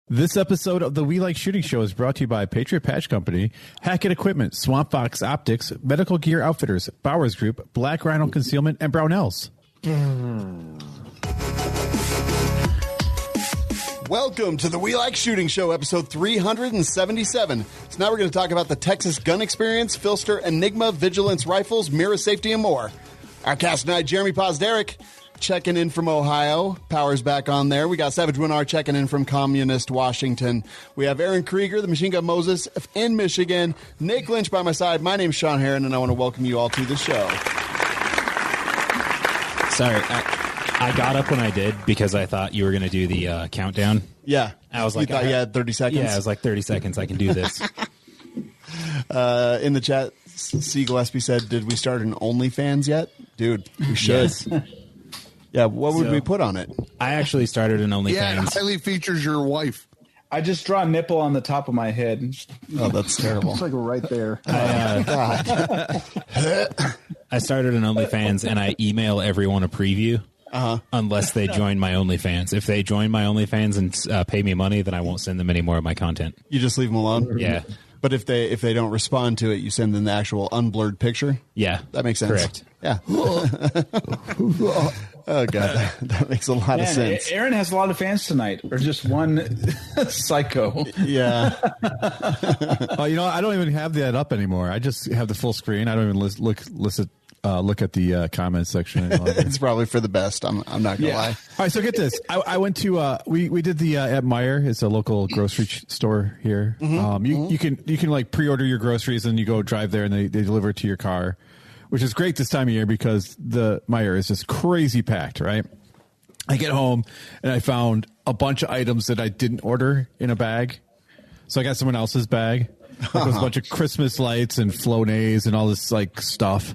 This episode of the We Like Shooting Show is brought to you by Patriot Patch Company, Hackett Equipment, Swamp Fox Optics, Medical Gear Outfitters, Bowers Group, Black Rhino Concealment, and Brownells. Welcome to the We Like Shooting Show, episode 377. So now we're going to talk about the Texas gun experience, PHLster, Enigma, Vigilance Rifles, mirror safety, and more. Our cast tonight, Jerambe Pozderac, checking in from Ohio. Power's back on there. We got Savage Winnar checking in from Communist Washington. We have Aaron Krieger, the Machine Gun Moses in Michigan. Nick Lynch by my side. My name's Shawn Heron, and I want to welcome you all to the show. Sorry, I got up when I did because I thought you were going to do the countdown. Yeah. I was like, you thought you had 30 seconds? Yeah, I was like, 30 seconds. I can do this. In the chat, C. Gillespie said, did we start an OnlyFans yet? Dude, we should. Yes. Yeah, what would we put on it? I actually started an OnlyFans. Yeah, it highly features your wife. I just draw a nipple on the top of my head. Oh, that's terrible. It's like right there. God. I started an OnlyFans, and I email everyone a preview unless they join my OnlyFans. If they join my OnlyFans and pay me money, then I won't send them any more of my content. You just leave them alone? Yeah. But if they don't respond to it, you send them the actual unblurred picture? Yeah. That makes sense. Correct. Yeah. Oh, God. That makes a lot of sense. Aaron has a lot of fans tonight, or just one psycho. Yeah. Oh, you know, I don't even have that up anymore. I just have the full screen. I don't even look at the comment section any longer. It's probably for the best. I'm not going to lie. All right, so get this. I went to we did the at Meijer. It's a local grocery store here. You can like pre-order your groceries and you go drive there and they deliver it to your car, which is great this time of year because the Meijer is just crazy packed, right? I get home and I found a bunch of items that I didn't order in a bag. So I got someone else's bag. Like there was a bunch of Christmas lights and Flonase and all this like stuff.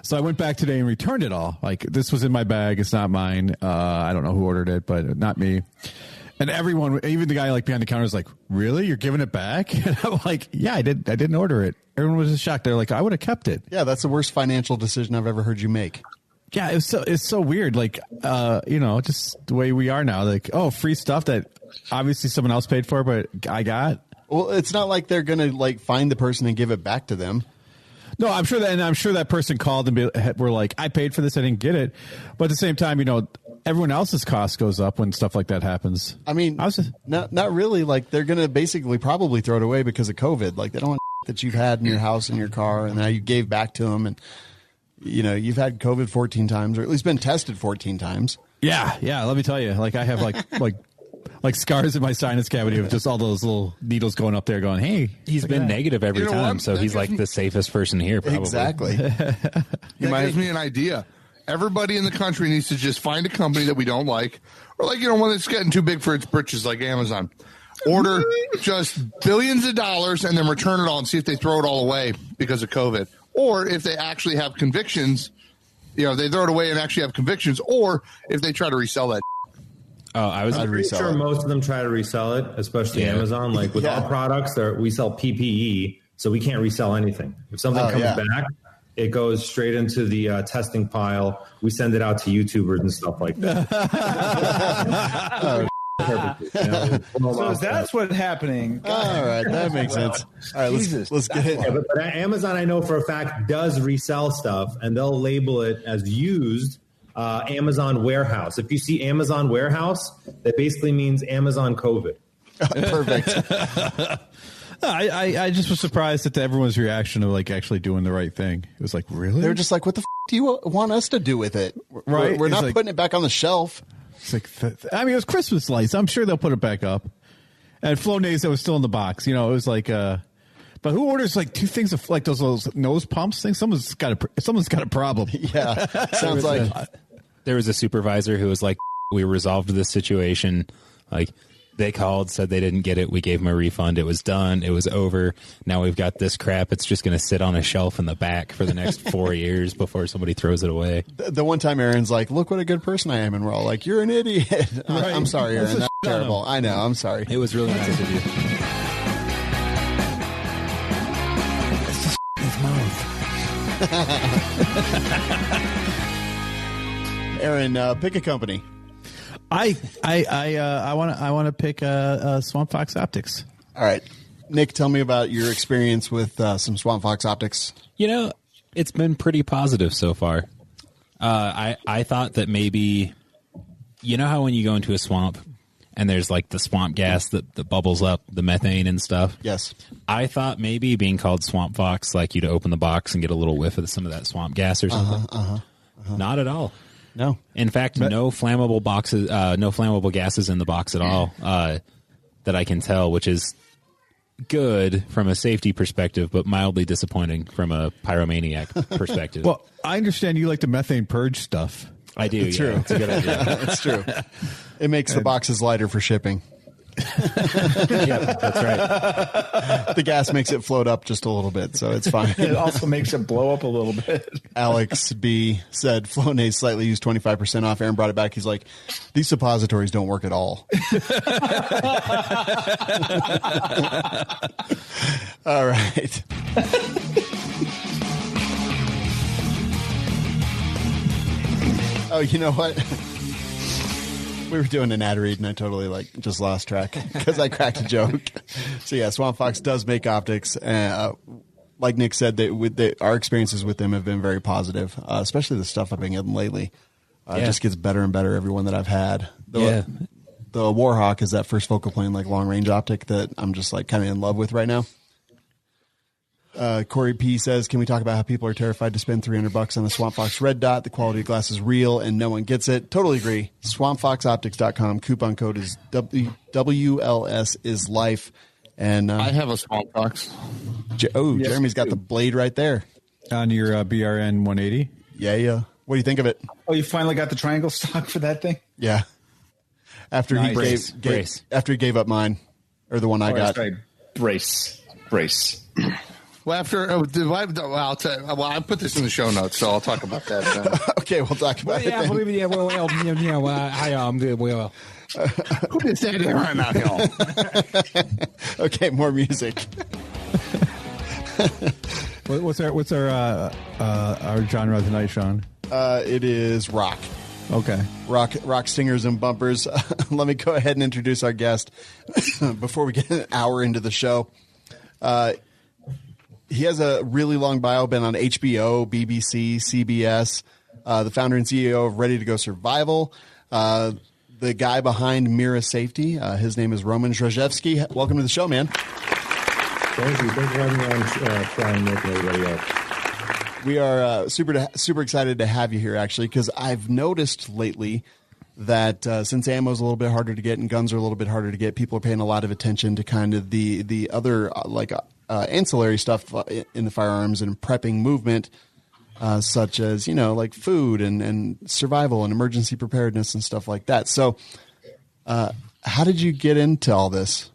So I went back today and returned it all. Like, this was in my bag. It's not mine. I don't know who ordered it, but not me. And everyone, even the guy like behind the counter was like, really? You're giving it back? And I'm like, yeah, I didn't order it. Everyone was just shocked. They're like, I would have kept it. Yeah, that's the worst financial decision I've ever heard you make. Yeah, it's so weird. Like, just the way we are now. Like, oh, free stuff that obviously someone else paid for, but I got. Well, it's not like they're going to like find the person and give it back to them. No, I'm sure that person called and were like, I paid for this, I didn't get it. But at the same time, everyone else's cost goes up when stuff like that happens. I mean, not really. Like, they're going to basically probably throw it away because of COVID. Like, they don't want that you've had in your house, in your car, and now you gave back to them. And, you've had COVID 14 times, or at least been tested 14 times. Yeah. Let me tell you, like, I have like scars in my sinus cavity of just all those little needles going up there going, hey. He's been negative every time, so he's like the safest person here, probably. Exactly. That gives me an idea. Everybody in the country needs to just find a company that we don't like, or one that's getting too big for its britches, like Amazon. Order just billions of dollars and then return it all and see if they throw it all away because of COVID. Or if they actually have convictions, they throw it away and actually have convictions, or if they try to resell that. Oh, I'm pretty sure most of them try to resell it, especially Amazon. Like with all products, we sell PPE, so we can't resell anything. If something comes back, it goes straight into the testing pile. We send it out to YouTubers and stuff like that. So that's what's happening. All right, that makes sense. All right, let's get it. Yeah, but Amazon, I know for a fact, does resell stuff, and they'll label it as used. Amazon warehouse. If you see Amazon warehouse, that basically means Amazon COVID. Perfect. I just was surprised at everyone's reaction of like actually doing the right thing. It was like, really? They're just like, what the do you want us to do with it? Right? We're not putting it back on the shelf. It's like, it was Christmas lights. I'm sure they'll put it back up. And Flonase that was still in the box. It was like, but who orders like two things of like those nose pumps things? Someone's got a problem. Yeah, sounds like. There was a supervisor who was like, we resolved this situation. Like, they called, said they didn't get it. We gave them a refund. It was done. It was over. Now we've got this crap. It's just going to sit on a shelf in the back for the next 4 years before somebody throws it away. The one time Aaron's like, look what a good person I am. And we're all like, you're an idiot. Right. I'm sorry, Aaron. That's terrible. I know. I'm sorry. It was really nice of you. His mouth. Aaron, pick a company. I want to pick Swamp Fox Optics. All right, Nick, tell me about your experience with some Swamp Fox Optics. It's been pretty positive so far. I thought that maybe, how when you go into a swamp and there's like the swamp gas that bubbles up, the methane and stuff. Yes. I thought maybe being called Swamp Fox, like you'd open the box and get a little whiff of some of that swamp gas or something. Not at all. No. In fact, no flammable gases in the box at all that I can tell, which is good from a safety perspective, but mildly disappointing from a pyromaniac perspective. Well, I understand you like the methane purge stuff. I do. It's true. It's a good idea. It's true. It makes the boxes lighter for shipping. Yep, that's right. The gas makes it float up just a little bit, so it's fine. It also makes it blow up a little bit. Alex B said Flonase slightly used 25% off. Aaron brought it back. He's like, these suppositories don't work at all. All right. Oh, you know what? We were doing an ad read and I totally just lost track because I cracked a joke. So yeah, Swamp Fox does make optics. Like Nick said, our experiences with them have been very positive, especially the stuff I've been getting lately. It just gets better and better, every one that I've had. The Warhawk is that first focal plane, long range optic that I'm just kind of in love with right now. Corey P says, can we talk about how people are terrified to spend $300 on a Swamp Fox red dot? The quality of glass is real and no one gets it. Totally agree. SwampFoxOptics.com. Coupon code is WLS is life. And I have a Swamp Fox. Jeremy's got the blade right there on your BRN 180. Yeah. What do you think of it? Oh, you finally got the triangle stock for that thing? Yeah. After he gave up mine, or the one I got. Right. Brace. Well, I put this in the show notes, so I'll talk about that. Okay, we'll talk about it. I'm good. Well, who is that right now? Okay, more music. What's our genre tonight, Shawn? It is rock. Okay. Rock stingers and bumpers. Let me go ahead and introduce our guest before we get an hour into the show. He has a really long bio, been on HBO, BBC, CBS, the founder and CEO of Ready to Go Survival, the guy behind Mira Safety. His name is Roman Zdrajewski. Welcome to the show, man. Thank you. Thanks for having me on, Shawn, Nick, and everybody else. We are super excited to have you here, actually, because I've noticed lately that since ammo is a little bit harder to get and guns are a little bit harder to get, people are paying a lot of attention to kind of the other ancillary stuff in the firearms and prepping movement, such as food and survival and emergency preparedness and stuff like that. So, how did you get into all this?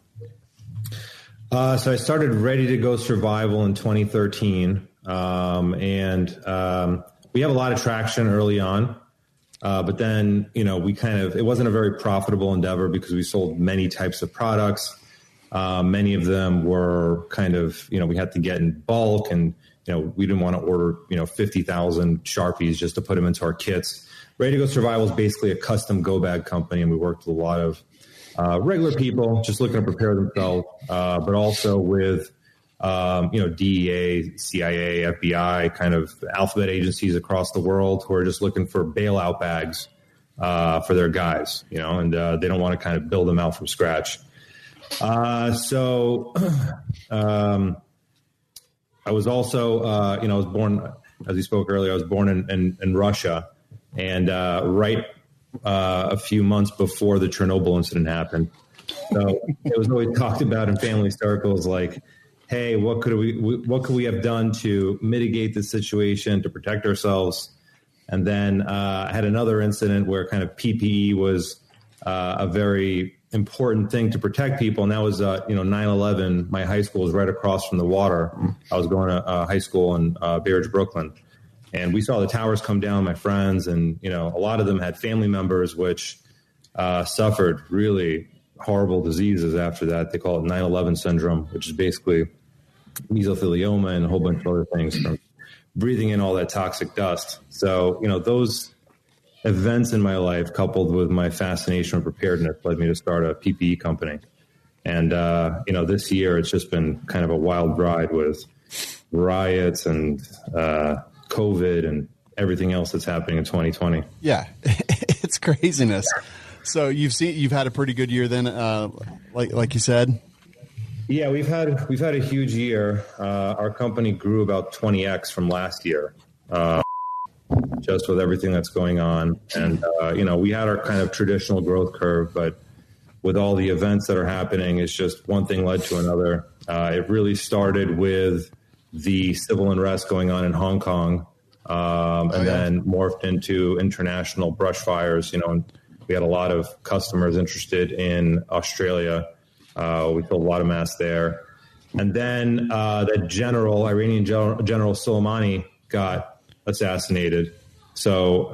So I started Ready to Go Survival in 2013, and we have a lot of traction early on. But then, it wasn't a very profitable endeavor because we sold many types of products. Many of them were we had to get in bulk and, we didn't want to order, 50,000 Sharpies just to put them into our kits. Ready to Go Survival is basically a custom go bag company. And we worked with a lot of regular people just looking to prepare themselves, but also with, DEA, CIA, FBI, kind of alphabet agencies across the world who are just looking for bailout bags for their guys, and they don't want to kind of build them out from scratch. So I was also, I was born, as you spoke earlier, I was born in Russia, and right a few months before the Chernobyl incident happened. So it was always talked about in family circles, like, hey, what could we have done to mitigate the situation, to protect ourselves? And then I had another incident where kind of PPE was a very important thing to protect people. And that was, 9/11. My high school was right across from the water. I was going to high school in Bay Ridge, Brooklyn. And we saw the towers come down, my friends. And, a lot of them had family members which suffered really horrible diseases after that. They call it 9/11 syndrome, which is basically mesothelioma and a whole bunch of other things from breathing in all that toxic dust. So, those events in my life, coupled with my fascination with preparedness, led me to start a PPE company. And, this year it's just been kind of a wild ride with riots and COVID and everything else that's happening in 2020. Yeah, it's craziness. So you've had a pretty good year then, like you said. Yeah, we've had a huge year. Our company grew about 20x from last year, just with everything that's going on. And we had our kind of traditional growth curve, but with all the events that are happening, it's just one thing led to another. It really started with the civil unrest going on in Hong Kong, then morphed into international brush fires. And we had a lot of customers interested in Australia. We sold a lot of masks there. And then the Iranian General Soleimani got assassinated. So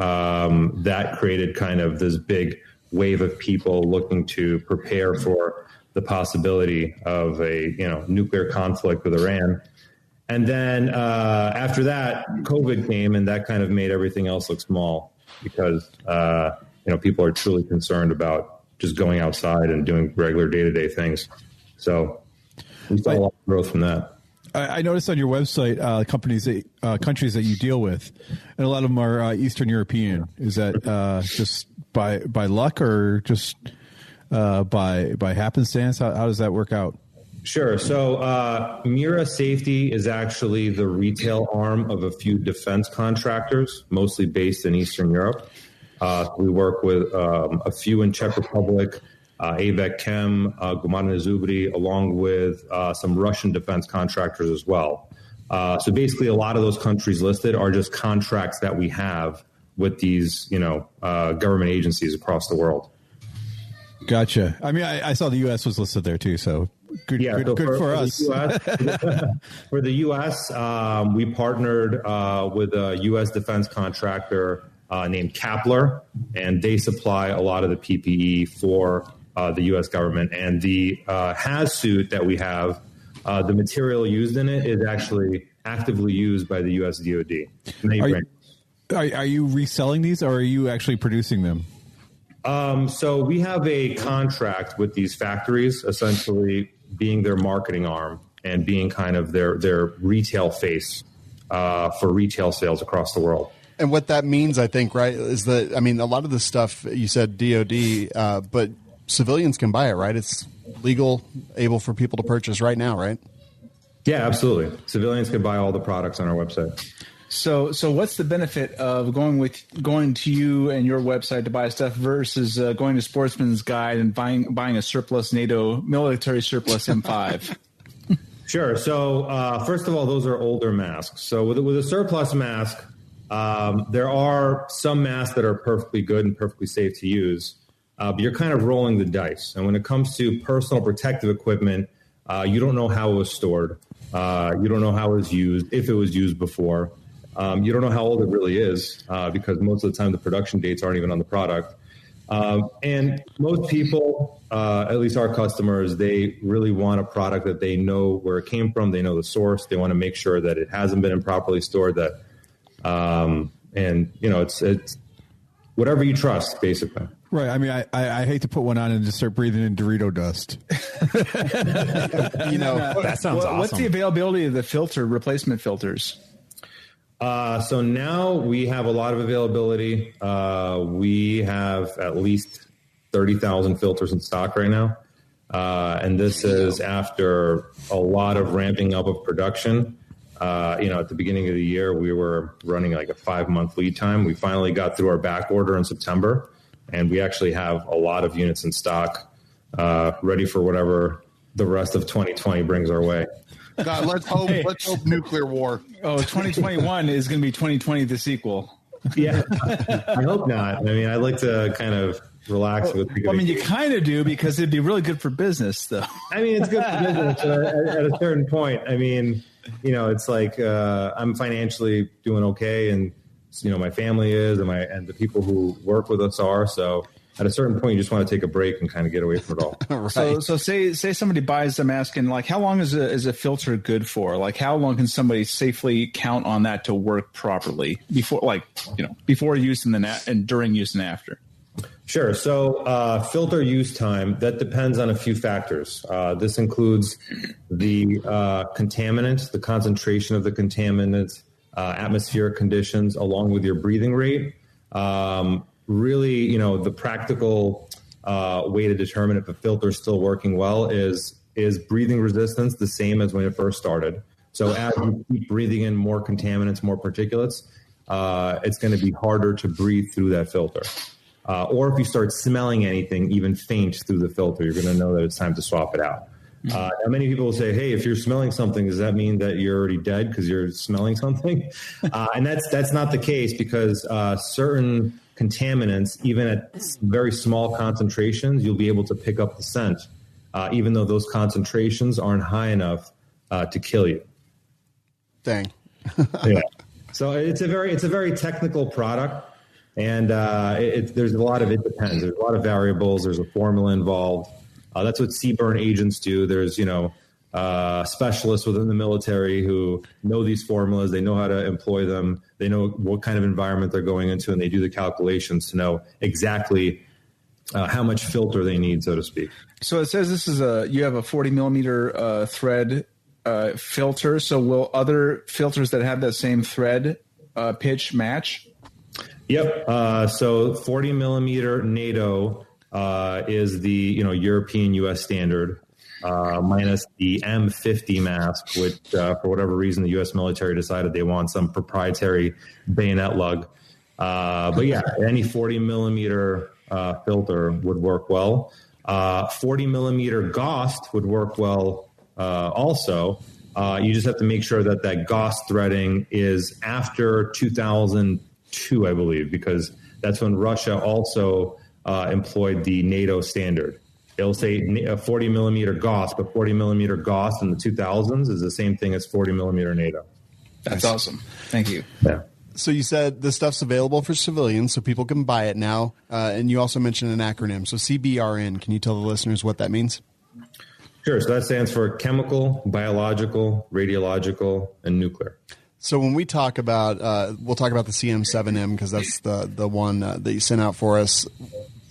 that created kind of this big wave of people looking to prepare for the possibility of a nuclear conflict with Iran. And then after that, COVID came, and that kind of made everything else look small because people are truly concerned about just going outside and doing regular day-to-day things. So we saw a lot of growth from that. I noticed on your website countries that you deal with, and a lot of them are Eastern European. Is that just by luck or just by happenstance? How does that work out? Sure. So Mira Safety is actually the retail arm of a few defense contractors, mostly based in Eastern Europe. We work with a few in Czech Republic, AVEC Chem, Gumarna Zubri, along with some Russian defense contractors as well. So basically, a lot of those countries listed are just contracts that we have with these, government agencies across the world. Gotcha. I mean, I saw the U.S. was listed there too, so good for us. For the U.S., we partnered with a U.S. defense contractor named Kapler, and they supply a lot of the PPE for the U.S. government. And the HAZ suit that we have, the material used in it is actually actively used by the U.S. DoD. Are you reselling these, or are you actually producing them? So we have a contract with these factories, essentially being their marketing arm and being kind of their retail face for retail sales across the world. And what that means, I think, right, is that, a lot of the stuff you said DoD, but civilians can buy it, right? It's legal, able for people to purchase right now, right? Yeah, absolutely. Civilians can buy all the products on our website. So what's the benefit of going to you and your website to buy stuff versus going to Sportsman's Guide and buying a surplus NATO military surplus M5? Sure. So first of all, those are older masks. So with a surplus mask, there are some masks that are perfectly good and perfectly safe to use, but you're kind of rolling the dice. And when it comes to personal protective equipment, you don't know how it was stored. You don't know how it was used, if it was used before. You don't know how old it really is because most of the time the production dates aren't even on the product. And most people, at least our customers, they really want a product that they know where it came from. They know the source. They want to make sure that it hasn't been improperly stored. It's whatever you trust, basically. Right. I mean, I hate to put one on and just start breathing in Dorito dust. That sounds awesome. What's the availability of the replacement filters? So now we have a lot of availability. We have at least 30,000 filters in stock right now. And this is after a lot of ramping up of production. At the beginning of the year, we were running like a 5-month lead time. We finally got through our back order in September, and we actually have a lot of units in stock, ready for whatever the rest of 2020 brings our way. God, let's hope nuclear war. Oh, 2021 is going to be 2020 the sequel. Yeah, I hope not. I mean, I like to kind of relax with. You kind of do because it'd be really good for business, though. I mean, it's good for business at a certain point. I mean, it's like I'm financially doing okay, and my family is, and the people who work with us are. So at a certain point, you just want to take a break and kind of get away from it all. Right. So say somebody buys the mask, and like, how long is a filter good for? Like, how long can somebody safely count on that to work properly before use and during use and after? Sure. So filter use time, that depends on a few factors. This includes the contaminant, the concentration of the contaminant, atmospheric conditions, along with your breathing rate. Really, the practical way to determine if a filter is still working well is breathing resistance the same as when it first started. So as you keep breathing in more contaminants, more particulates, it's going to be harder to breathe through that filter. Or if you start smelling anything, even faint through the filter, you're going to know that it's time to swap it out. Now, many people will say, hey, if you're smelling something, does that mean that you're already dead because you're smelling something? And that's not the case, because certain contaminants, even at very small concentrations, you'll be able to pick up the scent, even though those concentrations aren't high enough to kill you. Dang. Yeah. So it's a very technical product. And there's a lot of it depends. There's a lot of variables. There's a formula involved. That's what CBRN agents do. There's, specialists within the military who know these formulas. They know how to employ them. They know what kind of environment they're going into, and they do the calculations to know exactly how much filter they need, so to speak. So it says you have a 40 millimeter thread filter. So will other filters that have that same thread pitch match? Yep. So 40 millimeter NATO is the European U.S. standard, minus the M50 mask, which for whatever reason the U.S. military decided they want some proprietary bayonet lug. But yeah, any 40 millimeter filter would work well. 40 millimeter GOST would work well also. You just have to make sure that GOST threading is after 2002, I believe, because that's when Russia also employed the NATO standard. It'll say 40 millimeter GOST, but 40 millimeter GOST in the 2000s is the same thing as 40 millimeter NATO. That's awesome. Thank you. Yeah. So you said this stuff's available for civilians, so people can buy it now. And you also mentioned an acronym. So CBRN, can you tell the listeners what that means? Sure. So that stands for chemical, biological, radiological, and nuclear. So when we talk about, we'll talk about the CM7M because that's the one that you sent out for us.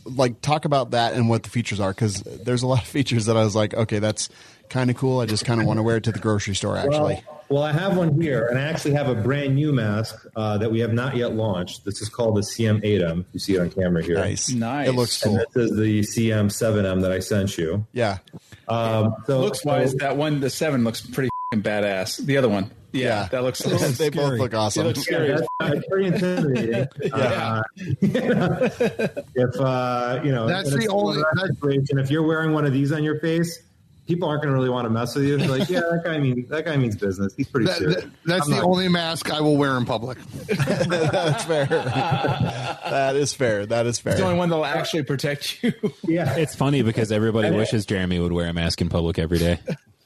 Like, talk about that and what the features are, because there's a lot of features that I was like, okay, that's kind of cool. I just kind of want to wear it to the grocery store, actually. Well, I have one here, and I actually have a brand new mask that we have not yet launched. This is called the CM8M. You see it on camera here. Nice. It looks cool. And this is the CM7M that I sent you. Yeah. Looks-wise, that one, the 7 looks pretty badass. The other one. Yeah, that looks they both look awesome. It looks scary. Yeah, that's pretty intimidating. That's the only situation. If you're wearing one of these on your face, people aren't going to really want to mess with you. They're like, yeah, that guy means business. He's pretty serious. That's the only mask I will wear in public. That's fair. That is fair. It's the only one that will actually protect you. Yeah, it's funny because everybody wishes Jerambe would wear a mask in public every day.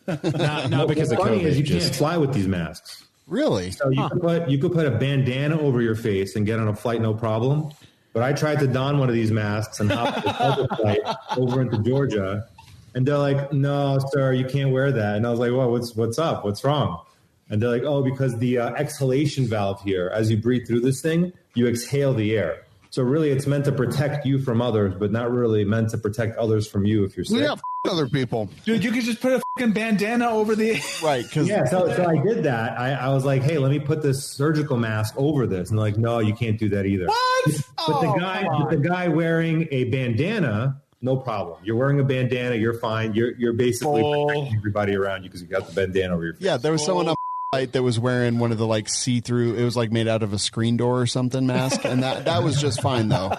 Not because of COVID. You can't fly with these masks. Really? So you could put a bandana over your face and get on a flight no problem. But I tried to don one of these masks and hop the flight over into Georgia, and they're like, "No, sir, you can't wear that." And I was like, "Well, what's up? What's wrong?" And they're like, "Oh, because the exhalation valve here, as you breathe through this thing, you exhale the air. So really, it's meant to protect you from others, but not really meant to protect others from you if you're sick." Yeah, other people. Dude, you could just put a fucking bandana over the... Right. So I did that. I was like, hey, let me put this surgical mask over this. And they're like, no, you can't do that either. What? But the guy wearing a bandana, no problem. You're wearing a bandana, you're fine. You're basically protecting everybody around you because you got the bandana over your face. Yeah, there was someone up that was wearing one of the see-through, it was made out of a screen door or something mask, and that was just fine though.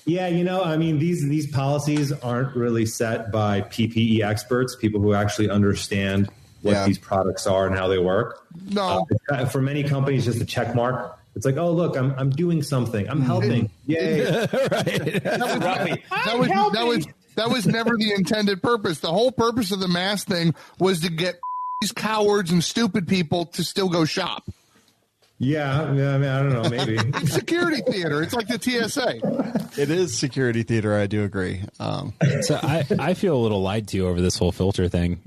Yeah, these policies aren't really set by PPE experts, people who actually understand what these products are and how they work. No, for many companies, just a check mark. It's like, oh look, I'm doing something, I'm helping. Yay! Right. That was never the intended purpose. The whole purpose of the mask thing was to get these cowards and stupid people to still go shop. Yeah, I mean, I don't know, maybe. It's security theater. It's like the TSA. It is security theater. I do agree. So I feel a little lied to over this whole filter thing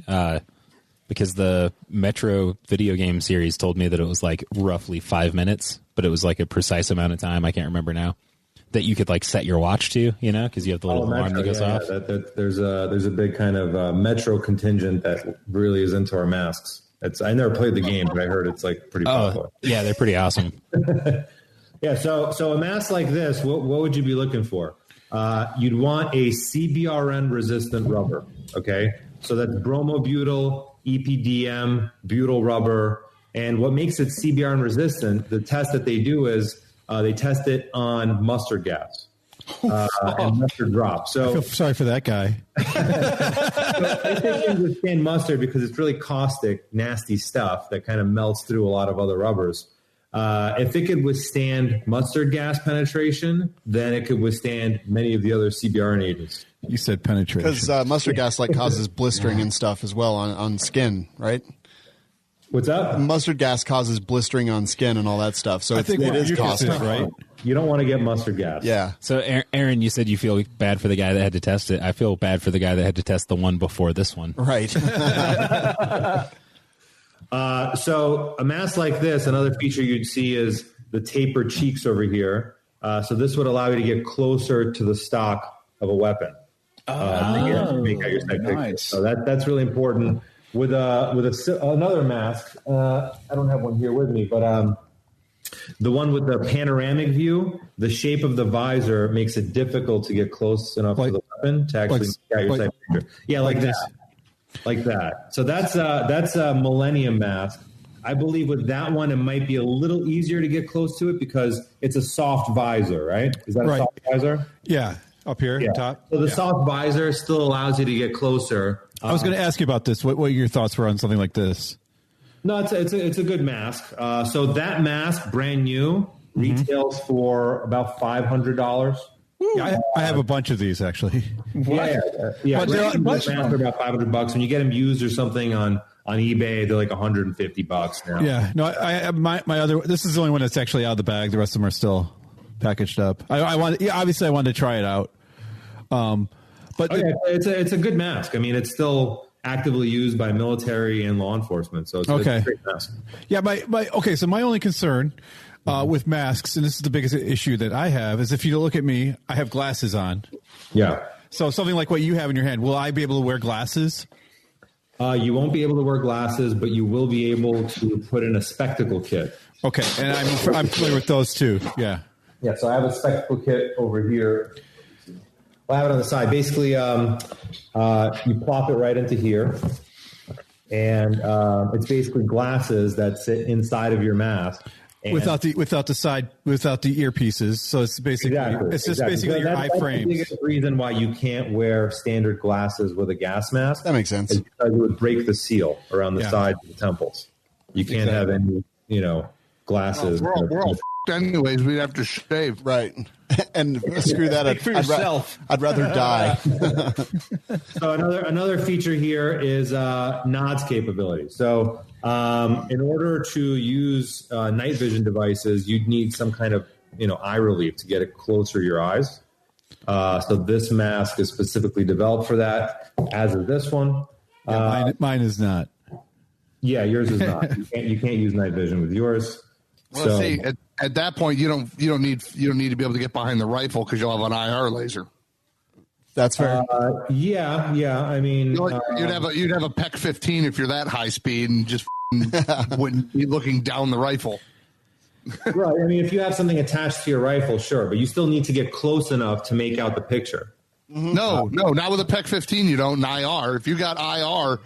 because the Metro video game series told me that it was like roughly 5 minutes, but it was like a precise amount of time. I can't remember now. That you could like set your watch to, you know, because you have the little alarm that goes off. There's a big kind of Metro contingent that really is into our masks. I never played the game, but I heard it's like pretty popular. Yeah, they're pretty awesome. Yeah, so a mask like this, what would you be looking for? You'd want a CBRN resistant rubber. Okay, so that's bromobutyl, EPDM, butyl rubber, and what makes it CBRN resistant? The test that they do is they test it on mustard gas. And mustard drop. So I feel sorry for that guy. So I think it can withstand mustard because it's really caustic, nasty stuff that kind of melts through a lot of other rubbers. If it could withstand mustard gas penetration, then it could withstand many of the other CBRN agents. You said penetration. Because mustard gas like causes blistering and stuff as well on skin, right? What's up? Mustard gas causes blistering on skin and all that stuff. So I think it is caustic, right? You don't want to get mustard gas. Yeah. So, Aaron, you said you feel bad for the guy that had to test it. I feel bad for the guy that had to test the one before this one. Right. So a mask like this, another feature you'd see is the tapered cheeks over here. So this would allow you to get closer to the stock of a weapon. To make out your sight picture. So that's really important. With another mask, I don't have one here with me, but the one with the panoramic view, the shape of the visor makes it difficult to get close enough to the weapon to actually make out your sight picture. Yeah, like that. Like that. So that's a Millennium mask. I believe with that one, it might be a little easier to get close to it because it's a soft visor, right? Is that a soft visor? Yeah, up here, top. So the soft visor still allows you to get closer. I was going to ask you about this. What your thoughts were on something like this? No, it's a good mask. So that mask, brand new, retails for about $500. Yeah, I have a bunch of these actually. Yeah. But they're masks are about $500. When you get them used or something on eBay, they're like $150 now. Yeah, no, I my other. This is the only one that's actually out of the bag. The rest of them are still packaged up. Obviously I wanted to try it out. But it's a good mask. I mean, it's still actively used by military and law enforcement, so it's a great mask. Yeah, so my only concern with masks, and this is the biggest issue that I have, is if you look at me, I have glasses on. Yeah. So something like what you have in your hand, will I be able to wear glasses? You won't be able to wear glasses, but you will be able to put in a spectacle kit. Okay, and I'm familiar with those too. Yeah. Yeah, so I have a spectacle kit over here. I have it on the side. Basically, you plop it right into here, and it's basically glasses that sit inside of your mask. Without the earpieces, so it's basically basically your eye frames. That's the biggest reason why you can't wear standard glasses with a gas mask. That makes sense. Because it would break the seal around the sides of the temples. You can't have any, glasses. We're all anyways. We'd have to shave, right? And screw that. I'd rather die. So another feature here is nods capability. So in order to use night vision devices, you'd need some kind of eye relief to get it closer to your eyes. So this mask is specifically developed for that, as is this one. Mine is not. Yeah, yours is not. You can't use night vision with yours. Well, see, at that point, you don't need to be able to get behind the rifle because you'll have an IR laser. That's fair. Yeah. I mean, you'd have a PEC 15 if you're that high speed and just wouldn't be looking down the rifle. Right. I mean, if you have something attached to your rifle, sure, but you still need to get close enough to make out the picture. Mm-hmm. No, not with a PEC 15. You don't. An IR. If you got IR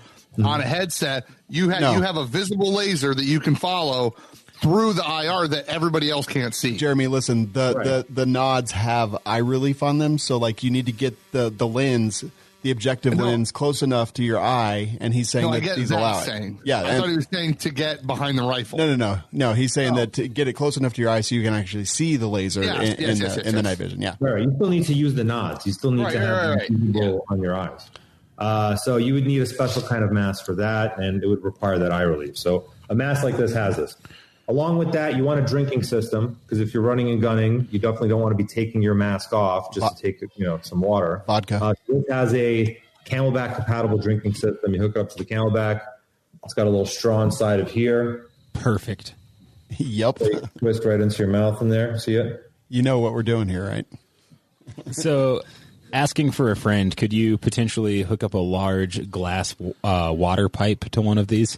on a headset, you have a visible laser that you can follow through the IR that everybody else can't see. Jeremy, listen, the nods have eye relief on them, so like you need to get the lens, the objective lens, close enough to your eye, and he's saying that he's allowing. Yeah, I thought he was saying to get behind the rifle. No. He's saying that to get it close enough to your eye so you can actually see the laser in the night vision. Yeah, right. You still need to use the nods. You still need to have them visible on your eyes. So you would need a special kind of mask for that, and it would require that eye relief. So a mask like this has this. Along with that, you want a drinking system, because if you're running and gunning, you definitely don't want to be taking your mask off just to take some water. Vodka. It has a Camelback compatible drinking system. You hook it up to the Camelback. It's got a little straw inside of here. Perfect. Yep. Twist right into your mouth in there. See it? You know what we're doing here, right? So, asking for a friend, could you potentially hook up a large glass water pipe to one of these?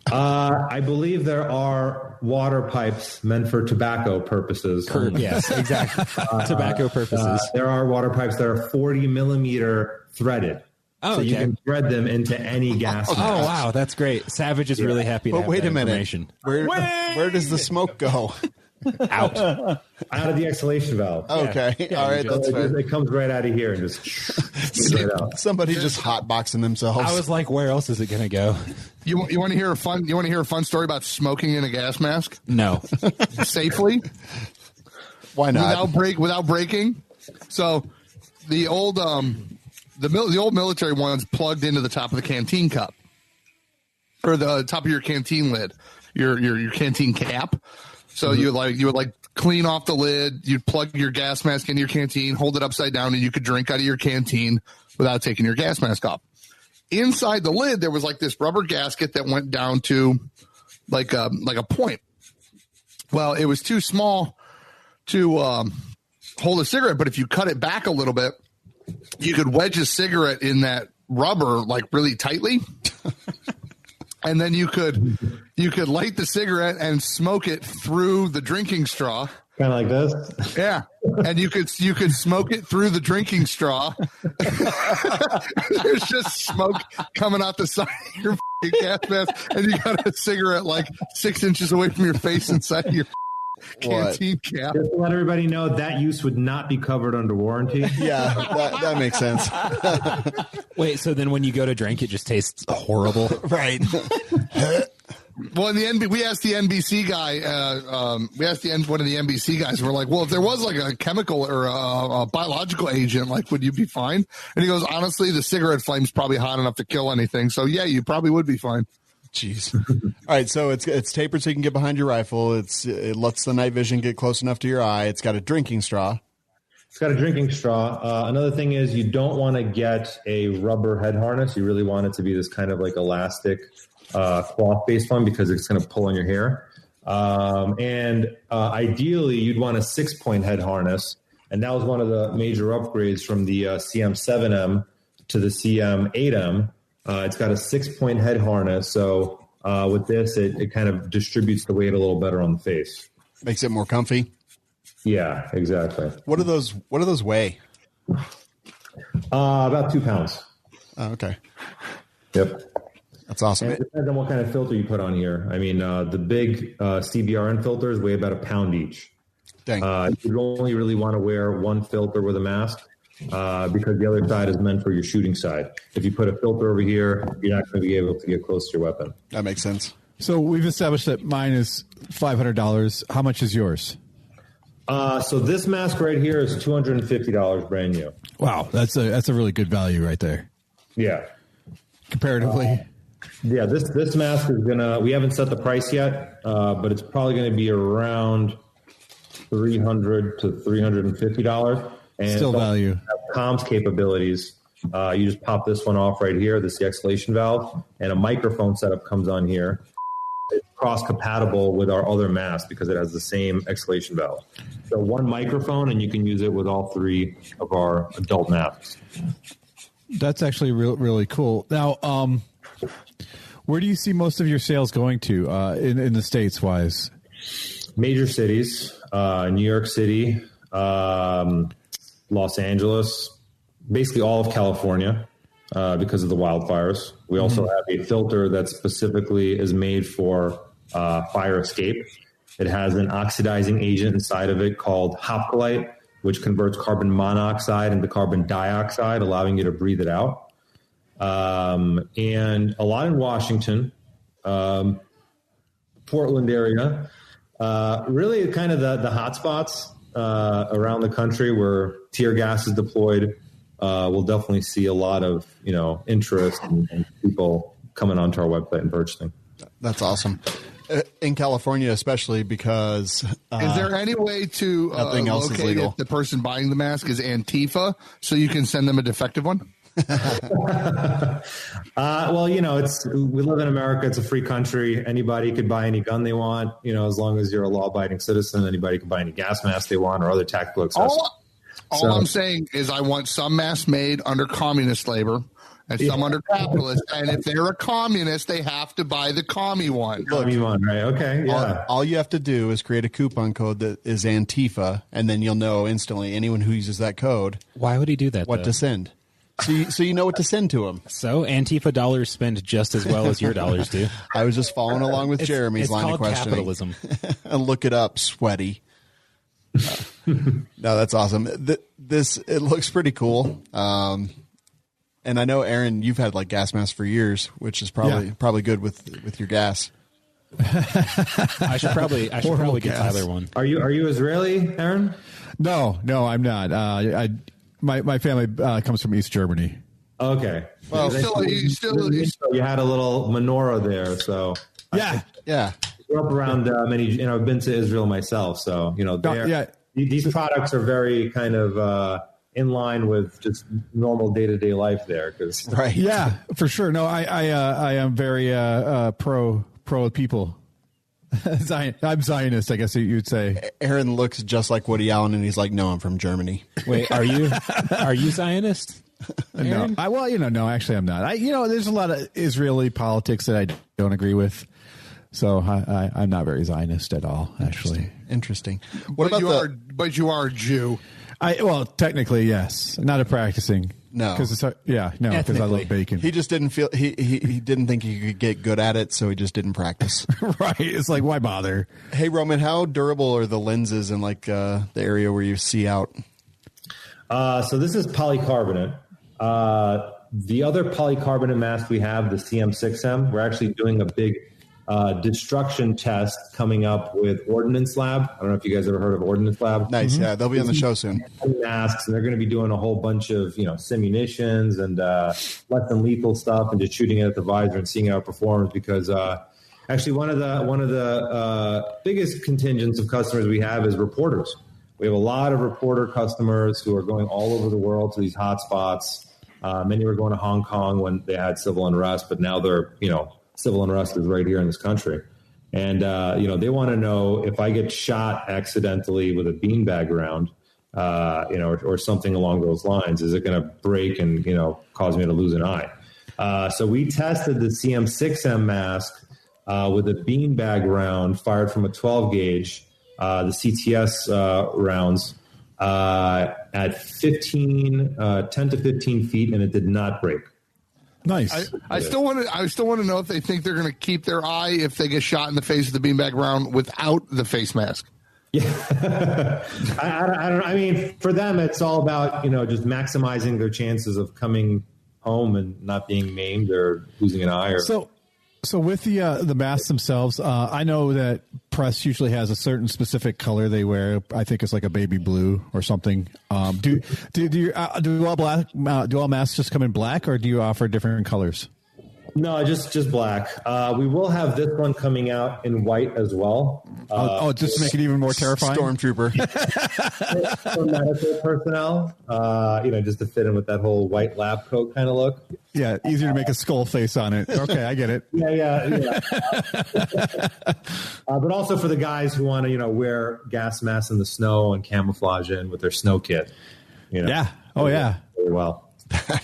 I believe there are water pipes meant for tobacco purposes. Yes, exactly. Tobacco purposes. There are water pipes that are 40 millimeter threaded. Oh, so okay. you can thread them into any gas. Oh, wow, that's great. Savage is really happy to have wait that a minute. information. Where does the smoke go? Out of the exhalation valve. Okay. Yeah, All right. That's fair. It comes right out of here and just straight out. Somebody just hotboxing themselves. I was like, where else is it going to go? You want to hear a fun story about smoking in a gas mask? No. Safely? Why not? Without breaking? So the old the old military ones plugged into the top of the canteen cup, or the top of your canteen lid, your canteen cap. So you would clean off the lid, you'd plug your gas mask into your canteen, hold it upside down, and you could drink out of your canteen without taking your gas mask off. Inside the lid, there was this rubber gasket that went down to like a point. Well, it was too small to hold a cigarette, but if you cut it back a little bit, you could wedge a cigarette in that rubber really tightly. And then you could light the cigarette and smoke it through the drinking straw. Kind of like this. Yeah. And you could smoke it through the drinking straw. There's just smoke coming out the side of your gas mask, and you got a cigarette 6 inches away from your face inside of your canteen cap. Just to let everybody know, that use would not be covered under warranty. Yeah, that makes sense. Wait, so then when you go to drink, it just tastes horrible? Right. Well, we asked the NBC guy, one of the NBC guys, we're like, well, if there was a chemical or a biological agent, would you be fine? And he goes, honestly, the cigarette flame's probably hot enough to kill anything. So yeah, you probably would be fine. Jeez. All right, so it's tapered so you can get behind your rifle. It lets the night vision get close enough to your eye. It's got a drinking straw. It's got a drinking straw. Another thing is you don't want to get a rubber head harness. You really want it to be this kind of elastic cloth-based one, because it's going to pull on your hair. And ideally, you'd want a 6-point head harness. And that was one of the major upgrades from the CM7M to the CM8M. It's got a 6-point head harness. So with this, it kind of distributes the weight a little better on the face. Makes it more comfy. Yeah, exactly. What do those weigh? About 2 pounds. Oh, okay. Yep. That's awesome. And it depends on what kind of filter you put on here. I mean, the big CBRN filters weigh about 1 pound each. Dang. You only really want to wear one filter with a mask, because the other side is meant for your shooting side. If you put a filter over here, you're not going to be able to get close to your weapon. That makes sense. So we've established that mine is $500. How much is yours? So this mask right here is $250 brand new. Wow, that's a really good value right there. Yeah. Comparatively. Yeah, this mask is we haven't set the price yet, but it's probably going to be around $300 to $350. And still value. Have comms capabilities. You just pop this one off right here. This is the exhalation valve, and a microphone setup comes on here. It's cross-compatible with our other mask because it has the same exhalation valve. So one microphone, and you can use it with all 3 of our adult masks. That's actually really cool. Now, where do you see most of your sales going to in the States wise? Major cities, New York City, Los Angeles, basically all of California because of the wildfires. We also have a filter that specifically is made for fire escape. It has an oxidizing agent inside of it called hopcolite, which converts carbon monoxide into carbon dioxide, allowing you to breathe it out. And a lot in Washington, Portland area, really kind of the hot spots around the country where tear gas is deployed. We'll definitely see a lot of, interest and people coming onto our website and purchasing. That's awesome. in California, especially because is there any way to nothing else is legal. If the person buying the mask is Antifa, so you can send them a defective one? Well, we live in America. It's a free country. Anybody could buy any gun they want, as long as you're a law-abiding citizen. Anybody can buy any gas mask they want or other tactical accessories. All I'm saying is I want some masks made under communist labor and some under capitalist. And if they're a communist, they have to buy the commie one. Commie one, right? Okay, yeah. All you have to do is create a coupon code that is Antifa, and then you'll know instantly anyone who uses that code. Why would he do that? What to send? So you know what to send to them. So Antifa dollars spend just as well as your dollars do. I was just following along with Jeremy's line of questioning. Capitalism. Look it up, sweaty. No, that's awesome. It looks pretty cool. And I know, Aaron, you've had like gas masks for years, which is probably good with your gas. I should probably get Tyler one. Are you Israeli, Aaron? No, I'm not. My family comes from East Germany. Okay. Well, you had a little menorah there, so yeah. I grew up around many. I've been to Israel myself, so these products are very kind of in line with just normal day-to-day life there. Right. Yeah, for sure. No, I am very pro people. I'm Zionist, I guess you'd say. Aaron looks just like Woody Allen, and he's like, "No, I'm from Germany." Wait, are you Zionist? No, no, actually, I'm not. There's a lot of Israeli politics that I don't agree with, so I'm not very Zionist at all. Actually, interesting. But you are a Jew. Technically, yes, not a practicing. No, because I love bacon. He just didn't feel he didn't think he could get good at it, so he just didn't practice. Right? It's like, why bother? Hey, Roman, how durable are the lenses in like the area where you see out? So this is polycarbonate. The other polycarbonate mask we have, the CM6M, we're actually doing a big destruction test coming up with Ordnance Lab. I don't know if you guys ever heard of Ordnance Lab. Nice. Yeah, they'll be on the show soon. Masks, and they're going to be doing a whole bunch of simunitions and less than lethal stuff, and just shooting it at the visor and seeing how it performs. Because actually, one of the biggest contingents of customers we have is reporters. We have a lot of reporter customers who are going all over the world to these hot spots. Many were going to Hong Kong when they had civil unrest, but now they're civil unrest is right here in this country. And, they want to know if I get shot accidentally with a beanbag round, or something along those lines, is it going to break and, cause me to lose an eye? So we tested the CM6M mask with a beanbag round fired from a 12 gauge, the CTS rounds, at 10 to 15 feet, and it did not break. Nice. I still want to know if they think they're going to keep their eye if they get shot in the face with the beanbag round without the face mask. Yeah, I don't know. I mean, for them, it's all about just maximizing their chances of coming home and not being maimed or losing an eye. So with the masks themselves, I know that press usually has a certain specific color they wear. I think it's like a baby blue or something. Do all masks just come in black, or do you offer different colors? No, just black. We will have this one coming out in white as well. Just to make it even more terrifying. Stormtrooper. For medical personnel, just to fit in with that whole white lab coat kind of look. Yeah, easier to make a skull face on it. Okay, I get it. Yeah. But also for the guys who want to, wear gas masks in the snow and camouflage in with their snow kit. Yeah. Oh, yeah. Very well.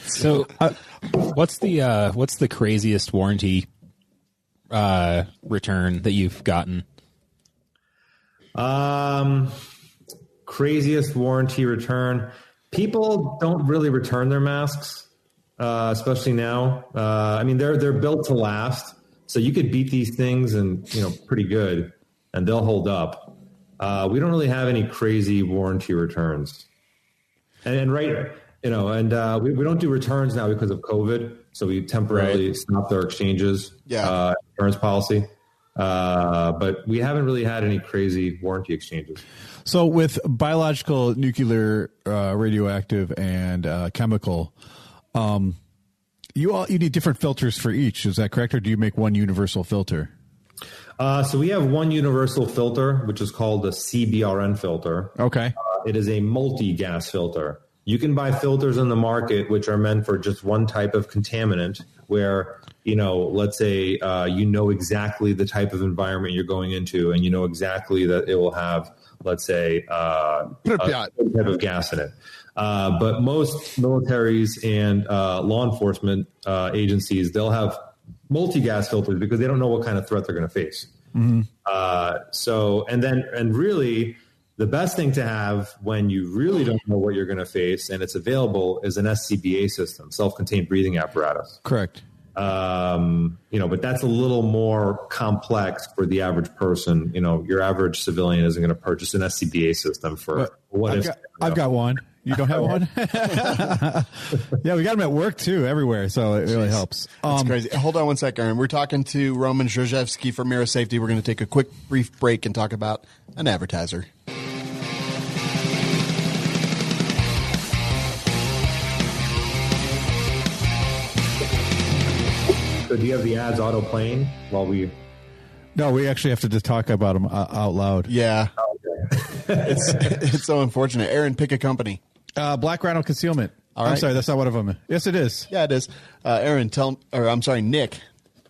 So, what's the craziest warranty return that you've gotten? Craziest warranty return. People don't really return their masks, especially now. They're built to last, so you could beat these things and pretty good, and they'll hold up. We don't really have any crazy warranty returns, and we don't do returns now because of COVID, so we temporarily stopped our exchanges. Insurance policy. But we haven't really had any crazy warranty exchanges. So with biological, nuclear, radioactive, and chemical, you need different filters for each. Is that correct, or do you make one universal filter? So we have one universal filter, which is called the CBRN filter. Okay. It is a multi-gas filter. You can buy filters in the market which are meant for just one type of contaminant where, let's say exactly the type of environment you're going into and exactly that it will have, let's say, a type of gas in it. But most militaries and law enforcement agencies, they'll have multi-gas filters because they don't know what kind of threat they're going to face. Mm-hmm. And really the best thing to have when you really don't know what you're going to face and it's available is an SCBA system, self-contained breathing apparatus. Correct. But that's a little more complex for the average person. Your average civilian isn't going to purchase an SCBA system for I've got one. You don't have one? Yeah, we got them at work too, everywhere. So it really helps. That's crazy. Hold on one second, Aaron. We're talking to Roman Zrzewski from Mira Safety. We're going to take a quick, brief break and talk about an advertiser. So do you have the ads auto playing while we? No, we actually have to just talk about them out loud. Yeah. It's so unfortunate. Aaron, pick a company. Black Rhino Concealment. All right. I'm sorry, that's not one of them. Yes, it is. Yeah, it is. Aaron, Nick,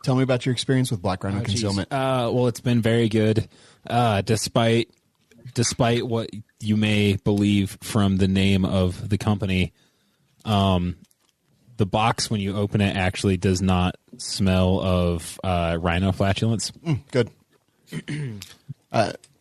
tell me about your experience with Black Rhino Concealment. Well, it's been very good, despite what you may believe from the name of the company. The box, when you open it, actually does not smell of rhino flatulence. Good.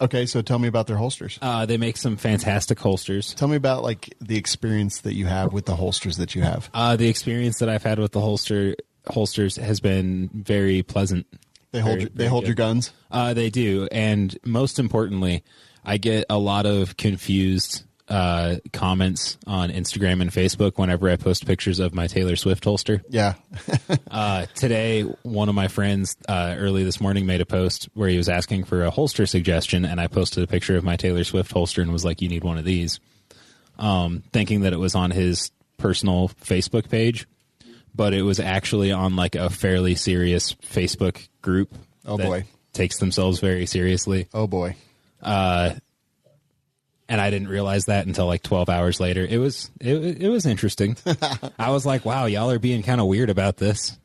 Okay, so tell me about their holsters. They make some fantastic holsters. Tell me about the experience that you have with the holsters that you have. The experience that I've had with the holsters has been very pleasant. They hold your guns? They do, and most importantly, I get a lot of confused comments on Instagram and Facebook whenever I post pictures of my Taylor Swift holster. Yeah. Today, one of my friends early this morning made a post where he was asking for a holster suggestion, and I posted a picture of my Taylor Swift holster and was like, you need one of these, thinking that it was on his personal Facebook page, but it was actually on a fairly serious Facebook group. Oh, boy. Takes themselves very seriously. Oh, boy. And I didn't realize that until 12 hours later. It was interesting. I was like, wow, y'all are being kind of weird about this.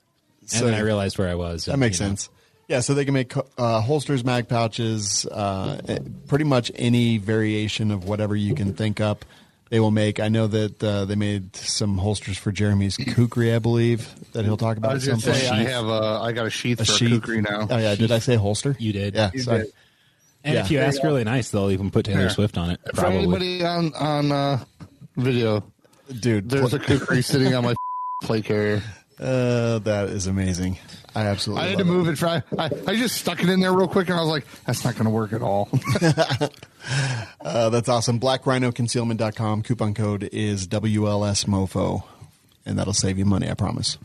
And then I realized where I was. That makes sense. Yeah, so they can make holsters, mag pouches, pretty much any variation of whatever you can think up. They will make. I know that they made some holsters for Jeremy's kukri, I believe, that he'll talk about. I was going to say, I got a sheath for a kukri now. Oh, yeah. Did I say holster? You did. Yeah, sorry. Did. And if you ask really nice, they'll even put Taylor Swift on it. For anybody on video, dude, there's a kukri sitting on my plate carrier. That is amazing. I absolutely. I had to move it. I just stuck it in there real quick, and I was like, "That's not going to work at all." That's awesome. BlackRhinoConcealment.com. Coupon code is WLSMofo, and that'll save you money. I promise.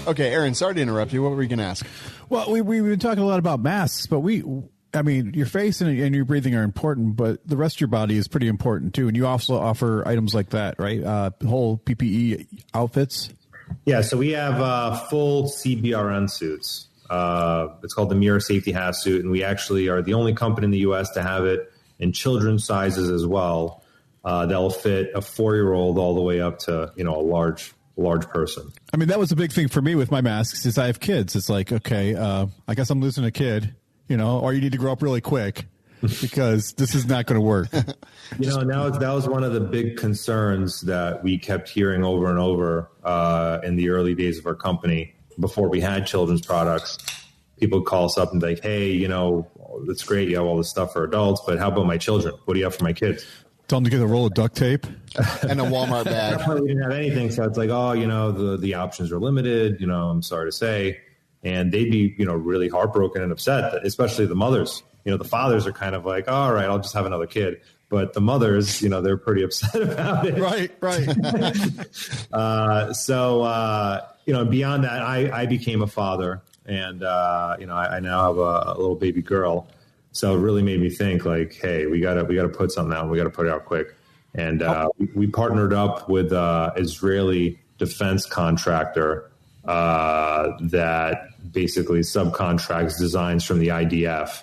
Okay, Aaron, sorry to interrupt you. What were you going to ask? Well, we've been talking a lot about masks, but your face and your breathing are important, but the rest of your body is pretty important too. And you also offer items like that, right? Whole PPE outfits. Yeah, so we have full CBRN suits. It's called the Mira Safety Half Suit, and we actually are the only company in the U.S. to have it in children's sizes as well. That'll fit a 4-year-old all the way up to a large person. I mean, that was a big thing for me with my masks is I have kids. It's like, okay, I guess I'm losing a kid, or you need to grow up really quick because this is not going to work. That was one of the big concerns that we kept hearing over and over in the early days of our company before we had children's products. People would call us up and be like, hey, that's great. You have all this stuff for adults, but how about my children? What do you have for my kids? Tell them to get a roll of duct tape and a Walmart bag. We didn't have anything, so it's like, the options are limited. I'm sorry to say, and they'd be really heartbroken and upset, especially the mothers. The fathers are kind of like, all right, I'll just have another kid, but the mothers, they're pretty upset about it. Right. Beyond that, I became a father, and I now have a little baby girl. So it really made me think like, hey, we gotta put something out. We got to put it out quick. And we partnered up with Israeli defense contractor that basically subcontracts designs from the IDF.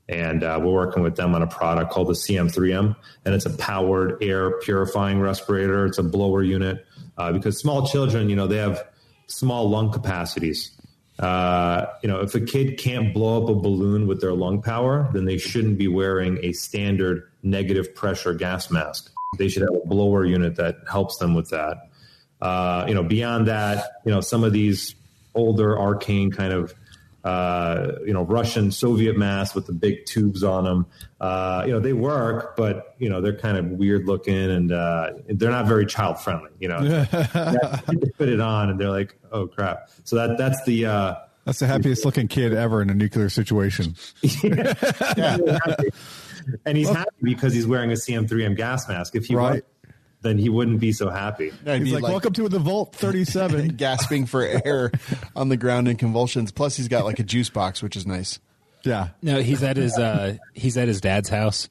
And we're working with them on a product called the CM3M, and it's a powered air purifying respirator. It's a blower unit because small children, they have small lung capacities. If a kid can't blow up a balloon with their lung power, then they shouldn't be wearing a standard negative pressure gas mask. They should have a blower unit that helps them with that. Beyond that, some of these older arcane kind of, Russian Soviet masks with the big tubes on them, they work, but, they're kind of weird looking and they're not very child friendly, They put it on and they're like, oh crap. So that's the happiest looking kid ever in a nuclear situation. Yeah. And he's happy because he's wearing a CM3M gas mask. If he wasn't, then he wouldn't be so happy. No, he's like, welcome to the Vault 37. Gasping for air on the ground in convulsions. Plus, he's got like a juice box, which is nice. Yeah. No, he's at his dad's house,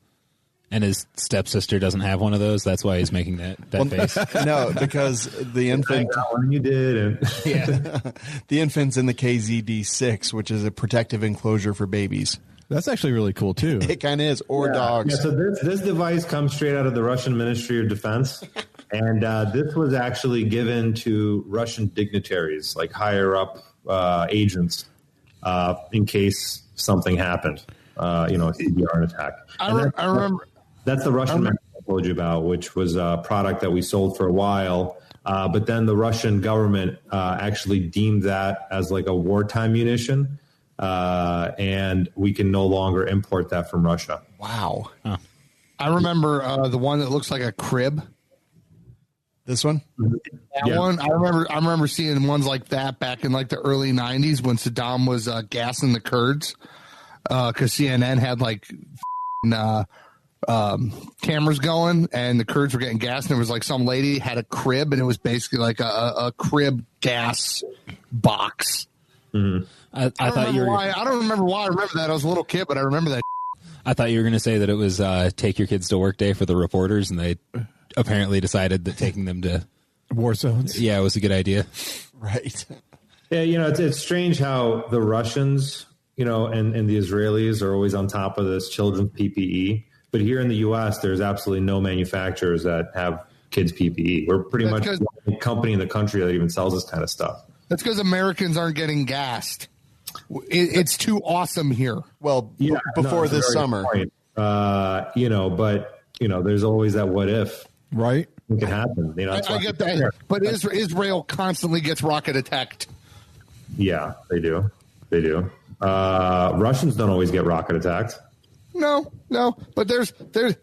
and his stepsister doesn't have one of those. That's why he's making that face. No, because the infant. You did. Yeah. The infant's in the KZD6, which is a protective enclosure for babies. That's actually really cool, too. It kind of is, or dogs. Yeah, so this device comes straight out of the Russian Ministry of Defense, and this was actually given to Russian dignitaries, like higher up agents, in case something happened, a CBR attack. I remember. That's the Russian mask I told you about, which was a product that we sold for a while, but then the Russian government actually deemed that as like a wartime munition. And we can no longer import that from Russia. Wow. Huh. I remember the one that looks like a crib. This one? That one. I remember seeing ones like that back in like the early 90s when Saddam was gassing the Kurds. Because CNN had like cameras going and the Kurds were getting gas, and there was like some lady had a crib, and it was basically like a crib gas box. Mm-hmm. I thought you were. I don't remember why I remember that. I was a little kid, but I remember that. I thought you were going to say that it was take your kids to work day for the reporters, and they apparently decided that taking them to war zones. Yeah, it was a good idea. Right. Yeah, it's strange how the Russians, and the Israelis are always on top of this children's PPE. But here in the U.S., there's absolutely no manufacturers that have kids' PPE. We're pretty much the only company in the country that even sells this kind of stuff. That's because Americans aren't getting gassed. It's too awesome here. Well, before this summer. But, there's always that what if. Right. It can happen. I get that. But Israel constantly gets rocket attacked. Yeah, they do. Russians don't always get rocket attacked. No. But there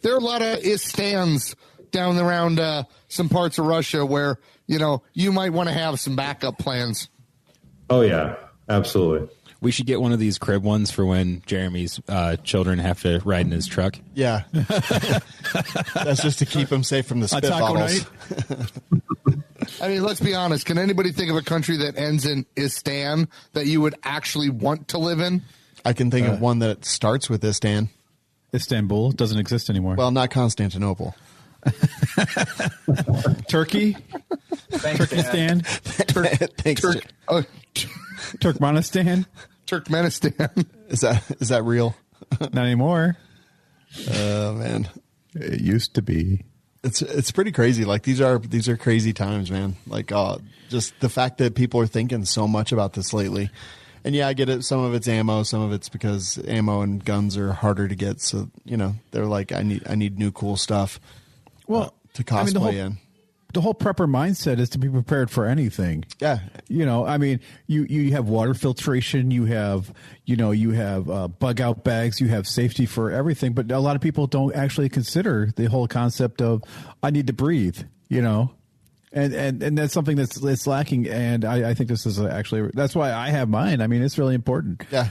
are a lot of stands down around some parts of Russia where, you might want to have some backup plans. Oh, yeah, absolutely. We should get one of these crib ones for when Jeremy's children have to ride in his truck. Yeah. That's just to keep them safe from the spit bottles. I mean, let's be honest. Can anybody think of a country that ends in Istan that you would actually want to live in? I can think of one that starts with Istan. Istanbul doesn't exist anymore. Well, not Constantinople. Turkey? Turkestan? Thanks. Turkmenistan? Turkmenistan. Is that real? Not anymore. Oh, man. It used to be. It's pretty crazy. Like these are crazy times, man. Like just the fact that people are thinking so much about this lately. And yeah, I get it. Some of it's ammo. Some of it's because ammo and guns are harder to get. So they're like, I need new cool stuff. Well, to cosplay in. The whole prepper mindset is to be prepared for anything. Yeah. You have water filtration, you have bug out bags, you have safety for everything. But a lot of people don't actually consider the whole concept of I need to breathe, and that's something that's lacking. And I think this is that's why I have mine. I mean, it's really important. Yeah.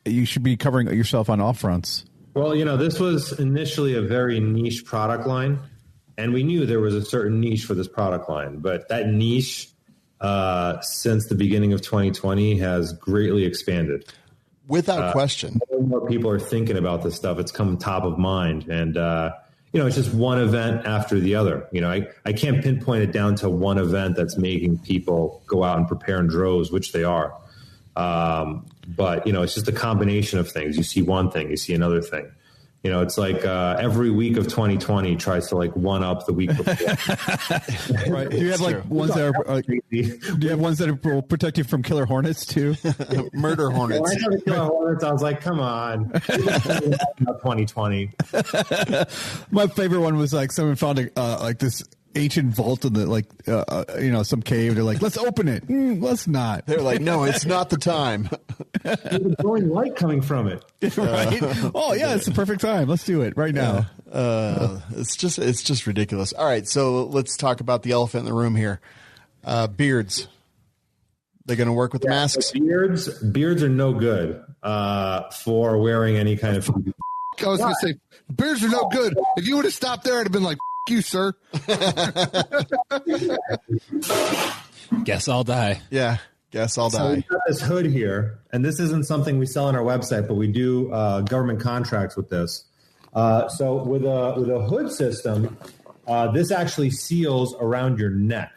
You should be covering yourself on all fronts. Well, this was initially a very niche product line. And we knew there was a certain niche for this product line, but that niche, since the beginning of 2020, has greatly expanded. Without question. More and more people are thinking about this stuff. It's come top of mind. And, it's just one event after the other. I can't pinpoint it down to one event that's making people go out and prepare in droves, which they are. But it's just a combination of things. You see one thing, you see another thing. It's like every week of 2020 tries to like one up the week before. Right? Do you have like ones that are? Do you have ones that will protect you from killer hornets too? Murder hornets. When I saw the killer hornets, I was like, "Come on, 2020." My favorite one was like someone found like this ancient vault in the some cave. They're like, let's open it. Let's not. They're like, no, it's not the time. There's a glowing light coming from it. Right? Oh yeah, it's the perfect time. Let's do it right now. It's just ridiculous. All right, so let's talk about the elephant in the room here. Beards. They're going to work with the masks. Beards are no good for wearing any kind of. I was going to say beards are no good. If you would have stopped there, I'd have been like, you, sir. Guess I'll die. Yeah, guess I'll die. So we've got this hood here, and this isn't something we sell on our website, but we do government contracts with this. So with a hood system, this actually seals around your neck.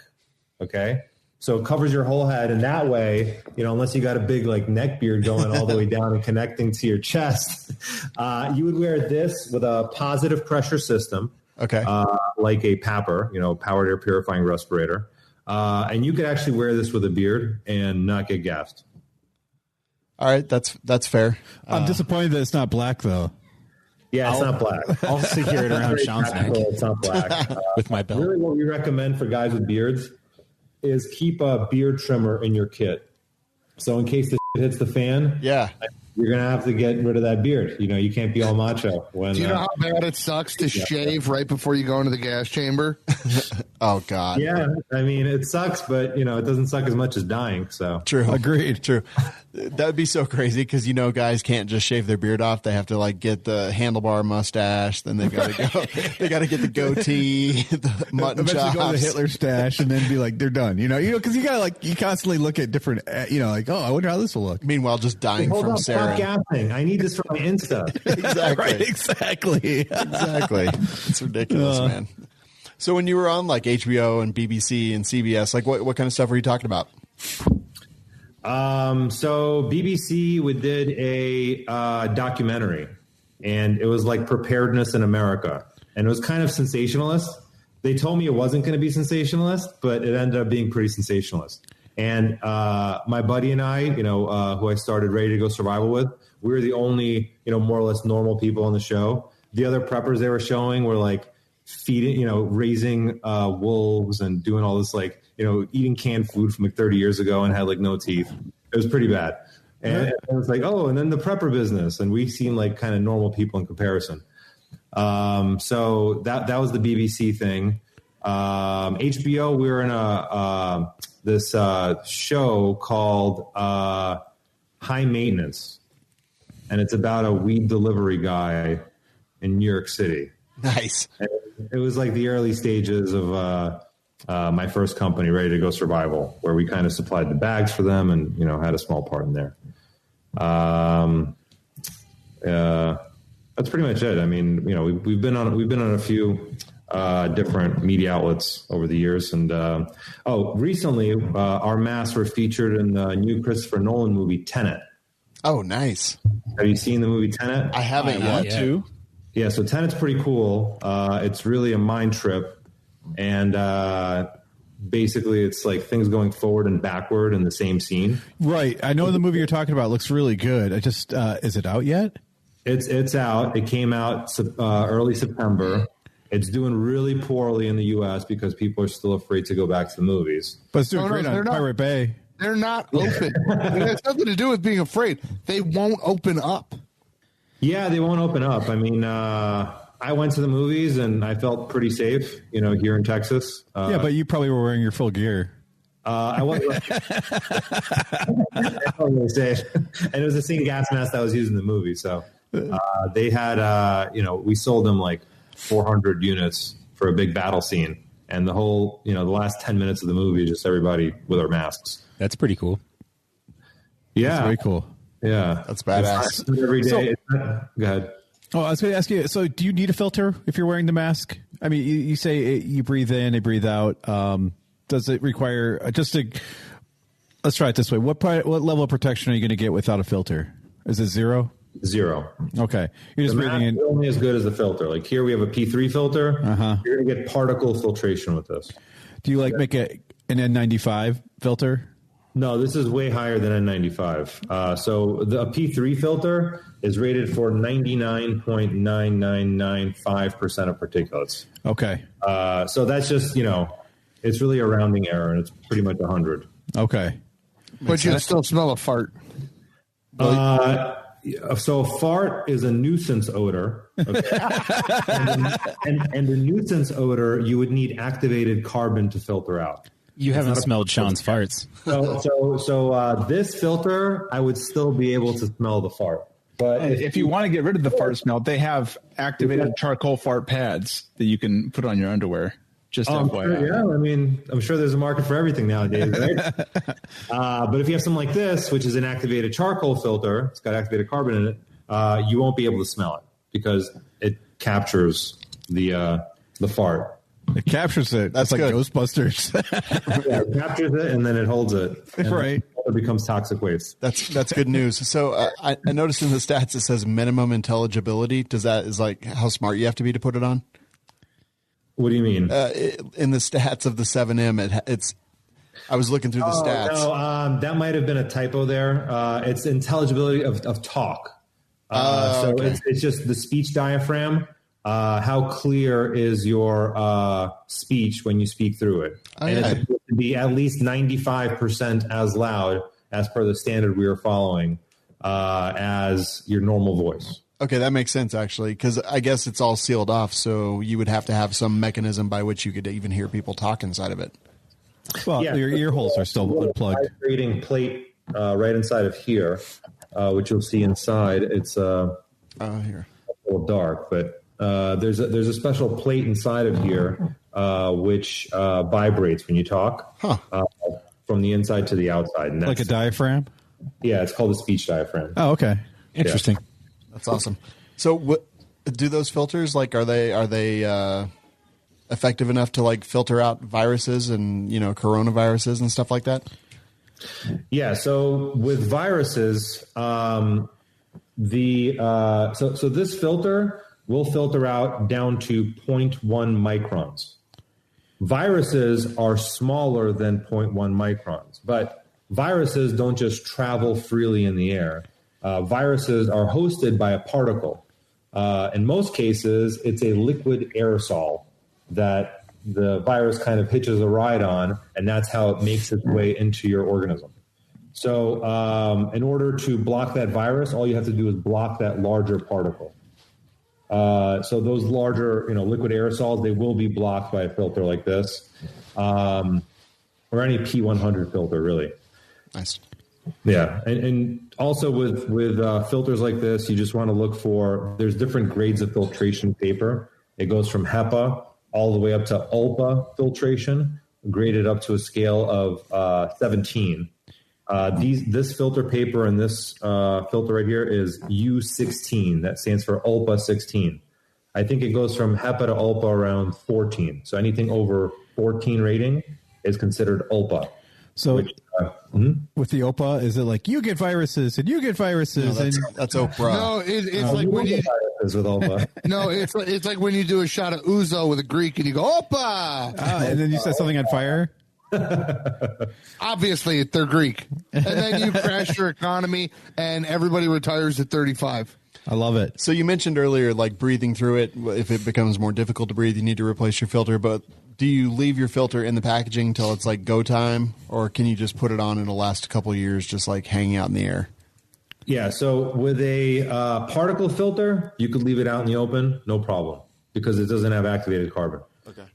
Okay, so it covers your whole head, and that way, unless you got a big like neck beard going all the way down and connecting to your chest, you would wear this with a positive pressure system. Okay. Like a PAPR, powered air purifying respirator. And you could actually wear this with a beard and not get gassed. All right. That's fair. I'm disappointed that it's not black though. Yeah, it's not black. I'll secure it around Shawn's neck. It's not black. With my belt. Really what we recommend for guys with beards is keep a beard trimmer in your kit. So in case the shit hits the fan, yeah, you're going to have to get rid of that beard. You can't be all macho. Do you know how bad it sucks to shave right before you go into the gas chamber? Oh, God. Yeah, I mean, it sucks, but, it doesn't suck as much as dying. So True. Agreed. True. That would be so crazy because, guys can't just shave their beard off. They have to, get the handlebar mustache. Then they got to go. They got to get the goatee, the mutton Eventually chops. go to the Hitler stash and then be like, they're done. Because you got to you constantly look at different, oh, I wonder how this will look. Meanwhile, just dying from sarin. Stop gassing. I need this for my Insta. Exactly. Right, exactly. Exactly. It's ridiculous, man. So when you were on HBO and BBC and CBS, what kind of stuff were you talking about? So BBC, we did a documentary, and it was preparedness in America, and it was kind of sensationalist. They told me it wasn't going to be sensationalist, but it ended up being pretty sensationalist. And my buddy and I, who I started Ready to Go Survival with, we were the only, more or less normal people on the show. The other preppers they were showing were feeding, raising wolves and doing all this, eating canned food from 30 years ago and had no teeth. It was pretty bad. And it was and then the prepper business. And we seemed kind of normal people in comparison. So that was the BBC thing. HBO, we were in this show called High Maintenance, and it's about a weed delivery guy in New York City. Nice. And it was the early stages of my first company, Ready to Go Survival, where we kind of supplied the bags for them and had a small part in there. That's pretty much it. I mean, we've been on a few different media outlets over the years, and recently our masks were featured in the new Christopher Nolan movie Tenet. Oh, nice. Have you seen the movie Tenet? I haven't yet. Too. Yeah, so Tenet's pretty cool. It's really a mind trip, and basically it's things going forward and backward in the same scene. Right. I know the movie you're talking about looks really good. I just is it out yet? It's out. It came out early September. It's doing really poorly in the U.S. because people are still afraid to go back to the movies. But it's doing great on Pirate Bay. They're not open. It has nothing to do with being afraid. They won't open up. Yeah, they won't open up. I mean, I went to the movies and I felt pretty safe, here in Texas. Yeah, but you probably were wearing your full gear. I wasn't really safe. And it was the same gas mask that was used in the movie. So they had, we sold them 400 units for a big battle scene. And the whole, the last 10 minutes of the movie, just everybody with our masks. That's pretty cool. Yeah. That's very cool. Yeah. That's badass. Every day. Go ahead. Oh, I was going to ask you. So, do you need a filter if you're wearing the mask? I mean, you say you breathe in, they breathe out. Does it require let's try it this way. What level of protection are you going to get without a filter? Is it 0? 0. Okay, you're just breathing in. Only as good as the filter. Like here, we have a P3 filter. You're going to get particle filtration with this. Do you make an N95 filter? No, this is way higher than N95. So a P3 filter is rated for 99.9995% of particulates. Okay. So that's just, it's really a rounding error, and it's pretty much 100. Okay. But you still smell a fart. So fart is a nuisance odor. Okay? and the nuisance odor, you would need activated carbon to filter out. You haven't smelled Shawn's farts. So this filter, I would still be able to smell the fart. But if you want to get rid of the fart smell, they have activated charcoal fart pads that you can put on your underwear. Just FYI. Sure, yeah, I mean, I'm sure there's a market for everything nowadays, right? But if you have something like this, which is an activated charcoal filter, it's got activated carbon in it, you won't be able to smell it because it captures the fart. It captures it. That's like Ghostbusters. Yeah, it captures it and then it holds it. Right. It becomes toxic waste. That's good news. So I noticed in the stats it says minimum intelligibility. Is like how smart you have to be to put it on? What do you mean? In the stats of the 7M, it's. I was looking through the stats. No, that might have been a typo there. It's intelligibility of talk. It's just the speech diaphragm. How clear is your speech when you speak through it? And it's supposed to be at least 95% as loud as per the standard we are following as your normal voice. Okay, that makes sense, actually, because I guess it's all sealed off, so you would have to have some mechanism by which you could even hear people talk inside of it. Well, your ear holes are still unplugged. Vibrating plate right inside of here, which you'll see inside. It's here. A little dark, but there's a special plate inside of here which vibrates when you talk from the inside to the outside. And that's, like a diaphragm? Yeah, it's called a speech diaphragm. Oh, okay. Interesting. Yeah. That's awesome. So do those filters, are they effective enough to filter out viruses and, coronaviruses and stuff like that? Yeah. So with viruses, so this filter will filter out down to 0.1 microns. Viruses are smaller than 0.1 microns, but viruses don't just travel freely in the air. Viruses are hosted by a particle. In most cases, it's a liquid aerosol that the virus kind of hitches a ride on, and that's how it makes its way into your organism. So in order to block that virus, all you have to do is block that larger particle. So those larger, liquid aerosols, they will be blocked by a filter like this, or any P100 filter, really. Nice. Yeah, and also with filters like this, you just want to look for, there's different grades of filtration paper. It goes from HEPA all the way up to ULPA filtration, graded up to a scale of 17. This filter paper and this filter right here is U16. That stands for ULPA 16. I think it goes from HEPA to ULPA around 14. So anything over 14 rating is considered ULPA. So with the OPA, is it like you get viruses and you get viruses? No, that's Oprah. No, it's like when you with OPA. No, it's like when you do a shot of Ouzo with a Greek and you go Opa, and then you set something on fire. Obviously, they're Greek, and then you crash your economy, and everybody retires at 35. I love it. So you mentioned earlier, breathing through it. If it becomes more difficult to breathe, you need to replace your filter. But do you leave your filter in the packaging until it's go time, or can you just put it on and it'll last a couple of years, just hanging out in the air? Yeah. So with a particle filter, you could leave it out in the open, no problem, because it doesn't have activated carbon. Okay.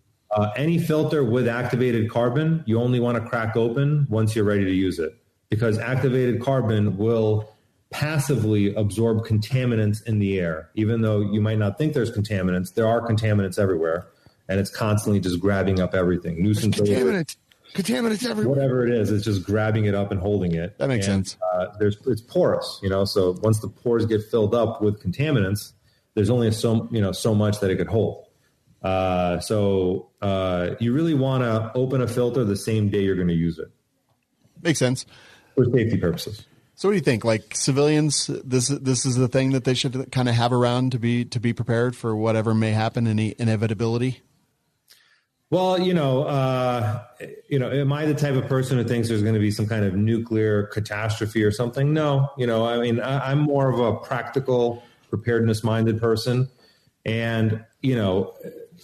Any filter with activated carbon, you only want to crack open once you're ready to use it, because activated carbon will passively absorb contaminants in the air. Even though you might not think there's contaminants, there are contaminants everywhere, and it's constantly just grabbing up everything. Nuisance Contaminants everywhere. Whatever it is, it's just grabbing it up and holding it. That makes sense. It's porous, so once the pores get filled up with contaminants, there's only so much that it could hold. So you really want to open a filter the same day you're going to use it. Makes sense. For safety purposes. So what do you think? Like civilians, this is the thing that they should kind of have around to be prepared for whatever may happen, any inevitability? Well, am I the type of person who thinks there's going to be some kind of nuclear catastrophe or something? No. I'm more of a practical, preparedness-minded person. And,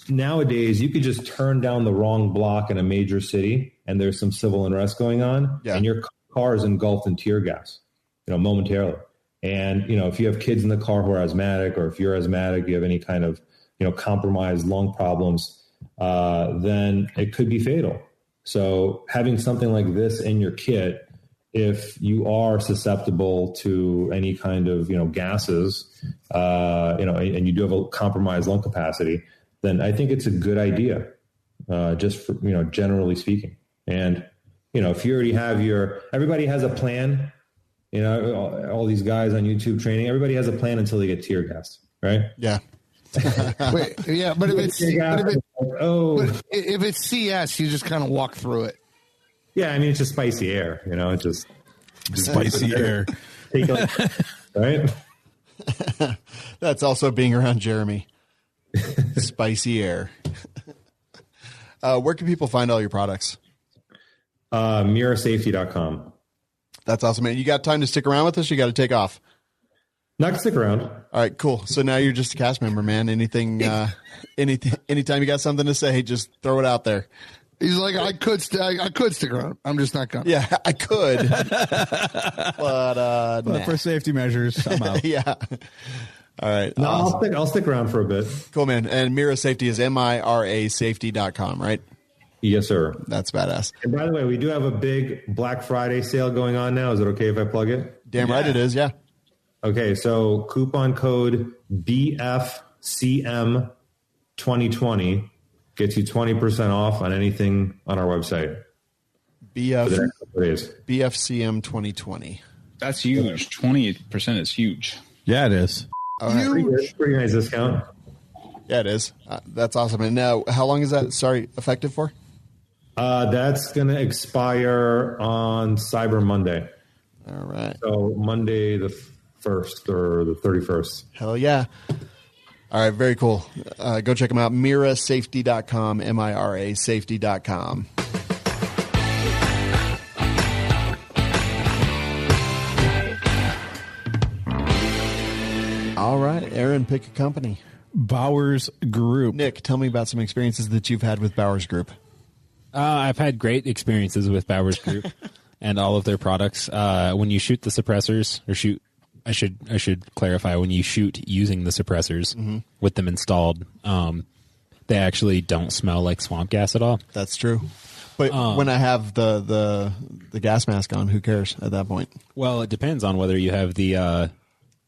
nowadays you could just turn down the wrong block in a major city and there's some civil unrest going on, and your car is engulfed in tear gas, momentarily. And, if you have kids in the car who are asthmatic, or if you're asthmatic, you have any kind of, compromised lung problems, then it could be fatal. So having something like this in your kit, if you are susceptible to any kind of, gases, and you do have a compromised lung capacity, then I think it's a good idea, just for, generally speaking. And, if you already have everybody has a plan, all these guys on YouTube training, everybody has a plan until they get tear gassed, right? Yeah. But if it's CS, you just kind of walk through it. Yeah, I mean, it's just spicy air, it's just spicy air. Right? That's also being around Jeremy. Spicy air. Where can people find all your products? Mirasafety.com. That's awesome, man. You got time to stick around with us? You got to take off. Not to stick around. All right, cool. So now you're just a cast member, man. Anything, anytime you got something to say, just throw it out there. He's like, I could stick around. I'm just not gonna. Yeah, I could. But for safety measures, I'm out. Yeah. All right. No, awesome. I'll stick around for a bit. Cool, man. And Mira Safety is mirasafety.com, right? Yes, sir. That's badass. And by the way, we do have a big Black Friday sale going on now. Is it okay if I plug it? Damn right it is, yeah. Okay, so coupon code BFCM2020 gets you 20% off on anything on our website. BFCM 2020. That's huge. 20% is huge. Yeah, it is. All right. Pretty nice discount. Yeah, it is. That's awesome. And now, how long is that, effective for? That's going to expire on Cyber Monday. All right. So Monday the 1st or the 31st. Hell yeah. All right, very cool. Go check them out. Mirasafety.com, mirasafety.com. All right, Aaron, pick a company. Bowers Group. Nick, tell me about some experiences that you've had with Bowers Group. I've had great experiences with Bowers Group and all of their products. When you shoot the suppressors, I should clarify, when you shoot using the suppressors with them installed, they actually don't smell like swamp gas at all. That's true. But when I have the gas mask on, who cares at that point? Well, it depends on whether you have the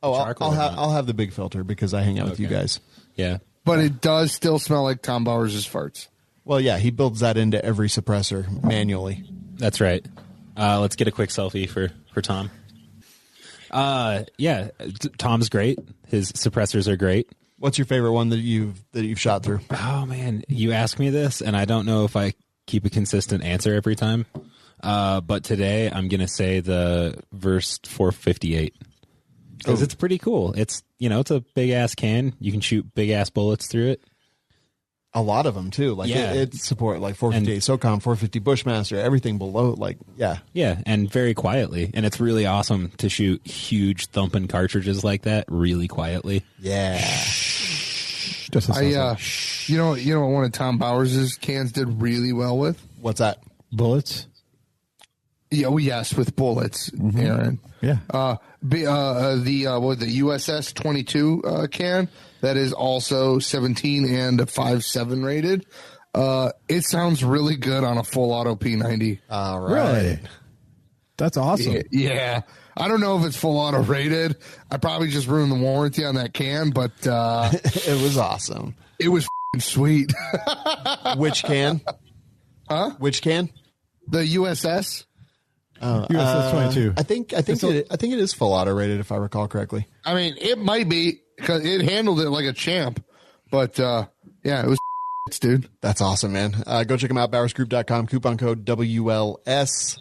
I'll have the big filter because I hang out with you guys. Yeah. But it does still smell like Tom Bowers' farts. Well, yeah, he builds that into every suppressor manually. That's right. Let's get a quick selfie for Tom. Yeah, Tom's great. His suppressors are great. What's your favorite one that you've shot through? Oh man, you ask me this, and I don't know if I keep a consistent answer every time. But today I'm gonna say the Verse 458 because it's pretty cool. It's it's a big ass can. You can shoot big ass bullets through it. A lot of them too. Like it support like 458 SOCOM, 450 Bushmaster, everything below. Yeah, and very quietly. And it's really awesome to shoot huge thumping cartridges like that really quietly. Yeah. You know what one of Tom Bowers' cans did really well with? What's that? Bullets. Yeah, yes, with bullets, Aaron. Yeah. The USS 22 can that is also 17 and a 5.7 rated. It sounds really good on a full auto P90. All right. Really? That's awesome. Yeah. I don't know if it's full auto rated. I probably just ruined the warranty on that can, but it was awesome. It was sweet. Which can? Huh? Which can? The USS. USS 22. I think it is full auto rated if I recall correctly. I mean, it might be. because it handled it like a champ. But yeah, it was dude. That's awesome, man. Go check them out, bowersgroup.com, coupon code WLS.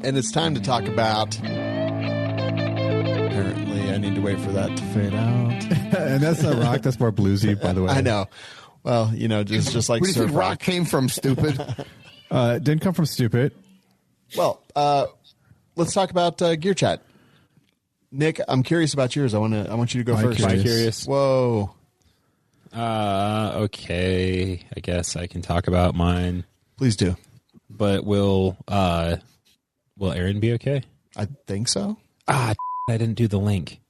And it's time to talk about... Apparently, I need to wait for that to fade out. And that's not rock. That's more bluesy, by the way. I know. Well, you know, just like where do you think rock came from, stupid? Didn't come from stupid. Well, let's talk about Gear Chat. Nick, I'm curious about yours. I want you to go first. Am I curious? Whoa. Okay. I guess I can talk about mine. Please do. But will Aaron be okay? I think so. I didn't do the link.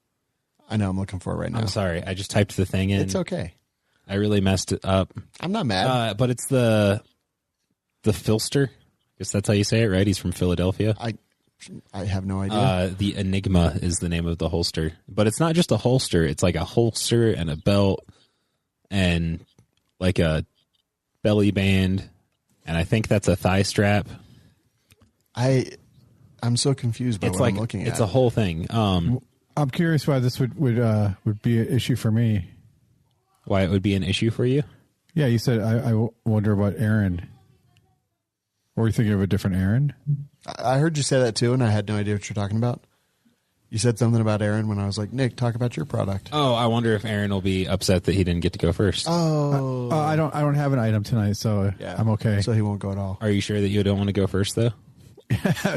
I know. I'm looking for it right now. I'm sorry. I just typed the thing in. It's okay. I really messed it up. I'm not mad. But it's the PHLster. I guess that's how you say it, right? He's from Philadelphia. I have no idea. The Enigma is the name of the holster. But it's not just a holster. It's like a holster and a belt and like a belly band. And I think that's a thigh strap. I'm so confused by what I'm looking at. It's a whole thing. I'm curious why this would be an issue for me. Why it would be an issue for you? Yeah, you said I wonder about Aaron. Or were you thinking of a different Aaron? I heard you say that too, and I had no idea what you're talking about. You said something about Aaron when I was like, Nick, talk about your product. Oh, I wonder if Aaron will be upset that he didn't get to go first. Oh. I don't have an item tonight, so yeah. I'm okay. So he won't go at all. Are you sure that you don't want to go first, though?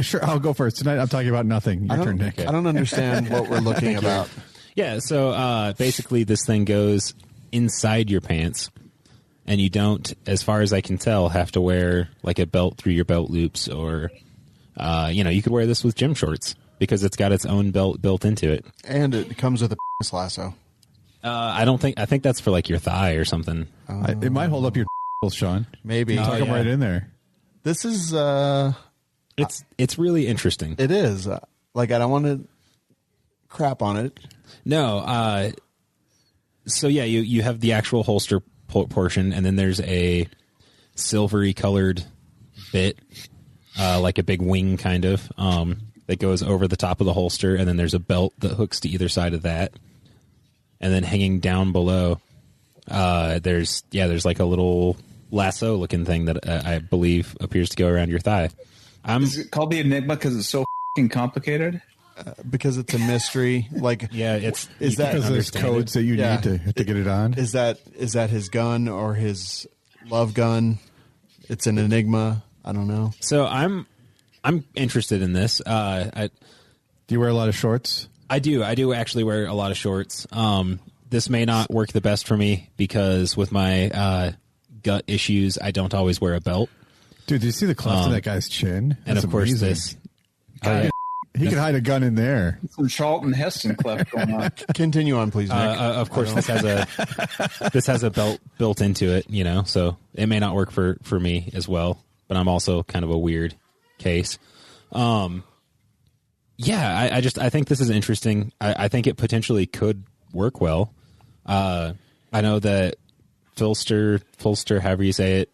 Sure, I'll go first. Tonight I'm talking about nothing. Your turn, Nick. I don't understand what we're looking about. Yeah, so basically this thing goes inside your pants, and you don't, as far as I can tell, have to wear like a belt through your belt loops, or you could wear this with gym shorts because it's got its own belt built into it. And it comes with a lasso. I think that's for like your thigh or something. It might hold up your Shawn. Maybe. Tuck them right in there. This is... It's really interesting. It is. I don't want to crap on it. No. So yeah, you have the actual holster portion, and then there's a silvery colored bit, like a big wing kind of, that goes over the top of the holster, and then there's a belt that hooks to either side of that. And then hanging down below, there's like a little lasso looking thing that I believe appears to go around your thigh. Is it called the Enigma because it's so complicated? Because it's a mystery. Yeah, because there's codes that you need to get it on. Is that his gun or his love gun? It's an Enigma. I don't know. So I'm interested in this. Do you wear a lot of shorts? I do actually wear a lot of shorts. This may not work the best for me because with my gut issues, I don't always wear a belt. Dude, did you see the cleft of that guy's chin? That's and of course amazing. He could hide a gun in there. Some Charlton Heston cleft going on. Continue on, please, Nick. Of course, this has a belt built into it, so it may not work for me as well. But I'm also kind of a weird case. I think this is interesting. I think it potentially could work well. I know that PHLster, however you say it,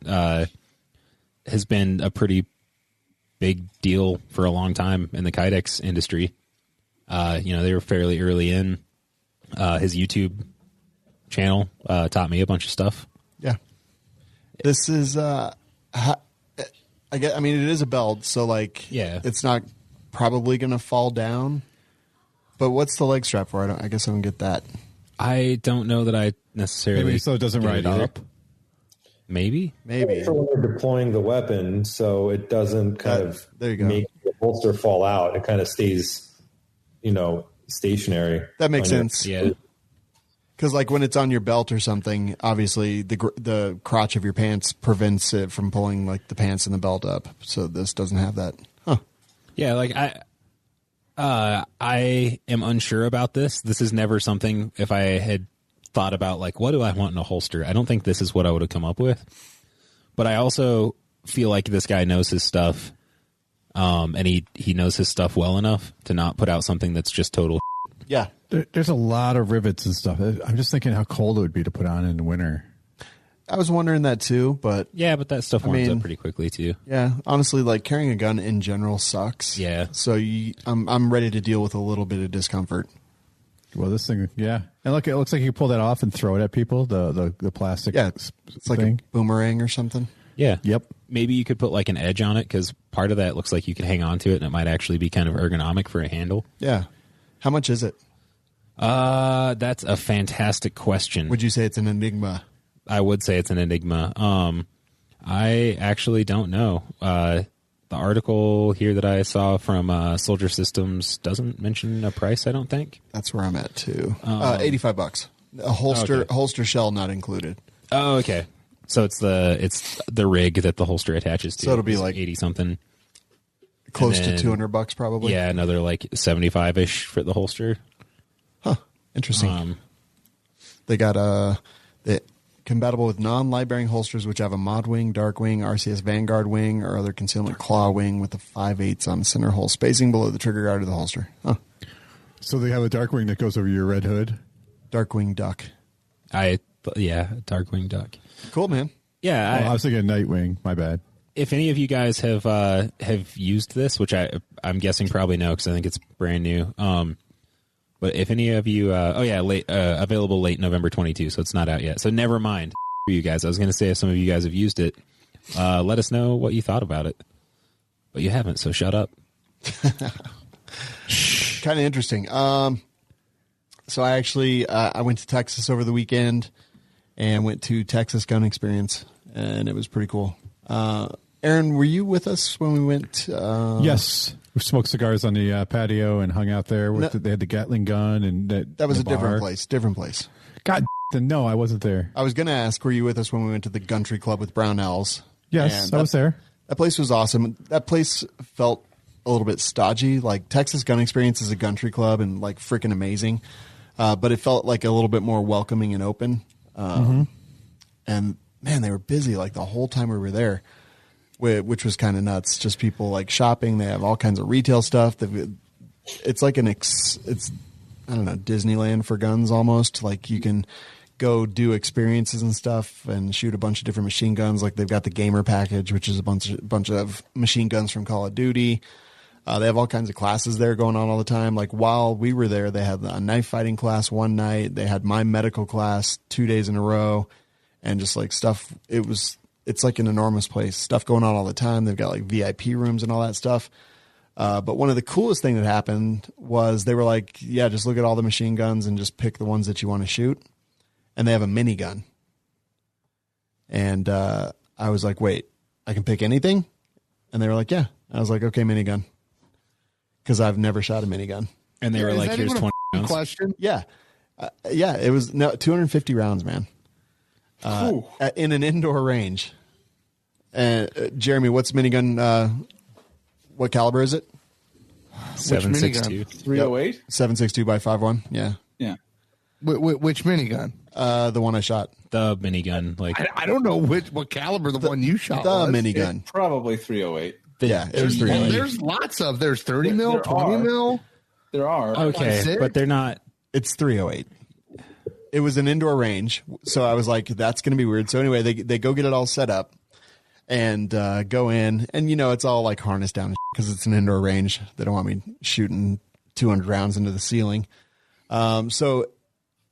has been a pretty big deal for a long time in the Kydex industry. They were fairly early in. His YouTube channel taught me a bunch of stuff. Yeah. This is, it is a belt, so it's not probably going to fall down. But what's the leg strap for? I guess I don't get that. I don't know that I necessarily. Maybe so it doesn't ride up. Maybe. For when you're deploying the weapon, so it doesn't make the holster fall out. It kind of stays, stationary. That makes sense. Yeah. Because when it's on your belt or something, obviously the crotch of your pants prevents it from pulling the pants and the belt up. So this doesn't have that. Huh. Yeah, I am unsure about this. This is never something, if I had thought about what do I want in a holster, I don't think this is what I would have come up with. But I also feel like this guy knows his stuff, and he knows his stuff well enough to not put out something that's just total. Yeah, there's a lot of rivets and stuff. I'm just thinking how cold it would be to put on in the winter. I was wondering that too, but yeah, but that stuff warms up pretty quickly too. Yeah, honestly, like carrying a gun in general sucks. Yeah. So I'm ready to deal with a little bit of discomfort. Well, this thing, yeah, and look, it looks like you pull that off and throw it at people. The plastic, yeah, it's like a boomerang or something. Yeah. Yep. Maybe you could put like an edge on it because part of that looks like you could hang on to it and it might actually be kind of ergonomic for a handle. Yeah. How much is it? That's a fantastic question. Would you say it's an Enigma? I would say it's an Enigma. I actually don't know. The article here that I saw from Soldier Systems doesn't mention a price, I don't think. That's where I'm at too. $85. A holster shell not included. Oh, okay. So it's the rig that the holster attaches to. So it'll be like 80 something. Close to $200 probably. Yeah, another like 75-ish for the holster. Huh. Interesting. They got compatible with non-light bearing holsters which have a mod wing, dark wing, RCS Vanguard wing, or other concealment claw wing with a 5/8 on center hole spacing below the trigger guard of the holster. Huh. So they have a dark wing that goes over your red hood. Dark wing duck. Dark wing duck. Cool, man. Yeah, I was thinking Nightwing. My bad. If any of you guys have used this, which I'm guessing probably no because I think it's brand new. But if any of you, available late November 22, so it's not out yet. So never mind for you guys. I was going to say if some of you guys have used it, let us know what you thought about it. But you haven't, so shut up. Kind of interesting. So I actually I went to Texas over the weekend and went to Texas Gun Experience, and it was pretty cool. Aaron, were you with us when we went? Yes. We smoked cigars on the patio and hung out there. They had the Gatling gun. And that was a different place. Different place. God, no, I wasn't there. I was going to ask, were you with us when we went to the Country Club with Brownells? Yes, I was there. That place was awesome. That place felt a little bit stodgy. Like Texas Gun Experience is a country club and like freaking amazing. But it felt like a little bit more welcoming and open. And man, they were busy like the whole time we were there, which was kind of nuts. Just people like shopping. They have all kinds of retail stuff. It's like it's I don't know, Disneyland for guns almost. Like you can go do experiences and stuff and shoot a bunch of different machine guns. Like they've got the gamer package, which is a bunch of machine guns from Call of Duty. They have all kinds of classes there going on all the time. Like while we were there, they had a knife fighting class one night. They had my medical class 2 days in a row, and just like stuff. It's like an enormous place. Stuff going on all the time. They've got like VIP rooms and all that stuff. But one of the coolest thing that happened was they were like, yeah, just look at all the machine guns and just pick the ones that you want to shoot. And they have a minigun. And I was like, wait, I can pick anything? And they were like, yeah. I was like, okay, minigun. Because I've never shot a minigun. And they were like, here's 20 rounds. Question? Yeah. It was 250 rounds, man. In an indoor range. And Jeremy, what's minigun? What caliber is it? 7.62. 308? 7.62 by 5.1. Yeah. Yeah. Which minigun? The one I shot. The minigun. Like I don't know what caliber the one you shot the was. Minigun. Probably 308. Yeah, it was 308. There's lots of. There's 30 mil, 20 mil. There are. okay, but they're not. It's 308. It was an indoor range, so I was like, that's going to be weird. So anyway, they go get it all set up and go in, and it's all like harnessed down because it's an indoor range. They don't want me shooting 200 rounds into the ceiling. So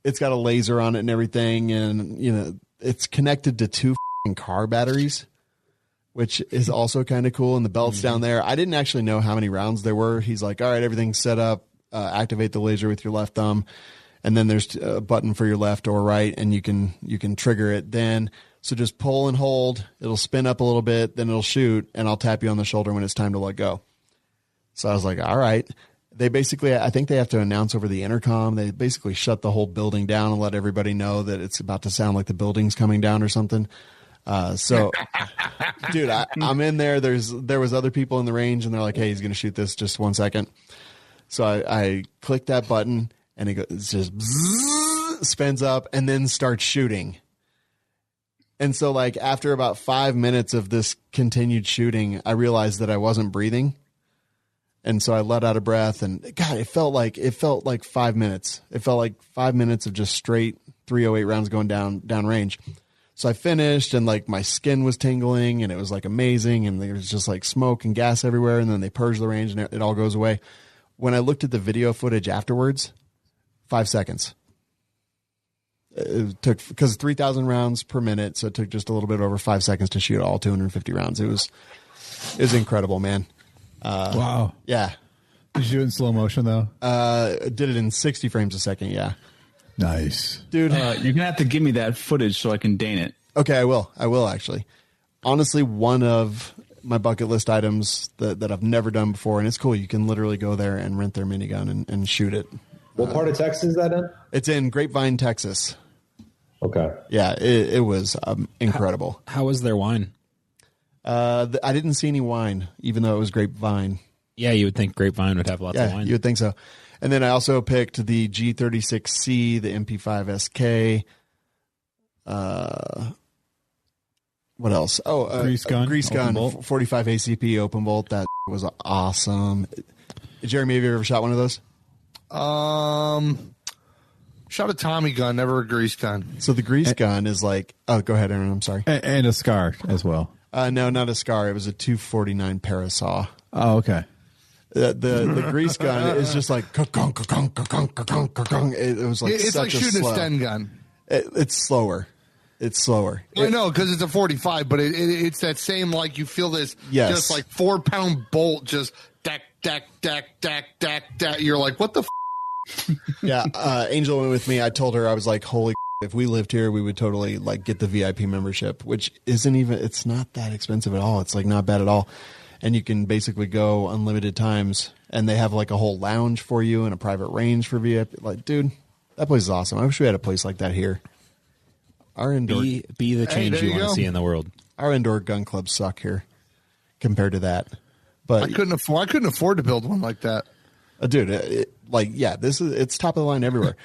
it's got a laser on it and everything, and it's connected to 2 car batteries, which is also kind of cool. And the belt's down there. I didn't actually know how many rounds there were. He's like, all right, everything's set up. Activate the laser with your left thumb. And then there's a button for your left or right, and you can trigger it then. So just pull and hold. It'll spin up a little bit, then it'll shoot, and I'll tap you on the shoulder when it's time to let go. So I was like, all right. They basically, I think they have to announce over the intercom. They basically shut the whole building down and let everybody know that it's about to sound like the building's coming down or something. So, dude, I'm in there. There was other people in the range, and they're like, hey, he's going to shoot this. Just 1 second. So I click that button, and it just spins up and then starts shooting. And so like after about 5 minutes of this continued shooting, I realized that I wasn't breathing. And so I let out a breath, and God, it felt like 5 minutes. It felt like 5 minutes of just straight 308 rounds going down range. So I finished and like my skin was tingling and it was like amazing. And there was just like smoke and gas everywhere. And then they purge the range and it all goes away. When I looked at the video footage afterwards, 5 seconds. It took, because 3,000 rounds per minute. So it took just a little bit over 5 seconds to shoot all 250 rounds. It was incredible, man. Wow. Yeah. Did you do it in slow motion though? Did it in 60 frames a second. Yeah. Nice. Dude. You're going to have to give me that footage so I can dane it. Okay, I will. I will, actually. Honestly, one of my bucket list items that I've never done before, and it's cool. You can literally go there and rent their minigun and shoot it. What part of Texas is that in? It's in Grapevine, Texas. Okay. Yeah, it was incredible. How was their wine? I didn't see any wine, even though it was Grapevine. Yeah, you would think Grapevine would have lots of wine. You would think so. And then I also picked the G36C, the MP5 SK. What else? Oh, Grease gun, 45 ACP open bolt. That was awesome. Jeremy, have you ever shot one of those? Shot a Tommy gun, never a grease gun. So the grease gun is like, oh, go ahead, Aaron. I'm sorry. And a SCAR as well. No, not a SCAR. It was a 249 Parasaw. Oh, okay. The grease gun is just like it was like it's like shooting a Sten gun. It's slower. It's slower. I know because it's a 45, but it's that same like you feel this just like 4-pound bolt just dack. You're like, what the? Yeah, Angel went with me. I told her I was like, holy. If we lived here, we would totally like get the VIP membership, which isn't even. It's not that expensive at all. It's like not bad at all. And you can basically go unlimited times, and they have like a whole lounge for you and a private range for VIP. Like, dude, that place is awesome. I wish we had a place like that here. Our indoor be the change you want to see in the world. Our indoor gun clubs suck here compared to that. But I couldn't afford to build one like that. Dude, it's top of the line everywhere.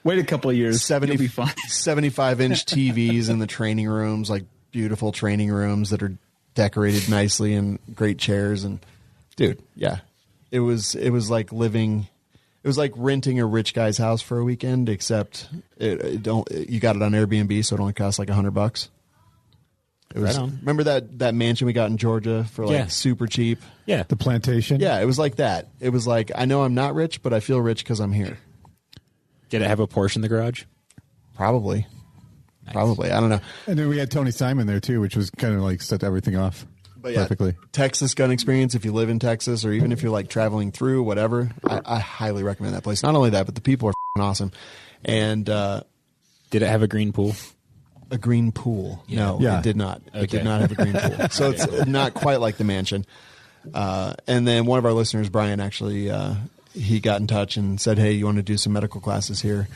Wait a couple of years, 75-inch TVs in the training rooms, like beautiful training rooms that are decorated nicely and great chairs. And dude, yeah, it was like renting a rich guy's house for a weekend, except you got it on Airbnb, so it only costs like $100. It was, right on. Remember that mansion we got in Georgia for like super cheap? Yeah. The plantation? Yeah, it was like that. It was like, I know I'm not rich, but I feel rich because I'm here. Did it have a Porsche in the garage? Probably. Nice. Probably. I don't know. And then we had Tony Simon there too, which was kind of like set everything off perfectly. Texas gun experience, if you live in Texas or even if you're like traveling through, whatever, I highly recommend that place. Not only that, but the people are awesome. And did it have a green pool? A green pool? Yeah. No, it did not. Okay. It did not have a green pool. So it's not quite like the mansion. And then one of our listeners, Brian, actually, he got in touch and said, hey, you want to do some medical classes here?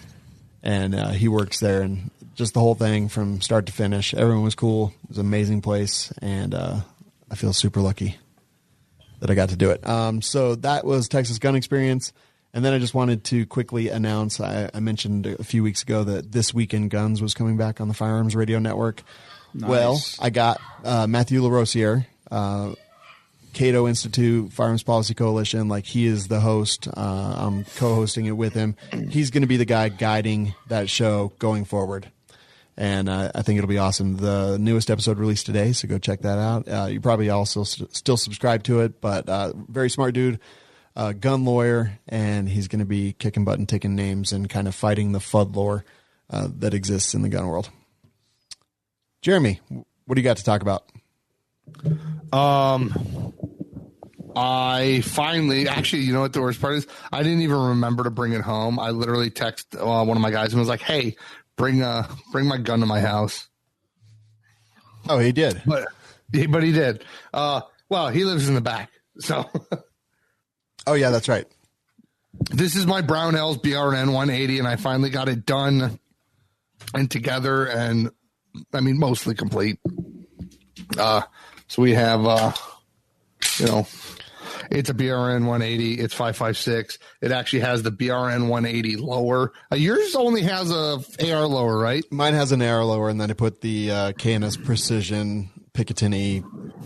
And he works there, and just the whole thing from start to finish, everyone was cool. It was an amazing place, and I feel super lucky that I got to do it. So that was Texas Gun Experience. And then I just wanted to quickly announce, I mentioned a few weeks ago that This Week in Guns was coming back on the Firearms Radio Network. Nice. Well, I got Matthew LaRosiere, Cato Institute Firearms Policy Coalition. Like, he is the host. I'm co-hosting it with him. He's going to be the guy guiding that show going forward. And I think it'll be awesome. The newest episode released today, so go check that out. You probably also still subscribe to it, but very smart dude. Gun lawyer, and he's going to be kicking butt and taking names and kind of fighting the FUD lore that exists in the gun world. Jeremy, what do you got to talk about? I finally, actually, you know what the worst part is? I didn't even remember to bring it home. I literally texted one of my guys and was like, hey, bring my gun to my house. Oh, he did. But he did. Well, he lives in the back, so... Oh, yeah, that's right. This is my Brownells BRN 180, and I finally got it done and together, and I mean, mostly complete. So we have, it's a BRN 180. It's 5.56. It actually has the BRN 180 lower. Yours only has a AR lower, right? Mine has an AR lower, and then I put the KNS Precision Picatinny,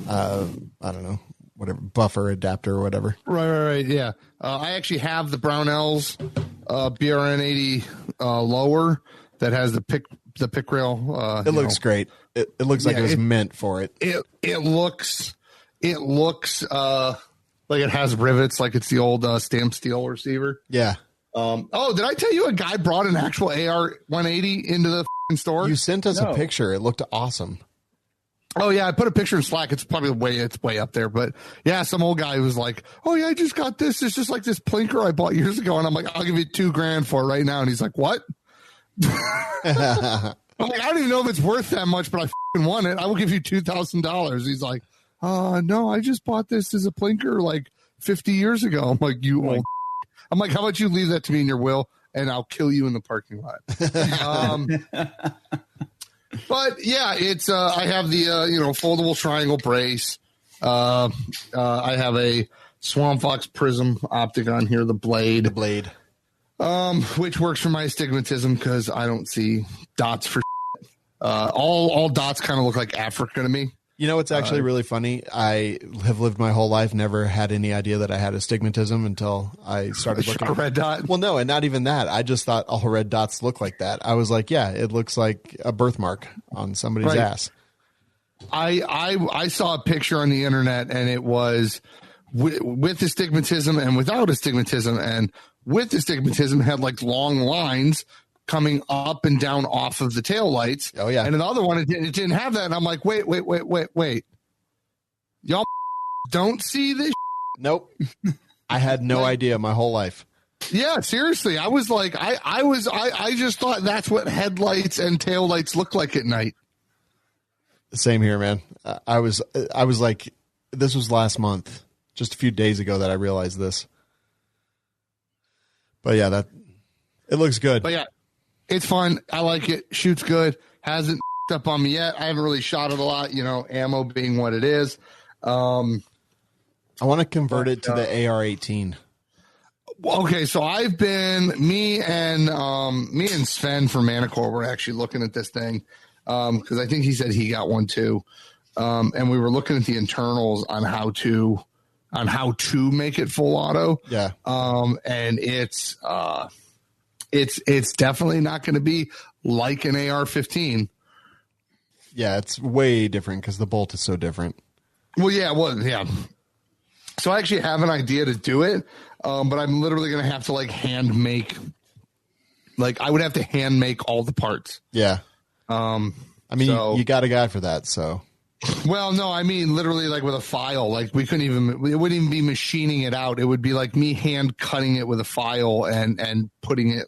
I don't know, whatever, buffer adapter or whatever. Right. Yeah. I actually have the Brownells BRN 80 lower that has the pick rail. It looks great. It looks like it was meant for it. It looks like it has rivets, like it's the old stamp steel receiver. Yeah. Did I tell you a guy brought an actual AR 180 into the store? You sent us a picture. It looked awesome. Oh yeah, I put a picture in Slack. It's probably way up there, but yeah, some old guy was like, "Oh yeah, I just got this. It's just like this plinker I bought years ago," and I'm like, "I'll give you $2,000 for it right now." And he's like, "What?" I'm like, "I don't even know if it's worth that much, but I want it. I will give you $2,000." He's like, "No, I just bought this as a plinker like 50 years ago." I'm like, "You old." I'm like, "How about you leave that to me in your will, and I'll kill you in the parking lot." But yeah, it's I have the foldable triangle brace. I have a Swamp Fox Prism optic on here, the blade, which works for my astigmatism because I don't see dots for all dots kind of look like Africa to me. You know, it's actually really funny. I have lived my whole life, never had any idea that I had astigmatism until I started looking at a red dot. Well, no, and not even that. I just thought all red dots look like that. I was like, yeah, it looks like a birthmark on somebody's ass. I saw a picture on the internet, and it was with astigmatism and without astigmatism, and with astigmatism had like long lines coming up and down off of the taillights. Oh yeah. And another one, it didn't have that. And I'm like, wait. Y'all don't see this? Nope. I had no idea my whole life. Yeah, seriously. I was like, I just thought that's what headlights and taillights look like at night. Same here, man. I was like, this was last month, just a few days ago that I realized this. But yeah, it looks good. But yeah, it's fun. I like it. Shoots good. Hasn't up on me yet. I haven't really shot it a lot, ammo being what it is. I want to convert it to the AR-18. Okay, so I've been me and Sven from Manicore were actually looking at this thing because I think he said he got one too, and we were looking at the internals on how to make it full auto. Yeah, and it's definitely not going to be like an AR-15. Yeah, it's way different because the bolt is so different. Well, yeah. So I actually have an idea to do it, but I'm literally going to have to hand make. I would have to hand make all the parts. Yeah. You got a guy for that, so. Well, no, I mean literally with a file. It wouldn't even be machining it out. It would be me hand cutting it with a file and putting it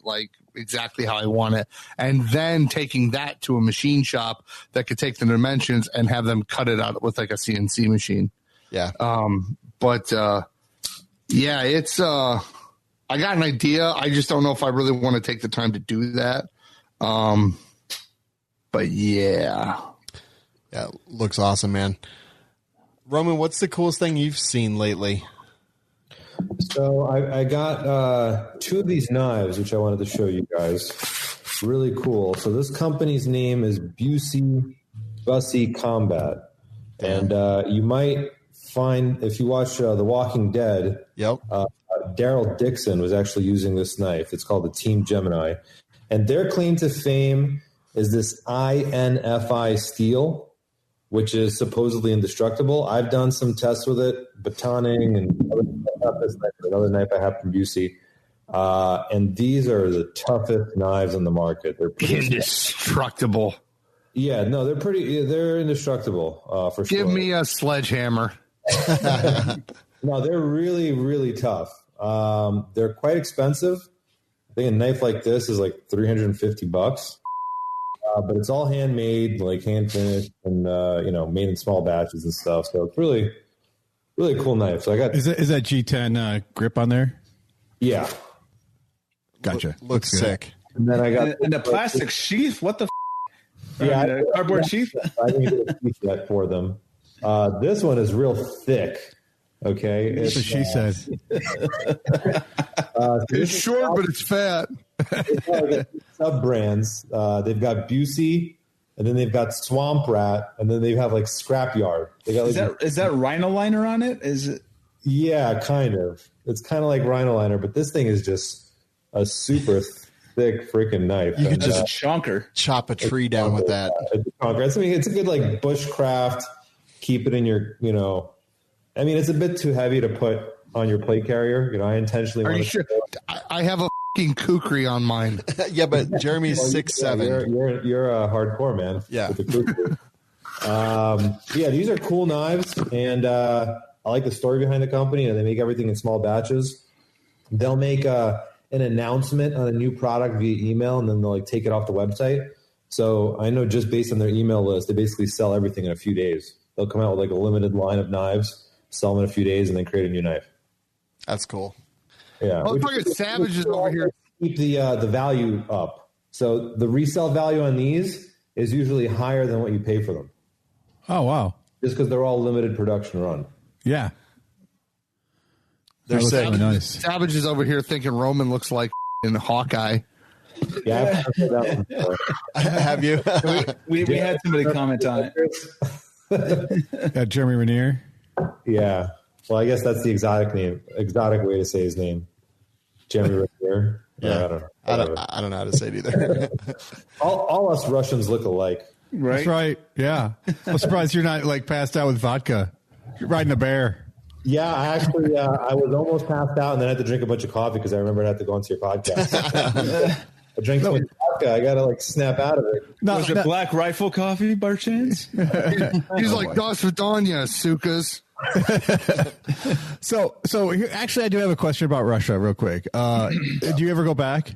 exactly how I want it, and then taking that to a machine shop that could take the dimensions and have them cut it out with a CNC machine. Yeah. Yeah, it's I got an idea. I just don't know if I really want to take the time to do that. But yeah. Yeah, looks awesome, man. Roman, what's the coolest thing you've seen lately? So I got two of these knives, which I wanted to show you guys. Really cool. So this company's name is Bussy Combat. And you might find, if you watch The Walking Dead, Daryl Dixon was actually using this knife. It's called the Team Gemini. And their claim to fame is this INFI steel, which is supposedly indestructible. I've done some tests with it, batoning, and another knife I have from Busey. And these are the toughest knives on the market. They're indestructible. Yeah, no, they're indestructible for sure. Give me a sledgehammer. No, they're really, really tough. They're quite expensive. I think a knife like this is like $350. But it's all handmade, hand finished, and made in small batches and stuff. So it's really, really cool knife. So I got is that G10 grip on there? Yeah, gotcha. Looks sick. And then I got and the plastic sheath. What the? Yeah, cardboard sheath. I didn't get a sheath yet for them. This one is real thick. Okay, that's what she said. It's short, but it's fat. Sub brands. They've got Busey, and then they've got Swamp Rat, and then they have Scrapyard. They got is that Rhino Liner on it? Is it? Yeah, kind of. It's kind of like Rhino Liner, but this thing is just a super thick freaking knife. You could That's a chonker. Chop a tree down with that. It's a chonker. I mean, it's a good like bushcraft. Keep it in your, I mean, it's a bit too heavy to put on your plate carrier. I intentionally. Are you sure? I have a fucking kukri on mine. Yeah, but Jeremy's 6'7". You're a hardcore man. Yeah. With the kukri. Yeah, these are cool knives, and I like the story behind the company. They make everything in small batches. They'll make an announcement on a new product via email, and then they'll like take it off the website. So I know just based on their email list, they basically sell everything in a few days. They'll come out with like a limited line of knives, sell them in a few days, and then create a new knife. That's cool. Yeah, Motherfucking savages over here. Keep the value up. So the resale value on these is usually higher than what you pay for them. Oh, wow. Just because they're all limited production run. Yeah. They're sick. Nice. Savages over here thinking Roman looks like in Hawkeye. Yeah, I've heard that one. Have you? We had somebody comment on it. Jeremy Renier. Yeah. Well, I guess that's the exotic way to say his name. Jeremy Renier. Yeah. I don't know how to say it either. all us Russians look alike. Right? That's right. Yeah. I'm surprised you're not like passed out with vodka. You're riding a bear. Yeah, I actually I was almost passed out and then I had to drink a bunch of coffee because I remembered I had to go onto your podcast. I drank so much vodka, I got to like snap out of it. Was it Black Rifle coffee, by chance? He's like, Das Vidanya, Sukas. So here, actually, I do have a question about Russia real quick. Do you ever go back?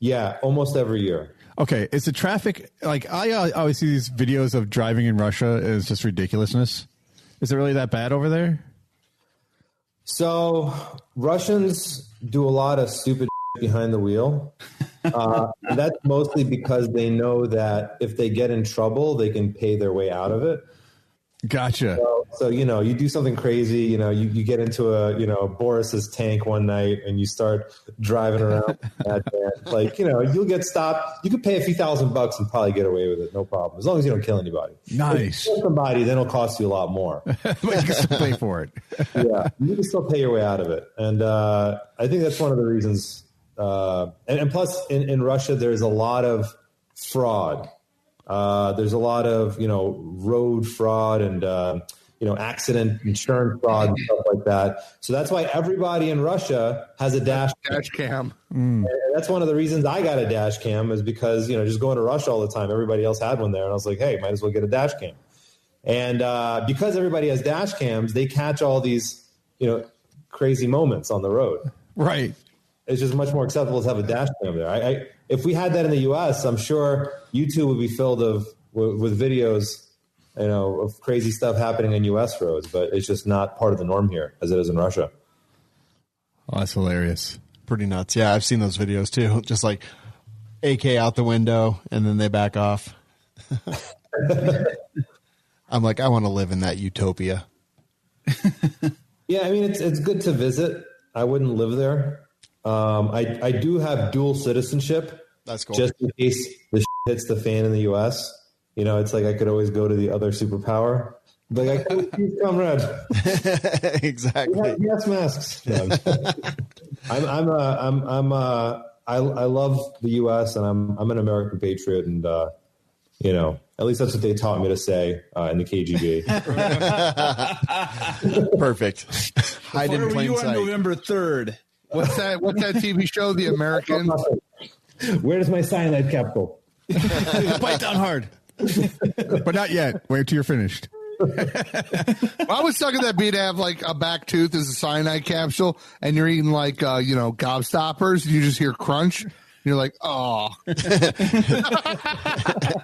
Yeah, almost every year. Okay, is the traffic like I always see these videos of driving in Russia and it's just ridiculousness? Is it really that bad over there? So Russians do a lot of stupid behind the wheel. And that's mostly because they know that if they get in trouble, they can pay their way out of it. Gotcha. So you do something crazy, you get into Boris's tank one night and you start driving around you'll get stopped. You could pay a few $1,000 and probably get away with it. No problem. As long as you don't kill anybody. Nice. If you kill somebody, then it'll cost you a lot more. But you can still pay for it. Yeah. You can still pay your way out of it. And I think that's one of the reasons. And plus in Russia, there's a lot of fraud. There's a lot of, road fraud and, accident insurance fraud and stuff like that. So that's why everybody in Russia has a dash cam. And that's one of the reasons I got a dash cam is because, just going to Russia all the time, everybody else had one there. And I was like, hey, might as well get a dash cam. And because everybody has dash cams, they catch all these, crazy moments on the road. Right. It's just much more acceptable to have a dash cam there. If we had that in the U.S., I'm sure YouTube would be filled with videos, of crazy stuff happening on U.S. roads. But it's just not part of the norm here, as it is in Russia. Oh, that's hilarious. Pretty nuts. Yeah, I've seen those videos too. Just like AK out the window, and then they back off. I'm like, I want to live in that utopia. Yeah, I mean, it's good to visit. I wouldn't live there. I do have dual citizenship. That's cool. Just in case the shit hits the fan in the U.S. It's like I could always go to the other superpower. Like I could use comrade. Exactly. Yes, masks. No, I love the U.S. and I'm an American patriot, and at least that's what they taught me to say in the KGB. Perfect. Hide in plain sight. On November 3rd. What's that TV show, The American? Where does my cyanide capsule? Bite down hard. But not yet. Wait till you're finished. I was sucking that beat to have like a back tooth as a cyanide capsule, and you're eating like gobstoppers, and you just hear crunch. You're like, oh. Yeah,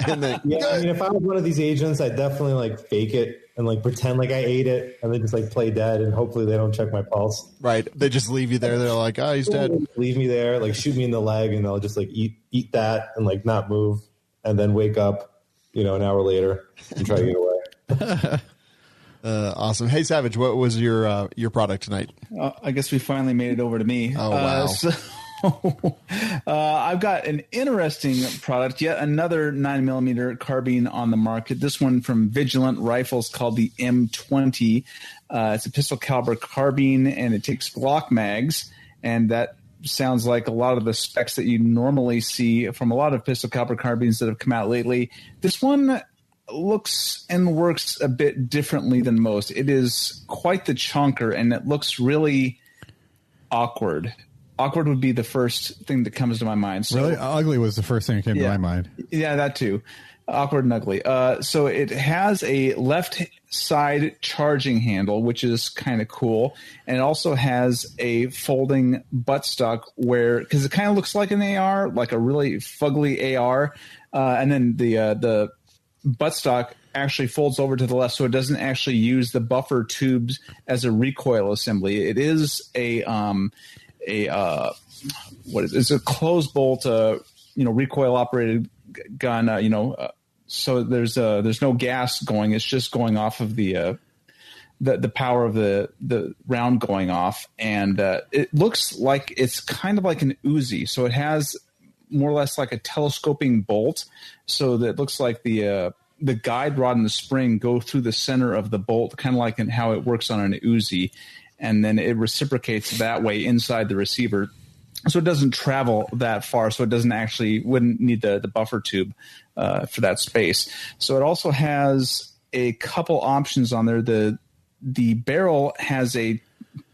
I mean, if I was one of these agents, I'd definitely like fake it and like pretend like I ate it and then just like play dead, and hopefully they don't check my pulse. Right. They just leave you there. They're like, oh, he's dead. Leave me there, like shoot me in the leg, and I'll just like eat that and like not move, and then wake up, an hour later and try to get away. Awesome. Hey, Savage, what was your product tonight? I guess we finally made it over to me. Oh, wow. I've got an interesting product, yet another 9mm carbine on the market. This one from Vigilence Rifles called the M20. It's a pistol caliber carbine, and it takes Glock mags, and that sounds like a lot of the specs that you normally see from a lot of pistol caliber carbines that have come out lately. This one looks and works a bit differently than most. It is quite the chunker, and it looks really awkward. Awkward would be the first thing that comes to my mind. So, really? Ugly was the first thing that came to my mind. Yeah, that too. Awkward and ugly. So it has a left side charging handle, which is kind of cool. And it also has a folding buttstock because it kind of looks like an AR, like a really fugly AR. And then the buttstock actually folds over to the left, so it doesn't actually use the buffer tubes as a recoil assembly. It is it's a closed bolt, recoil operated gun. So there's no gas going. It's just going off of the power of the round going off, and it looks like it's kind of like an Uzi. So it has more or less like a telescoping bolt, so that it looks like the guide rod and the spring go through the center of the bolt, kind of like in how it works on an Uzi, and then it reciprocates that way inside the receiver. So it doesn't travel that far, so it wouldn't need the buffer tube for that space. So it also has a couple options on there. The barrel has a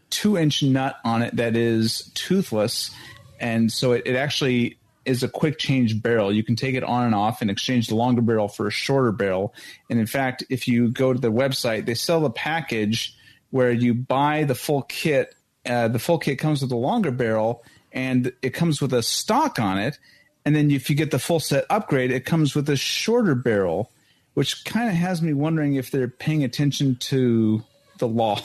2-inch nut on it that is toothless, and so it actually is a quick change barrel. You can take it on and off and exchange the longer barrel for a shorter barrel. And in fact, if you go to the website, they sell the package where you buy the full kit. The full kit comes with a longer barrel, and it comes with a stock on it. And then if you get the full set upgrade, it comes with a shorter barrel, which kind of has me wondering if they're paying attention to the law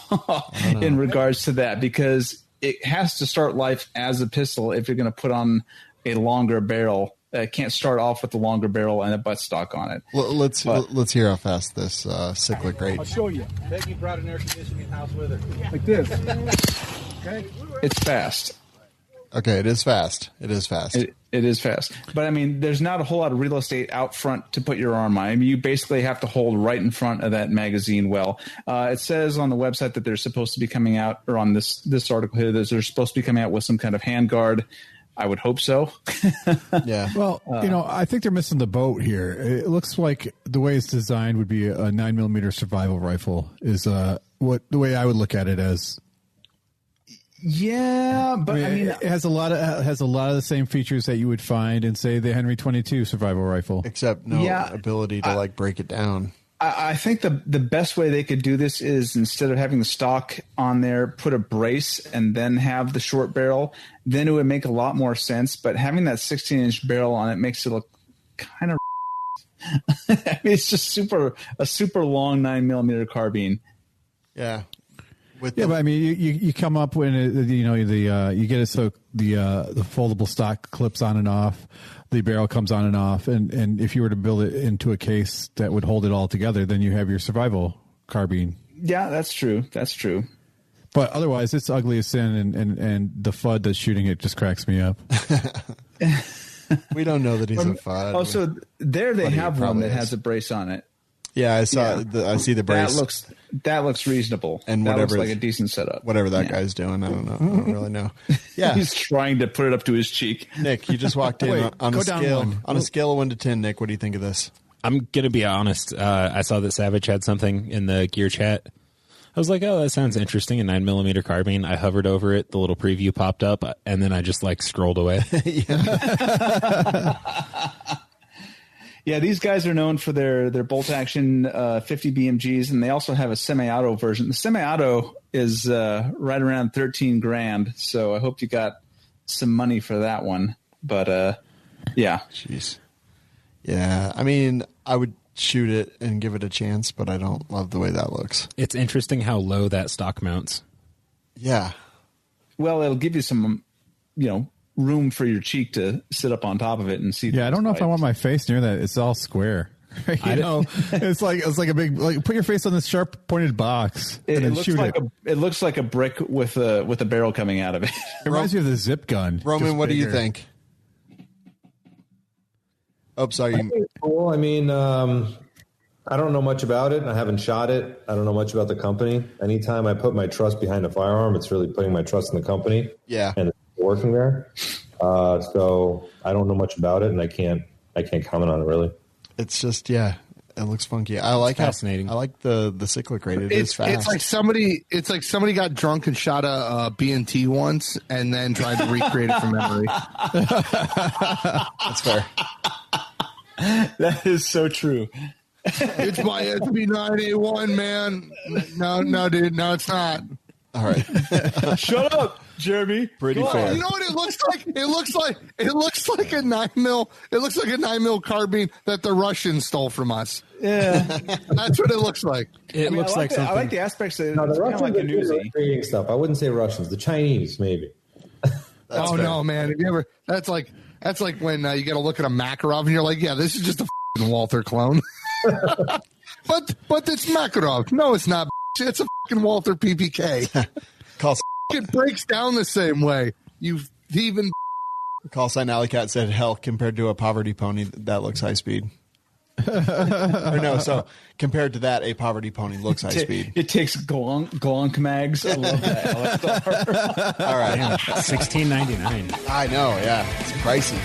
in regards to that, because it has to start life as a pistol if you're going to put on a longer barrel. It can't start off with the longer barrel and a buttstock on it. Well, let's hear how fast this cyclic rate. I'll show you. Peggy brought an air conditioning house with her. Like this. Okay. It's fast. Okay, it is fast. It is fast. It is fast. But, I mean, there's not a whole lot of real estate out front to put your arm on. I mean, you basically have to hold right in front of that magazine well. It says on the website that they're supposed to be coming out, or on this article here, that they're supposed to be coming out with some kind of handguard. I would hope so. Yeah. Well, I think they're missing the boat here. It looks like the way it's designed would be a 9mm survival rifle is the way I would look at it as. Yeah, but I mean, it has a lot of the same features that you would find in, say, the Henry 22 survival rifle, except no ability to break it down. I think the best way they could do this is, instead of having the stock on there, put a brace and then have the short barrel. Then it would make a lot more sense. But having that 16-inch barrel on it makes it look kind of. I mean, it's just a super long 9mm carbine. Yeah. But I mean, you come up when you get it so the foldable stock clips on and off, the barrel comes on and off, and if you were to build it into a case that would hold it all together, then you have your survival carbine. Yeah, that's true. That's true. But otherwise, it's ugly as sin, and the FUD that's shooting it just cracks me up. We don't know that he's a FUD. Oh, so there they have one that has a brace on it. Yeah, I saw. Yeah. I see the brace. That looks reasonable. And that looks like a decent setup. Whatever that guy's doing, I don't know. I don't really know. Yeah, he's trying to put it up to his cheek. Nick, you just walked in on a scale. On a scale of 1 to 10, Nick, what do you think of this? I'm gonna be honest. I saw that Savage had something in the gear chat. I was like, oh, that sounds interesting. A 9mm carbine. I hovered over it. The little preview popped up, and then I just scrolled away. Yeah, these guys are known for their bolt action 50 BMGs, and they also have a semi-auto version. The semi-auto is right around $13,000, so I hope you got some money for that one. But yeah, jeez, yeah. I mean, I would shoot it and give it a chance, but I don't love the way that looks. It's interesting how low that stock mounts. Yeah. Well, it'll give you some, room for your cheek to sit up on top of it and see. Yeah, I don't know if I want my face near that. It's all square. I know. It's like a big, put your face on this sharp pointed box and then shoot it. It looks like a brick with a barrel coming out of it. It reminds me of the zip gun. Roman, what do you think? Oh, sorry. I think it's cool. I mean, I don't know much about it. I haven't shot it. I don't know much about the company. Anytime I put my trust behind a firearm, it's really putting my trust in the company. Yeah. And the working there. So I don't know much about it, and I can't comment on it really. It's just, it looks funky. I like fascinating. I like the cyclic rate. It's fast. It's like somebody got drunk and shot a B&T once, and then tried to recreate it from memory. That's fair. That is so true. It's my SB9A1, man. No, dude. No, it's not. All right. Shut up, Jeremy. Pretty fair. You know what it looks like? It looks like a 9mm. It looks like a 9mm carbine that the Russians stole from us. Yeah, that's what it looks like. It looks like something. I like the aspects of it. No, the It's kind of Russians like a are good newsie. at creating stuff. I wouldn't say Russians. The Chinese, maybe. Oh no, man! Have you ever? That's like when you get to look at a Makarov and you're like, yeah, this is just a f***ing Walther clone. but it's Makarov. No, it's not. It's a fucking Walther PPK. It breaks down the same way. You even Call sign Alley Cat said, "Hell, compared to a poverty pony, that looks high speed." Or no, so compared to that, a poverty pony looks high speed. It takes Glonk mags. I love that. All right, $16.99. I know. Yeah, it's pricey.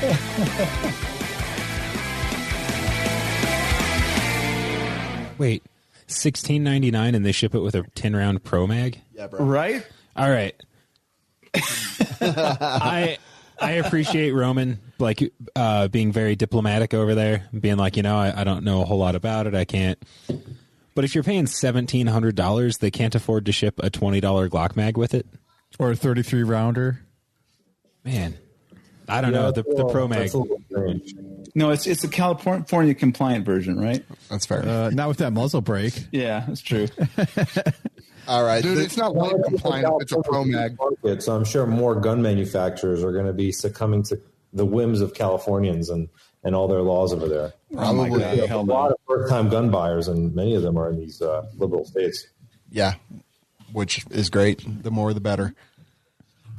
Wait, $16.99 and they ship it with a 10-round Pro Mag? Yeah, bro. Right? All right. I appreciate Roman being very diplomatic over there, being like, I don't know a whole lot about it. I can't. But if you're paying $1,700, they can't afford to ship a $20 Glock mag with it, or a 33 rounder. Man, I don't know the Pro Mag. No, it's the California compliant version, right? That's fair. Not with that muzzle brake. Yeah, that's true. All right, dude, it's not light compliant. It's a Pro Mag. So I'm sure more gun manufacturers are going to be succumbing to the whims of Californians and all their laws over there. Probably. A lot of first-time gun buyers, and many of them are in these liberal states. Yeah, which is great. The more, the better.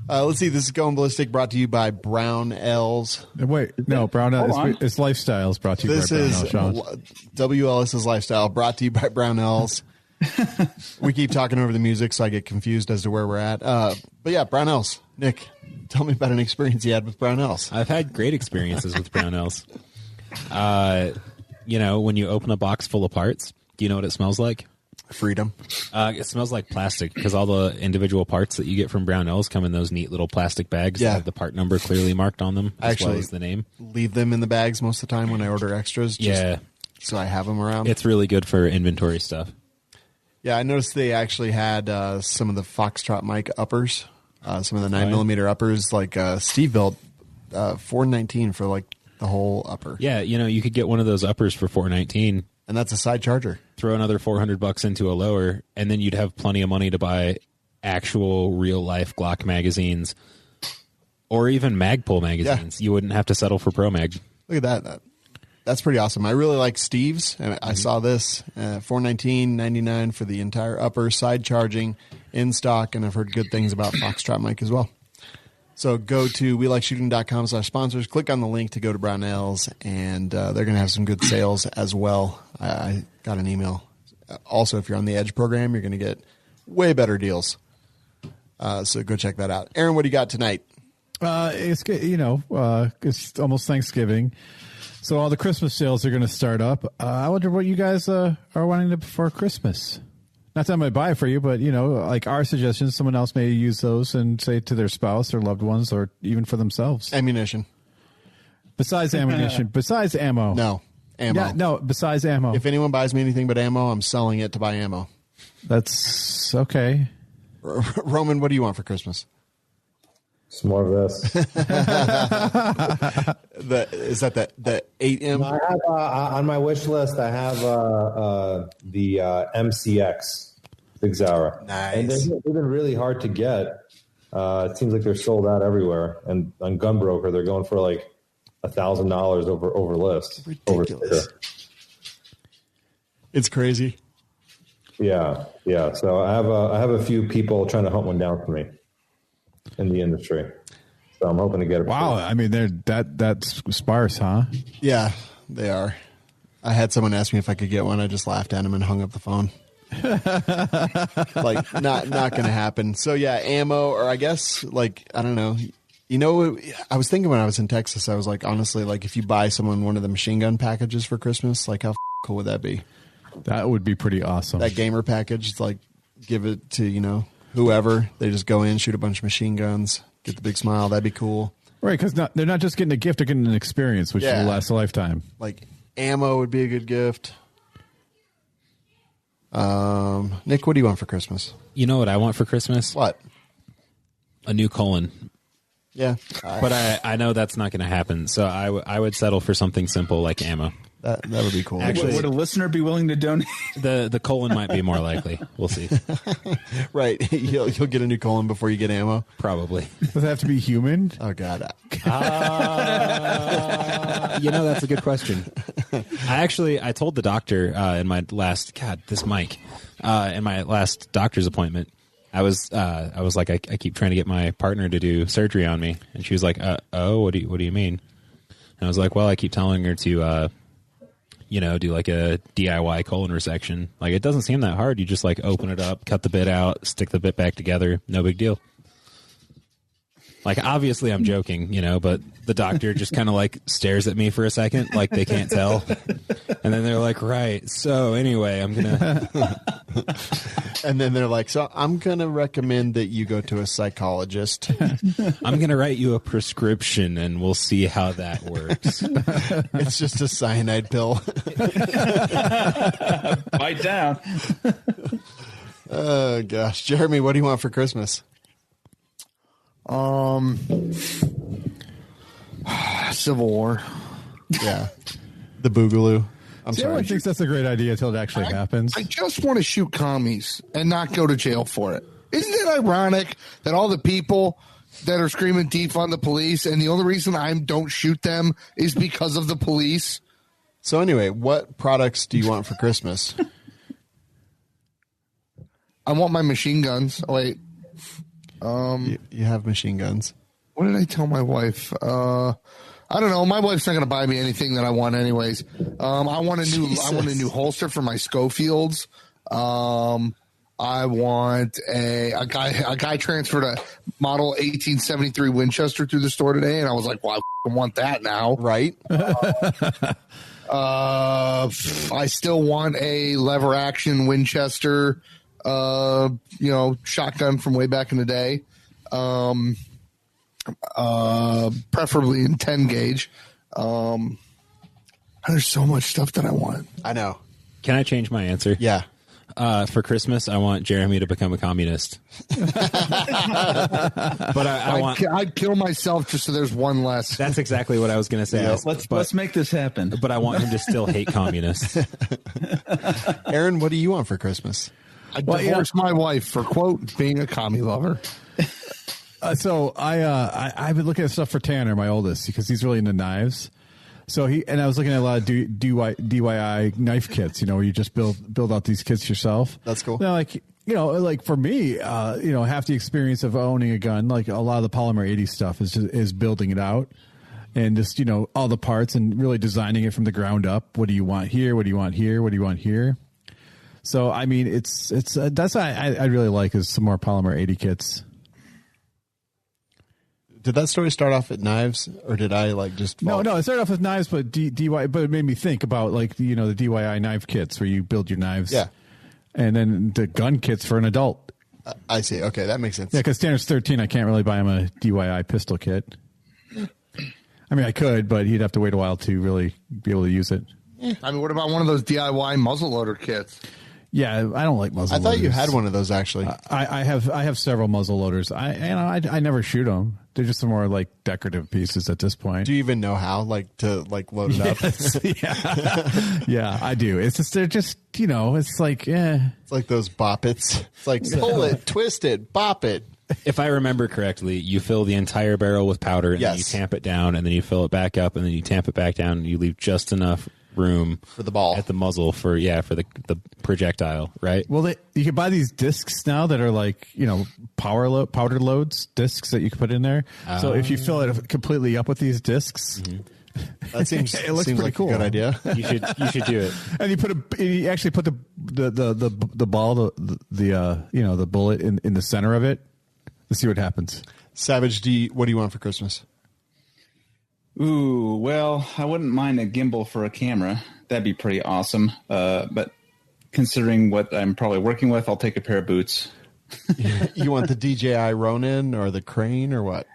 Let's see. This is Going Ballistic, brought to you by Brown L's. Wait, no, Brown L. It's Lifestyles, brought to you by Brown L. Shawn. WLS's Lifestyle, brought to you by Brown L's. We keep talking over the music, so I get confused as to where we're at. But yeah, Brown L's. Nick, tell me about an experience you had with Brown L's. I've had great experiences with Brown L's. When you open a box full of parts, do you know what it smells like? Freedom. It smells like plastic because all the individual parts that you get from Brown L's come in those neat little plastic bags that have the part number clearly marked on them, as well as the name. Leave them in the bags most of the time when I order extras. So I have them around. It's really good for inventory stuff. Yeah, I noticed they actually had some of the Foxtrot mic uppers, some of the 9mm uppers, like Steve built $419 for like the whole upper. Yeah, you could get one of those uppers for $419. And that's a side charger. Throw another $400 into a lower, and then you'd have plenty of money to buy actual real-life Glock magazines or even Magpul magazines. Yeah. You wouldn't have to settle for Pro Mag. Look at that. That's pretty awesome. I really like Steve's. And I saw this, $419.99 for the entire upper, side charging, in stock, and I've heard good things about Foxtrot mic as well. So go to WeLikeShooting.com/sponsors. Click on the link to go to Brownells, and they're going to have some good sales as well. I got an email. Also, if you're on the Edge program, you're going to get way better deals. So go check that out. Aaron, what do you got tonight? It's it's almost Thanksgiving, so all the Christmas sales are going to start up. I wonder what you guys are wanting for Christmas. Not that I might buy it for you, but, like our suggestions, someone else may use those and say to their spouse or loved ones or even for themselves. Ammunition. Besides ammunition. Besides ammo. No. Ammo. Yeah, no, besides ammo. If anyone buys me anything but ammo, I'm selling it to buy ammo. That's okay. Roman, what do you want for Christmas? Some more of this. Is that the 8M? I have, on my wish list, I have the MCX Big Zara. Nice. And they've been really hard to get. It seems like they're sold out everywhere. And on Gunbroker, they're going for like $1,000 over list. Ridiculous. It's crazy. Yeah. So I have a few people trying to hunt one down for me in the industry. So I'm hoping to get it. Wow, I mean, that's sparse, huh? Yeah, they are. I had someone ask me if I could get one. I just laughed at him and hung up the phone. Like, not going to happen. So yeah, ammo, or I guess, like, I don't know. You know, I was thinking when I was in Texas, I was like, honestly, like if you buy someone one of the machine gun packages for Christmas, like how cool would that be? That would be pretty awesome. That gamer package, it's like give it to, you know, whoever. They just go in, shoot a bunch of machine guns, get the big smile. That'd be cool. Right, because they're not just getting a gift, they're getting an experience, which will last a lifetime. Like ammo would be a good gift. Nick, what do you want for Christmas? You know what I want for Christmas? What? A new colon. Yeah. But I know that's not going to happen, so I would settle for something simple like ammo. That would be cool. Actually, would a listener be willing to donate? The colon might be more likely. We'll see. Right. You'll get a new colon before you get ammo? Probably. Does it have to be human? Oh, God. You know, that's a good question. I told the doctor in my last, in my last doctor's appointment, I was like, I keep trying to get my partner to do surgery on me. And she was like, what do you mean? And I was like, well, I keep telling her to, do like a DIY colon resection. Like, it doesn't seem that hard. You just like open it up, cut the bit out, stick the bit back together. No big deal. Like, obviously I'm joking, but the doctor just kind of like stares at me for a second, like they can't tell. And then they're like, right. So anyway, I'm going to. And then they're like, so I'm going to recommend that you go to a psychologist. I'm going to write you a prescription and we'll see how that works. It's just a cyanide pill. Bite down. Oh, gosh. Jeremy, what do you want for Christmas? Civil War. Yeah. The Boogaloo. I'm sorry. Everyone thinks that's a great idea until it actually happens. I just want to shoot commies and not go to jail for it. Isn't it ironic that all the people that are screaming defund the police and the only reason I don't shoot them is because of the police? So anyway, what products do you want for Christmas? I want my machine guns. Oh, wait. You have machine guns. What did I tell my wife? I don't know. My wife's not going to buy me anything that I want, anyways. I want a new holster for my Schofields. I want a guy transferred a model 1873 Winchester through the store today, and I was like, well, I want that now, right? I still want a lever action Winchester. Shotgun from way back in the day. Preferably in 10 gauge. There's so much stuff that I want. I know. Can I change my answer? Yeah. For Christmas, I want Jerambe to become a communist. But I'd kill myself just so there's one less. That's exactly what I was going to say. Yeah, let's make this happen. But I want him to still hate communists. Aaron, what do you want for Christmas? I divorced my wife for, quote, being a commie lover. So I've been looking at stuff for Tanner, my oldest, because he's really into knives. So I was looking at a lot of DIY knife kits, where you just build out these kits yourself. That's cool. Now, like for me, half the experience of owning a gun, like a lot of the Polymer 80 stuff is building it out and just, all the parts and really designing it from the ground up. What do you want here? What do you want here? What do you want here? So, I mean, it's that's what I really like is some more Polymer 80 kits. Did that story start off at knives, or did I just? No. It started off with knives, but but it made me think about the DIY knife kits where you build your knives. Yeah, and then the gun kits for an adult. I see. Okay, that makes sense. Yeah, because Tanner's 13, I can't really buy him a DIY pistol kit. I mean, I could, but he'd have to wait a while to really be able to use it. I mean, what about one of those DIY muzzleloader kits? Yeah, I don't like muzzle loaders. I thought you had one of those actually. I have several muzzle loaders. I never shoot them. They're just some more decorative pieces at this point. Do you even know how to load it up? Yeah, I do. It's just they're just it's like It's like those bop-its. It's like pull it, twist it, bop it. If I remember correctly, you fill the entire barrel with powder and then you tamp it down and then you fill it back up and then you tamp it back down and you leave just enough room for the ball at the muzzle for the projectile, right? Well, you can buy these discs now that are powder loads discs that you can put in there. So if you fill it completely up with these discs, that seems it looks seems pretty like cool. a good idea. You should do it. And you actually put the ball the bullet in the center of it to see what happens. Savage, what do you want for Christmas? Ooh, well, I wouldn't mind a gimbal for a camera. That'd be pretty awesome. But considering what I'm probably working with, I'll take a pair of boots. You want the DJI Ronin or the Crane or what?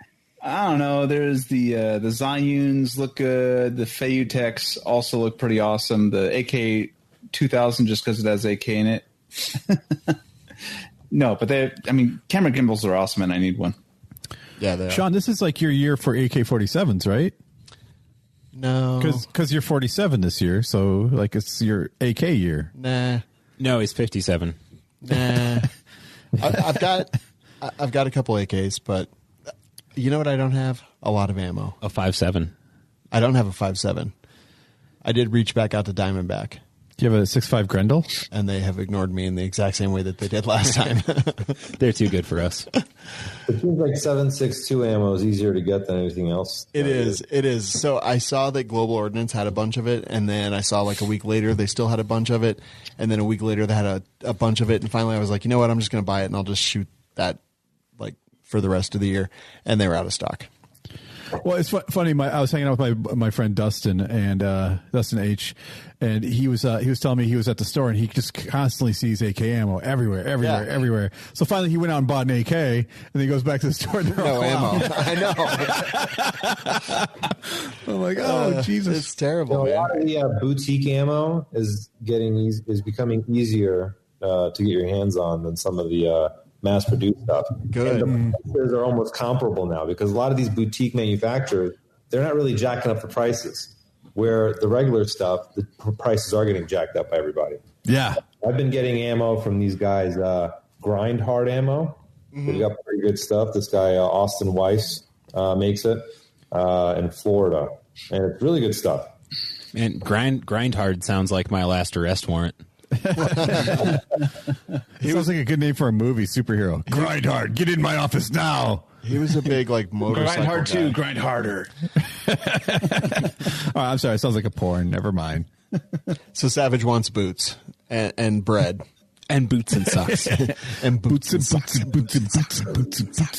I don't know. There's the Zhiyuns look good. The Feiyutechs also look pretty awesome. The AK-2000 just because it has AK in it. No, but camera gimbals are awesome, and I need one. Yeah, they are. Shawn, this is like your year for AK-47s, right? No, because you're 47 this year, so like it's your AK year. Nah, No, he's 57. nah. I've got a couple AKs, but you know what? I don't have a lot of ammo. A 5.7. I don't have a 5.7. I did reach back out to Diamondback. Do you have a 6.5 Grendel? And they have ignored me in the exact same way that they did last time. They're too good for us. It seems like 7.62 ammo is easier to get than anything else. It is. So I saw that Global Ordnance had a bunch of it, and then I saw like a week later they still had a bunch of it, and then a week later they had a bunch of it, and finally I was like, you know what, I'm just going to buy it, and I'll just shoot that like for the rest of the year, and they were out of stock. Well, it's funny. I was hanging out with my friend Dustin and Dustin H, and he was telling me he was at the store and he just constantly sees AK ammo everywhere. So finally, he went out and bought an AK, and then he goes back to the store. And No ammo. I know. I'm like, oh Jesus, it's terrible. A lot of the boutique ammo is becoming easier to get your hands on than some of the mass-produced stuff. Good. And the prices are almost comparable now because a lot of these boutique manufacturers, they're not really jacking up the prices. Where the regular stuff, the prices are getting jacked up by everybody. yeah. I've been getting ammo from these guys, Grind Hard Ammo. They've got pretty good stuff. This guy, Austin Weiss, makes it in Florida. And it's really good stuff. And grind hard sounds like my last arrest warrant. He sounds like a good name for a movie superhero. Grind hard. Get in my office now. He was a big like motorcycle Grind hard guy. too. Grind harder. Oh, I'm sorry. It sounds like a porn. Never mind. So Savage wants boots and bread. And boots and socks. And boots and socks.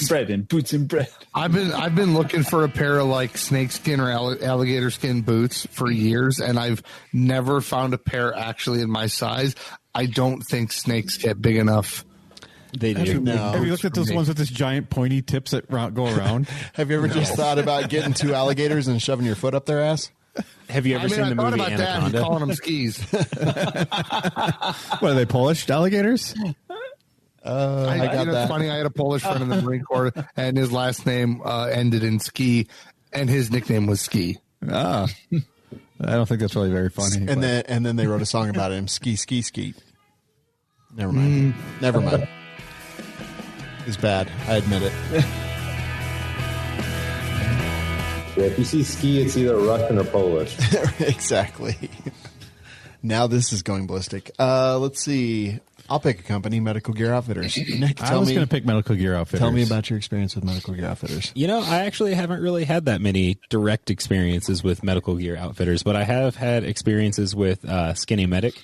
Bread and boots and bread. I've been looking for a pair of like snakeskin or alligator skin boots for years, and I've never found a pair actually in my size. I don't think snakes get big enough. They do. No. Have you looked at those ones with this giant pointy tips that go around? Have you ever just thought about getting two alligators and shoving your foot up their ass? Have you ever seen the movie about that and Anaconda? calling them skis. What are they, Polish alligators? I got that. It's funny. I had a Polish friend in the Marine Corps, and his last name ended in ski, and his nickname was Ski. Ah, I don't think that's really very funny. And then they wrote a song about him. Ski, ski, ski. Never mind. Never mind. It's bad. I admit it. Yeah, if you see ski, it's either Russian or Polish. Exactly. Now this is going ballistic. Let's see. I'll pick a company, Medical Gear Outfitters. Nick, I was going to pick Medical Gear Outfitters. Tell me about your experience with Medical Gear Outfitters. You know, I actually haven't really had that many direct experiences with Medical Gear Outfitters, but I have had experiences with Skinny Medic.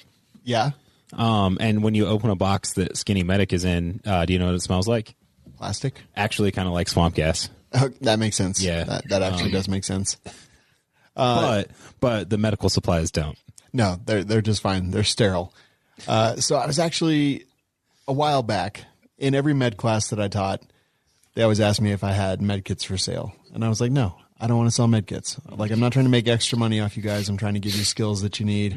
Yeah. And when you open a box that Skinny Medic is in, do you know what it smells like? Plastic? Actually, kind of like swamp gas. Oh, that makes sense. Yeah. That actually does make sense. But the medical supplies don't. No, they're just fine. They're sterile. So I was actually a while back in every med class that I taught, they always asked me if I had med kits for sale. And I was like, no, I don't want to sell med kits. Like, I'm not trying to make extra money off you guys. I'm trying to give you skills that you need.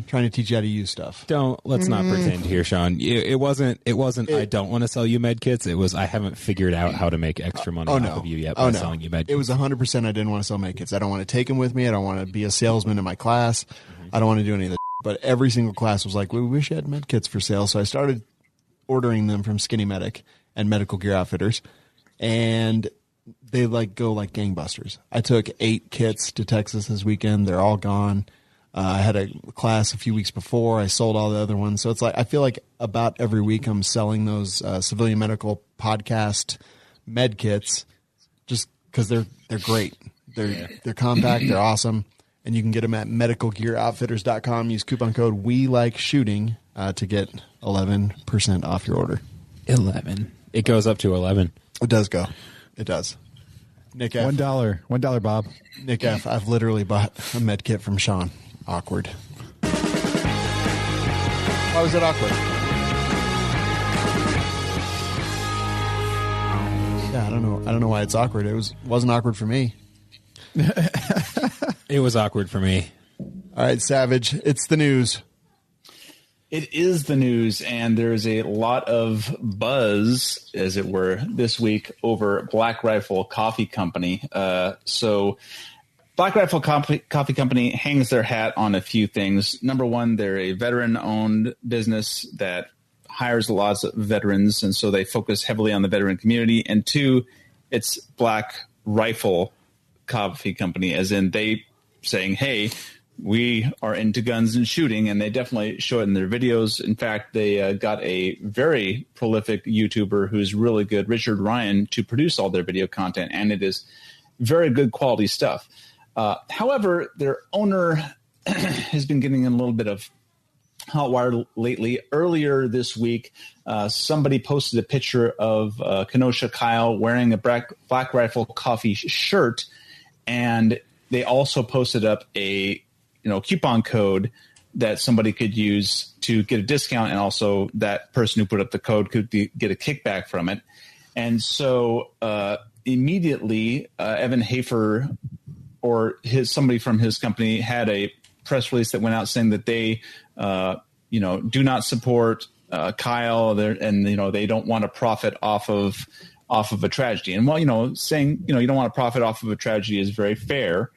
Trying to teach you how to use stuff. Let's not pretend here, Shawn. It wasn't I don't want to sell you med kits. It was I haven't figured out how to make extra money off of you yet by selling you med kits. It was 100% I didn't want to sell med kits. I don't want to take them with me. I don't want to be a salesman in my class. I don't want to do any of that. But every single class was like, we wish you had med kits for sale. So I started ordering them from Skinny Medic and Medical Gear Outfitters. And they go like gangbusters. I took 8 kits to Texas this weekend. They're all gone. I had a class a few weeks before. I sold all the other ones. So it's like, I feel like about every week I'm selling those civilian medical podcast med kits just because they're great. They're compact. They're awesome. And you can get them at medicalgearoutfitters.com. Use coupon code WeLikeShooting to get 11% off your order. 11. It goes up to 11. It does go. it does. Nick F. $1, Bob. Nick F. I've literally bought a med kit from Shawn. Awkward. Why was it awkward? Yeah, I don't know why it's awkward. It wasn't awkward for me. It was awkward for me. All right, Savage, it's the news. It is the news, and there's a lot of buzz, as it were, this week over Black Rifle Coffee Company. So Black Rifle Coffee Company hangs their hat on a few things. Number one, they're a veteran-owned business that hires lots of veterans, and so they focus heavily on the veteran community. And two, it's Black Rifle Coffee Company, as in they saying, hey, we are into guns and shooting, and they definitely show it in their videos. In fact, they got a very prolific YouTuber who's really good, Richard Ryan, to produce all their video content, and it is very good quality stuff. However, their owner has been getting in a little bit of hot water lately. Earlier this week, somebody posted a picture of Kenosha Kyle wearing a Black Rifle Coffee shirt, and they also posted up a coupon code that somebody could use to get a discount, and also that person who put up the code could get a kickback from it. And so immediately, Evan Hafer or somebody from his company had a press release that went out saying that they, do not support Kyle, and they don't want to profit off of a tragedy. And while saying you don't want to profit off of a tragedy is very fair.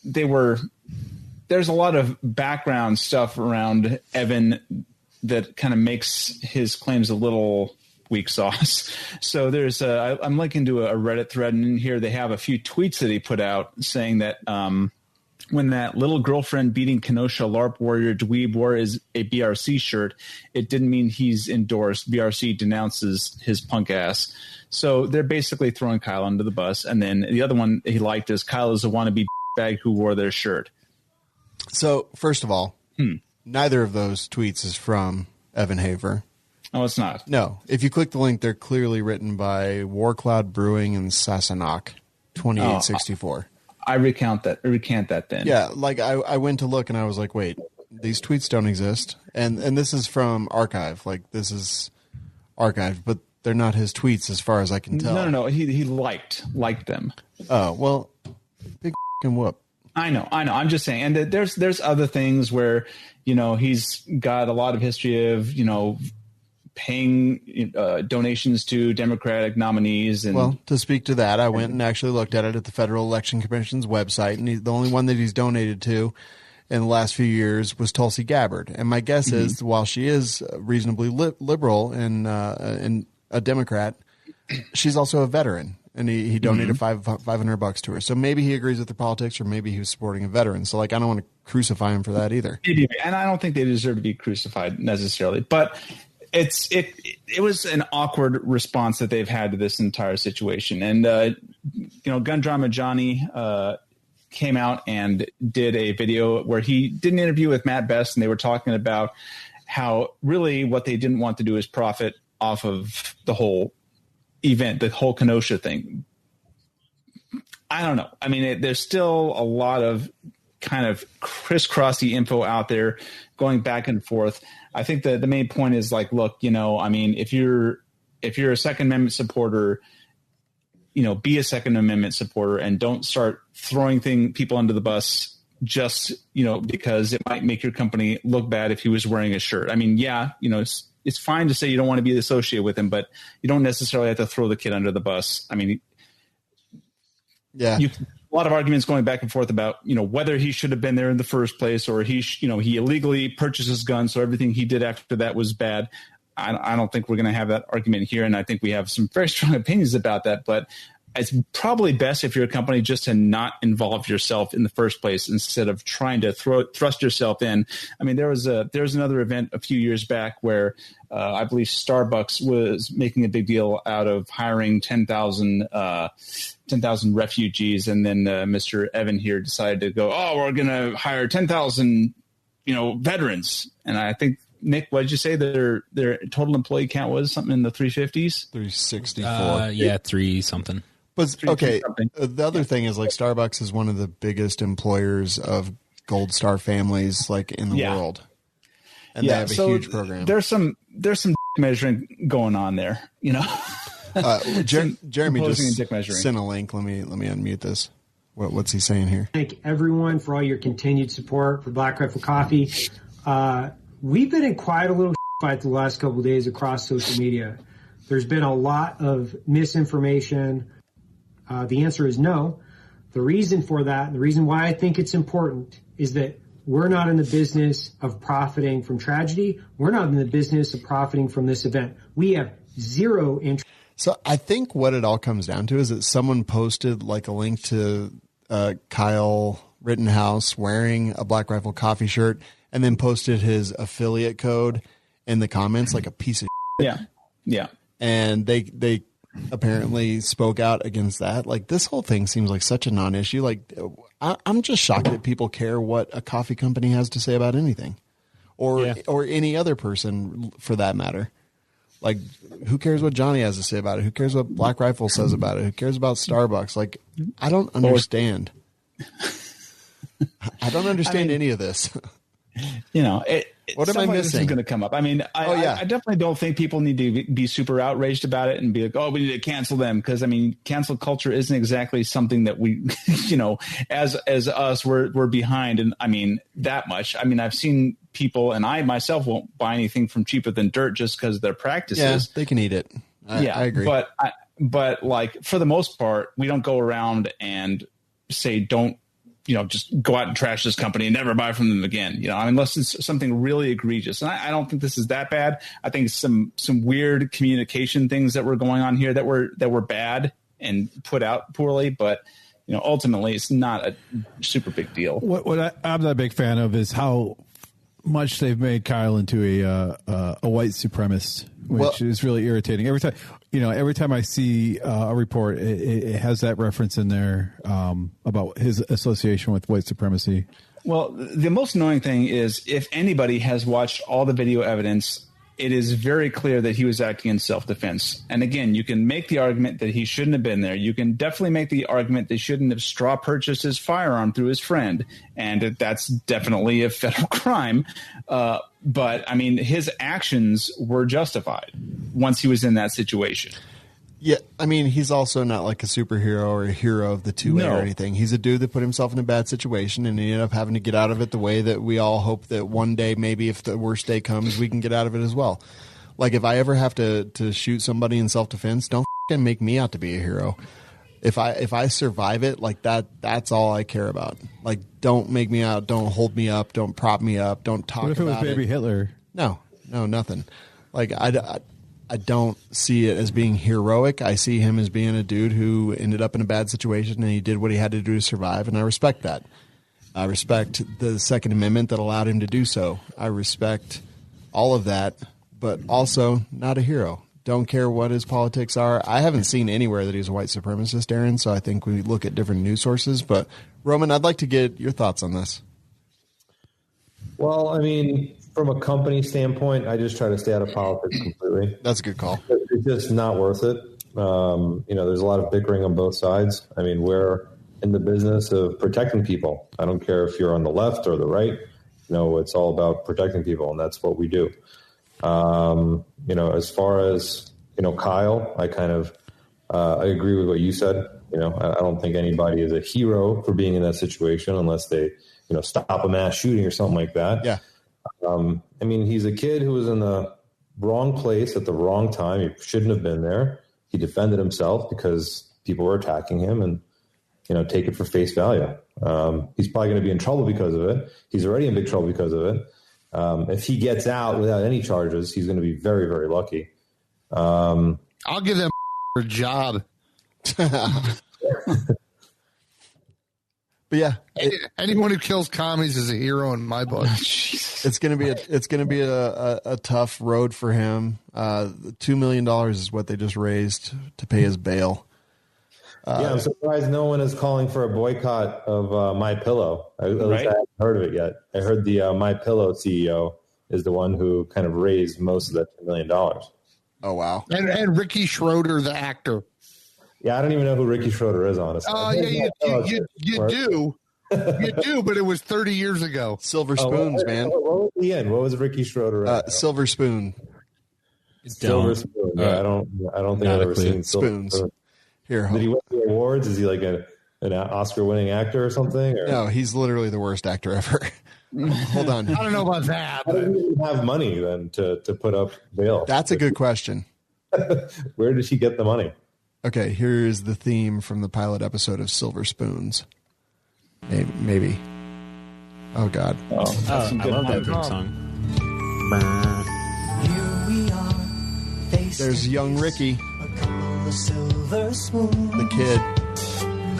There's a lot of background stuff around Evan that kind of makes his claims a little weak sauce. So there's I'm linking to a Reddit thread, and in here they have a few tweets that he put out saying that when that little girlfriend beating Kenosha LARP warrior dweeb wore a BRC shirt, it didn't mean he's endorsed. BRC denounces his punk ass. So they're basically throwing Kyle under the bus. And then the other one he liked is Kyle is a wannabe bag who wore their shirt. So first of all, neither of those tweets is from Evan Hafer. Oh, it's not. No. If you click the link, they're clearly written by War Cloud Brewing and Sassenach, 2864. I recant that then. Yeah, like I went to look and I was like, wait, these tweets don't exist. And this is from Archive. Like, this is archived, but they're not his tweets as far as I can tell. No. He liked them. Oh, well, big f***ing whoop. I know. I'm just saying. And there's other things where, he's got a lot of history of, paying donations to Democratic nominees. And well, to speak to that, I went and actually looked at it at the Federal Election Commission's website, and the only one that he's donated to in the last few years was Tulsi Gabbard. And my guess is, while she is reasonably liberal and a Democrat, she's also a veteran, and he donated $500 to her. So maybe he agrees with her politics, or maybe he was supporting a veteran. So I don't want to crucify him for that either. And I don't think they deserve to be crucified necessarily, but it was an awkward response that they've had to this entire situation. And Gun Drama Johnny came out and did a video where he did an interview with Matt Best, and they were talking about how really what they didn't want to do is profit off of the whole event, the whole Kenosha thing. I don't know. I mean, there's still a lot of kind of crisscrossy info out there going back and forth. I think the main point is look, I mean, if you're a Second Amendment supporter, be a Second Amendment supporter, and don't start throwing people under the bus just, because it might make your company look bad if he was wearing a shirt. I mean, yeah, it's fine to say you don't want to be associated with him, but you don't necessarily have to throw the kid under the bus. I mean, yeah. A lot of arguments going back and forth about, whether he should have been there in the first place, or he illegally purchased his gun, so everything he did after that was bad. I don't think we're going to have that argument here, and I think we have some very strong opinions about that. But it's probably best if you're a company just to not involve yourself in the first place instead of trying to thrust yourself in. I mean, there was another event a few years back where I believe Starbucks was making a big deal out of hiring 10,000 refugees, and then Mr. Evan here decided to go, we're going to hire 10,000 veterans. And I think Nick, what did you say their total employee count was? Something in the 350s? 364. Yeah, 3 something. But okay, the other thing is like Starbucks is one of the biggest employers of Gold Star families like in the world, and they have a huge program. There's some measuring going on there, you know. Jeremy just sent a link. Let me unmute this. What's he saying here? Thank everyone for all your continued support for Black Rifle Coffee. We've been in quite a little fight the last couple of days across social media. There's been a lot of misinformation. The answer is no. The reason for that, the reason why I think it's important, is that we're not in the business of profiting from tragedy. We're not in the business of profiting from this event. We have zero interest. So I think what it all comes down to is that someone posted like a link to Kyle Rittenhouse wearing a Black Rifle Coffee shirt and then posted his affiliate code in the comments like a piece of shit. Yeah. And they apparently spoke out against that. Like this whole thing seems like such a non-issue. Like I'm just shocked that people care what a coffee company has to say about anything or any other person for that matter. Like who cares what Johnny has to say about it? Who cares what Black Rifle says about it? Who cares about Starbucks? Like I don't understand. I don't understand any of this. You know, what am I missing? This is going to come up. I mean, I definitely don't think people need to be super outraged about it and be like, oh, we need to cancel them. Because I mean, cancel culture isn't exactly something that we, you know, as us, we're behind. And I mean, that much. I mean, I've seen people, and I myself won't buy anything from Cheaper Than Dirt just because of their practices. Yeah, they can eat it. I agree. But like for the most part, we don't go around and say don't. You know, just go out and trash this company and never buy from them again. You know, unless it's something really egregious. And I don't think this is that bad. I think some weird communication things that were going on here that were bad and put out poorly. But you know, ultimately, it's not a super big deal. What I'm not a big fan of is how much they've made Kyle into a white supremacist, which is really irritating. Every time I see a report, it has that reference in there about his association with white supremacy. Well, the most annoying thing is if anybody has watched all the video evidence, it is very clear that he was acting in self-defense. And again, you can make the argument that he shouldn't have been there. You can definitely make the argument that he shouldn't have straw purchased his firearm through his friend. And that's definitely a federal crime. But, I mean, his actions were justified once he was in that situation. Yeah, I mean, he's also not like a superhero or a hero of the two-way or anything. He's a dude that put himself in a bad situation, and he ended up having to get out of it the way that we all hope that one day, maybe if the worst day comes, we can get out of it as well. Like, if I ever have to shoot somebody in self-defense, don't f***ing make me out to be a hero. If I survive it, like that's all I care about. Like, don't make me out, don't hold me up, don't prop me up, don't talk about it. What if it was Baby Hitler? No, nothing. Like, I don't see it as being heroic. I see him as being a dude who ended up in a bad situation and he did what he had to do to survive, and I respect that. I respect the Second Amendment that allowed him to do so. I respect all of that, but also not a hero. Don't care what his politics are. I haven't seen anywhere that he's a white supremacist, Aaron, so I think we look at different news sources. But, Roman, I'd like to get your thoughts on this. Well, I mean, from a company standpoint, I just try to stay out of politics completely. That's a good call. It's just not worth it. There's a lot of bickering on both sides. I mean, we're in the business of protecting people. I don't care if you're on the left or the right. It's all about protecting people, and that's what we do. As far as, Kyle, I kind of I agree with what you said. I don't think anybody is a hero for being in that situation unless they, stop a mass shooting or something like that. Yeah. He's a kid who was in the wrong place at the wrong time. He shouldn't have been there. He defended himself because people were attacking him, and, take it for face value. He's probably going to be in trouble because of it. He's already in big trouble because of it. If he gets out without any charges, he's going to be very, very lucky. I'll give them a job. But yeah, anyone who kills commies is a hero in my book. It's gonna be a tough road for him. $2 million is what they just raised to pay his bail. I'm surprised no one is calling for a boycott of My Pillow. I haven't heard of it yet. I heard the My Pillow CEO is the one who kind of raised most of that $2 million. Oh, wow. And Ricky Schroeder, the actor. Yeah, I don't even know who Ricky Schroeder is, honestly. You do. You do, but it was 30 years ago. Silver Spoons, man. What was the end? What was Ricky Schroeder? Silver Spoon. Silver Spoon. Yeah, I don't think I've ever seen Spoons. Silver Spoon. Here, did he win the awards? Is he like an Oscar-winning actor or something? Or? No, he's literally the worst actor ever. Hold on. I don't know about that. How did he have money then to put up bail? That's a good question. Where did she get the money? Okay, here is the theme from the pilot episode of Silver Spoons. Maybe. Oh, God. I love that theme song. Here we are. There's young Ricky. A couple of silver spoons. The kid.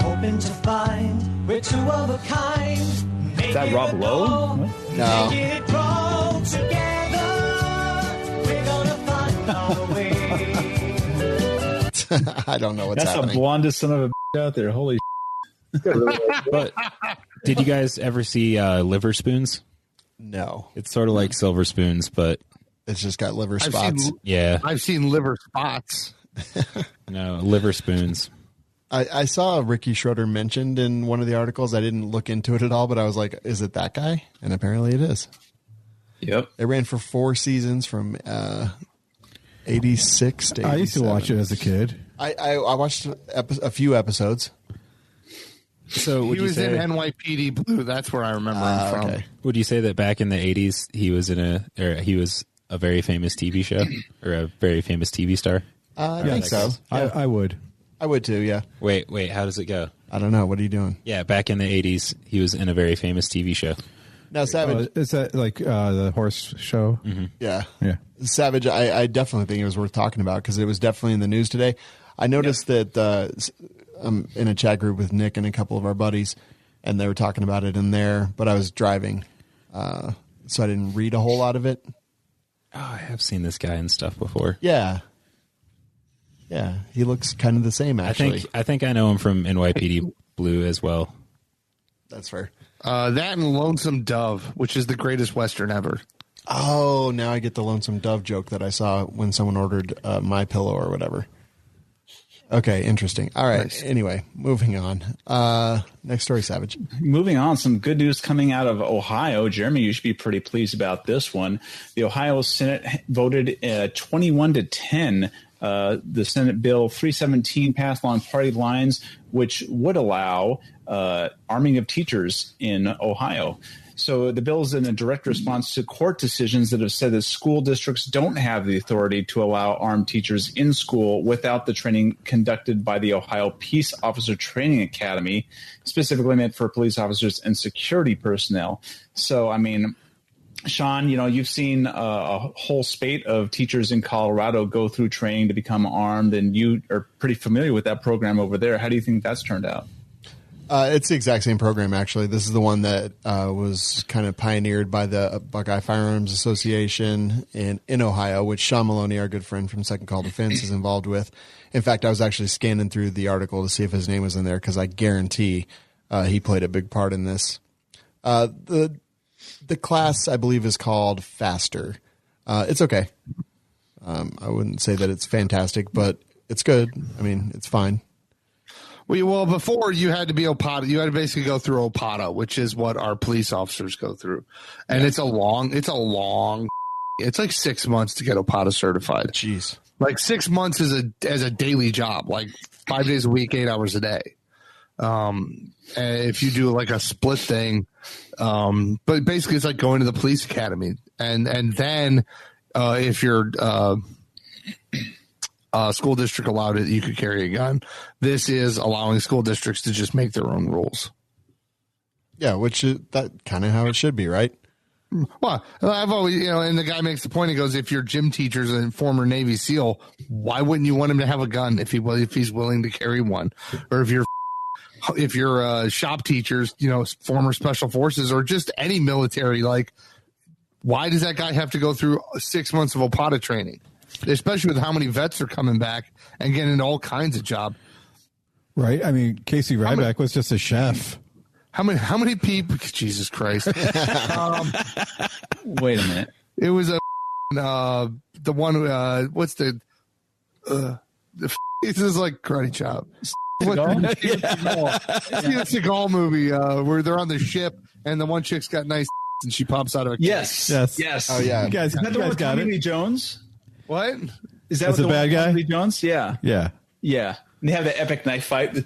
Hoping to find we're two of a kind. Is that Rob Lowe? No. Make it grow together. We're gonna find our way. I don't know what's That's happening. the blondest son of a out there. Holy But did you guys ever see Liver Spoons? No. It's sort of like Silver Spoons, but It's just got liver spots. I've seen liver spots. No, Liver Spoons. I saw Ricky Schroeder mentioned in one of the articles. I didn't look into it at all, but I was like, is it that guy? And apparently it is. Yep. It ran for 4 seasons from 86 to 87. I used to watch it as a kid. I watched a few episodes. So he was in NYPD Blue. That's where I remember him from. Okay. Would you say that back in the 80s he was he was a very famous TV show or a very famous TV star? I think so. Yeah. I would. I would too, yeah. Wait, how does it go? I don't know. What are you doing? Yeah, back in the 80s he was in a very famous TV show. Now, Savage. Is that like the horse show? Mm-hmm. Yeah. Yeah. Savage, I definitely think it was worth talking about because it was definitely in the news today. I noticed that I'm in a chat group with Nick and a couple of our buddies, and they were talking about it in there, but I was driving, so I didn't read a whole lot of it. Oh, I have seen this guy and stuff before. Yeah. Yeah, he looks kind of the same, actually. I think I know him from NYPD Blue as well. That's fair. That and Lonesome Dove, which is the greatest Western ever. Oh, now I get the Lonesome Dove joke that I saw when someone ordered My Pillow or whatever. Okay, interesting. All right. Nice. Anyway, moving on. Next story, Savage. Moving on, some good news coming out of Ohio. Jeremy, you should be pretty pleased about this one. The Ohio Senate voted 21-10. The Senate Bill 317 passed along party lines, which would allow arming of teachers in Ohio. So the bill is in a direct response to court decisions that have said that school districts don't have the authority to allow armed teachers in school without the training conducted by the Ohio Peace Officer Training Academy, specifically meant for police officers and security personnel. So, I mean, Shawn, you've seen a whole spate of teachers in Colorado go through training to become armed, and you are pretty familiar with that program over there. How do you think that's turned out? It's the exact same program, actually. This is the one that was kind of pioneered by the Buckeye Firearms Association in Ohio, which Shawn Maloney, our good friend from Second Call Defense, is involved with. In fact, I was actually scanning through the article to see if his name was in there because I guarantee he played a big part in this. The class, I believe, is called Faster. It's okay. I wouldn't say that it's fantastic, but it's good. I mean, it's fine. Well, before you had to be OPATA, you had to basically go through OPATA, which is what our police officers go through. And it's like 6 months to get OPATA certified. Jeez. Like 6 months as a daily job, like 5 days a week, 8 hours a day. And if you do like a split thing, but basically it's like going to the police academy. And then, if you're, school district allowed it, you could carry a gun. This is allowing school districts to just make their own rules. Yeah, which is that kind of how it should be, right? Well, I've always, and the guy makes the point. He goes, if your gym teacher's a former Navy SEAL, why wouldn't you want him to have a gun if he's willing to carry one? Or if you're shop teachers, former special forces or just any military, like, why does that guy have to go through 6 months of OPATA training? Especially with how many vets are coming back and getting into all kinds of job. Right. I mean, Casey Ryback was just a chef. How many people? Jesus Christ. Wait a minute. It was the one. What's the this is like Karate Chop. Steven Seagal movie where they're on the ship and the one chick's got nice and she pops out of a yes. Oh yeah, You guys, Is that you the one guys with got Tommy it. Lee Jones? What? Is that That's the the bad one with guy? Tommy Lee Jones? Yeah. Yeah. Yeah. And they have the epic knife fight.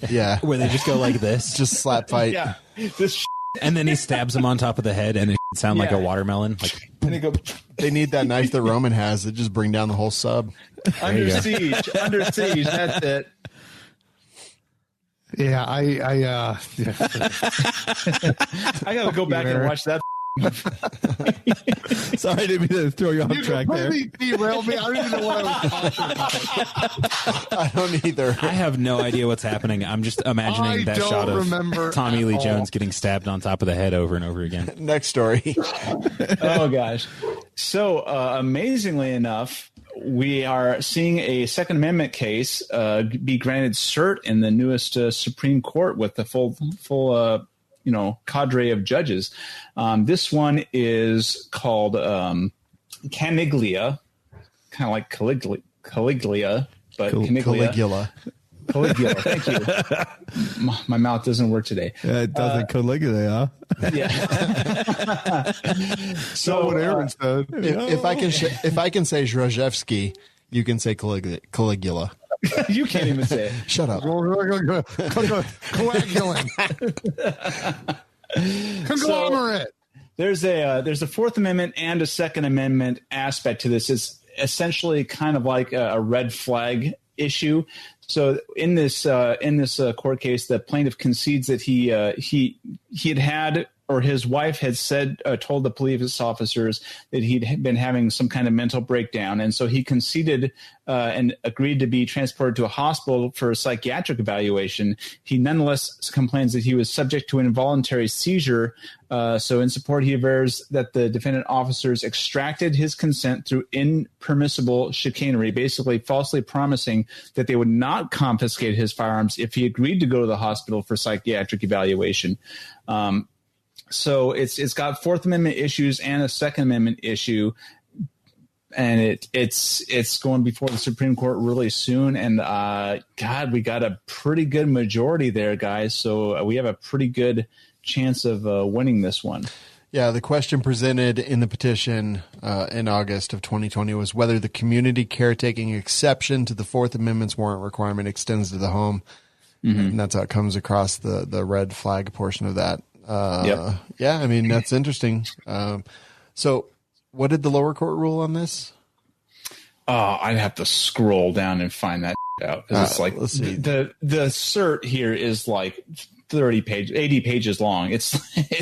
yeah. Where they just go like this. Just slap fight. Yeah. This And then he stabs him on top of the head, and it sound like Yeah. a watermelon. Like, and they go They need that knife that Roman has that just bring down the whole sub. under siege. Under siege. That's it. Yeah, I gotta go back and watch that. Sorry, I didn't mean to throw you off you track there. completely derailed me. I don't even know what I was talking about. I don't either. I have no idea what's happening. I'm just imagining I that don't shot of remember Tommy Lee at Jones all. getting stabbed on top of the head over and over again. Next story. Oh gosh. So amazingly enough, we are seeing a Second Amendment case be granted cert in the newest Supreme Court with the full cadre of judges. This one is called Caniglia, kind of like Caligula, but Caniglia. Caligula. Thank you. My mouth doesn't work today. It doesn't Caligula, huh? Yeah. So what Aaron said. If I can say Zhrozhevsky, you can say Caligula. You can't even say it. Shut up. Coagulant. Conglomerate. There's a Fourth Amendment and a Second Amendment aspect to this. It's essentially kind of like a red flag issue. So in this court case, the plaintiff concedes that he had or his wife had told the police officers that he'd been having some kind of mental breakdown. And so he conceded and agreed to be transported to a hospital for a psychiatric evaluation. He nonetheless complains that he was subject to an involuntary seizure. So in support, he avers that the defendant officers extracted his consent through impermissible chicanery, basically falsely promising that they would not confiscate his firearms if he agreed to go to the hospital for psychiatric evaluation. So it's got Fourth Amendment issues and a Second Amendment issue, and it's going before the Supreme Court really soon. And God, we got a pretty good majority there, guys. So we have a pretty good chance of winning this one. Yeah, the question presented in the petition in August of 2020 was whether the community caretaking exception to the Fourth Amendment's warrant requirement extends to the home. Mm-hmm. And that's how it comes across the red flag portion of that. Yep. Yeah, I mean, that's interesting. So what did the lower court rule on this? I'd have to scroll down and find that out. It's like let's see. The cert here is like 80 pages long. It's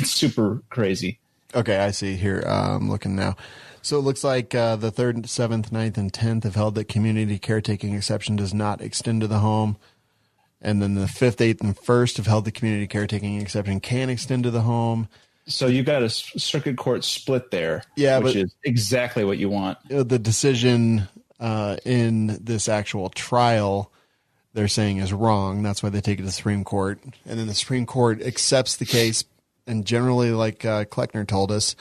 super crazy. Okay, I see here. I'm looking now. So it looks like the 3rd, 7th, 9th, and 10th have held that community caretaking exception does not extend to the home. And then the 5th, 8th, and 1st have held the community caretaking exception can extend to the home. So you got a circuit court split there, yeah, which is exactly what you want. The decision in this actual trial, they're saying is wrong. That's why they take it to the Supreme Court. And then the Supreme Court accepts the case. And generally, like Kleckner told us,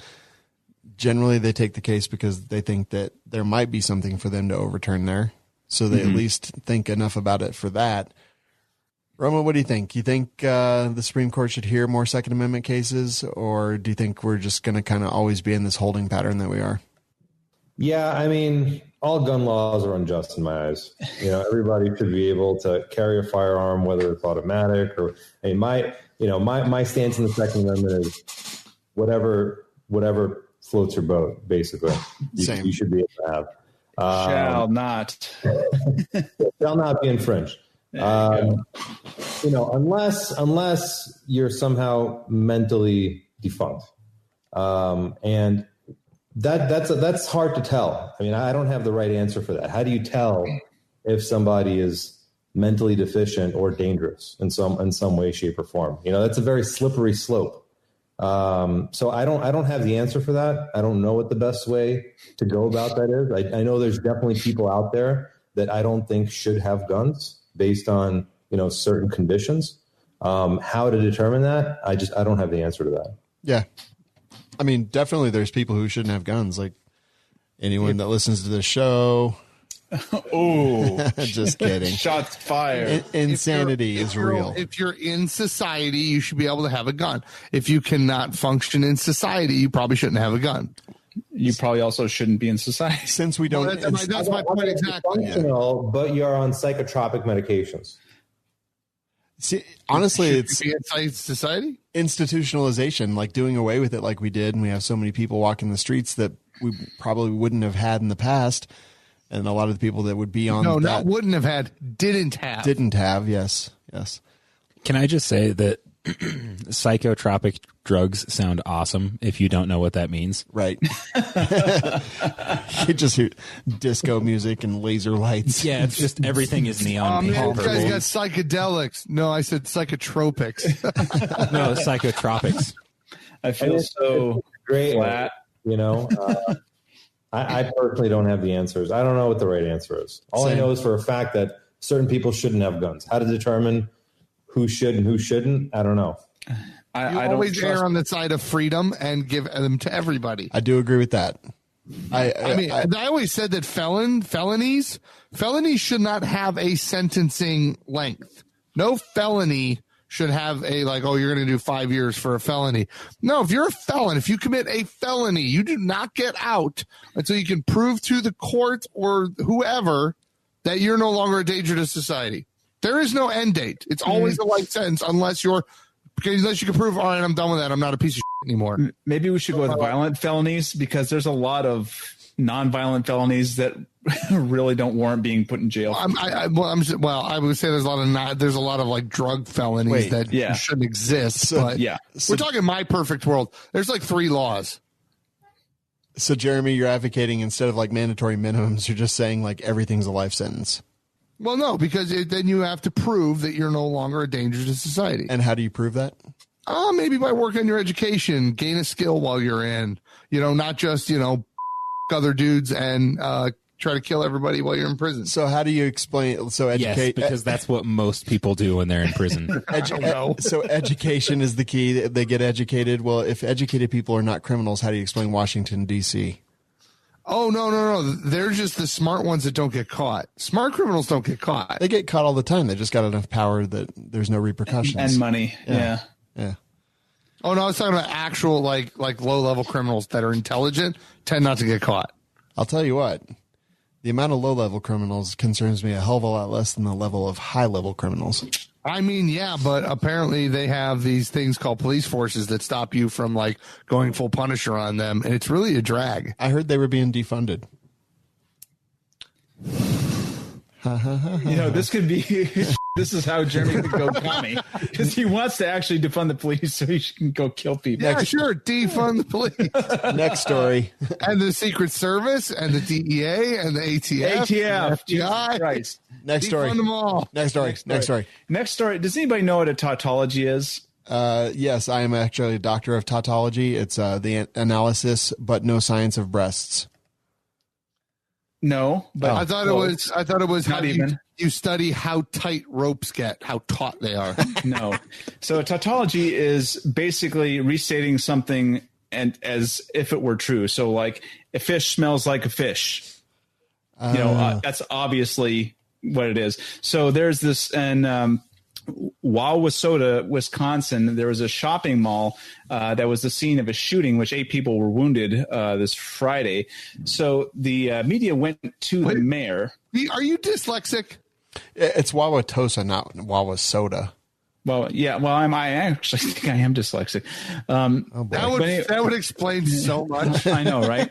generally they take the case because they think that there might be something for them to overturn there. So they at least think enough about it for that. Roma, what do you think? You think the Supreme Court should hear more Second Amendment cases, or do you think we're just going to kind of always be in this holding pattern that we are? Yeah, I mean, all gun laws are unjust in my eyes. Everybody should be able to carry a firearm, whether it's automatic or. I mean, my stance in the Second Amendment is whatever floats your boat. Basically, you should be able to have. Shall not be infringed. Unless you're somehow mentally defunct, and that's hard to tell. I mean, I don't have the right answer for that. How do you tell if somebody is mentally deficient or dangerous in some way, shape, or form? That's a very slippery slope. So I don't have the answer for that. I don't know what the best way to go about that is. I know there's definitely people out there that I don't think should have guns based on, certain conditions. How to determine that? I don't have the answer to that. Yeah. I mean, definitely there's people who shouldn't have guns. Like anyone that listens to the show. Oh, just kidding. Shots fired. Insanity is real. If you're in society, you should be able to have a gun. If you cannot function in society, you probably shouldn't have a gun. You probably also shouldn't be in society. Since we don't. Well, that's my point exactly. Functional, but you're on psychotropic medications. See, honestly, it's inside society institutionalization, like doing away with it like we did. And we have so many people walking the streets that we probably wouldn't have had in the past. And a lot of the people that would be on not wouldn't have had, didn't have. Yes. Can I just say that psychotropic drugs sound awesome if you don't know what that means? Right. You just hear disco music and laser lights. Yeah, it's just everything is neon. You guys got psychedelics. No, I said psychotropics. No, psychotropics. I feel so great. Flat. You know, I personally don't have the answers. I don't know what the right answer is. All I know is for a fact that certain people shouldn't have guns. How to determine who should and who shouldn't, I don't know. I always err on the side of freedom and give them to everybody. I do agree with that. I always said that felonies should not have a sentencing length. No felony should have a you're going to do 5 years for a felony. No, if you're a felon, if you commit a felony, you do not get out until you can prove to the court or whoever that you're no longer a danger to society. There is no end date. It's always a life sentence unless you can prove, all right, I'm done with that. I'm not a piece of shit anymore. Maybe we should go with violent felonies because there's a lot of non-violent felonies that really don't warrant being put in jail. I would say there's a lot of like drug felonies that shouldn't exist. But we're talking my perfect world. There's like 3 laws. So Jeremy, you're advocating instead of like mandatory minimums, you're just saying like everything's a life sentence. Well, no, because then you have to prove that you're no longer a danger to society. And how do you prove that? Maybe by working on your education, gain a skill while you're in, not just, other dudes and try to kill everybody while you're in prison. So how do you explain? So educate, because that's what most people do when they're in prison. So education is the key. They get educated. Well, if educated people are not criminals, how do you explain Washington, D.C.? Oh, no. They're just the smart ones that don't get caught. Smart criminals don't get caught. They get caught all the time. They just got enough power that there's no repercussions. And money. Yeah. Oh, no, I was talking about actual, like low-level criminals that are intelligent tend not to get caught. I'll tell you what. The amount of low-level criminals concerns me a hell of a lot less than the level of high-level criminals. I mean, yeah, but apparently they have these things called police forces that stop you from like going full Punisher on them, and it's really a drag. I heard they were being defunded. This could be. This is how Jeremy could go commie because he wants to actually defund the police so he can go kill people. Yeah, sure, defund the police. Next story. And the Secret Service and the DEA and the ATF. Jesus Christ. Next story. Defund them all. Next story. Next story. Does anybody know what a tautology is? Yes, I am actually a doctor of tautology. It's the analysis, but no science of breasts. No, but I thought it was not how even. You study how tight ropes get, how taut they are. No. So a tautology is basically restating something and as if it were true. So like a fish smells like a fish. That's obviously what it is. So there's this, and Wauwatosa, Wisconsin, there was a shopping mall that was the scene of a shooting, which 8 people were wounded this Friday. So the media went to the mayor. Are you dyslexic? It's Wauwatosa, not Wauwatosa. Well, yeah. Well, I actually think I am dyslexic. That would explain so much. I know, right?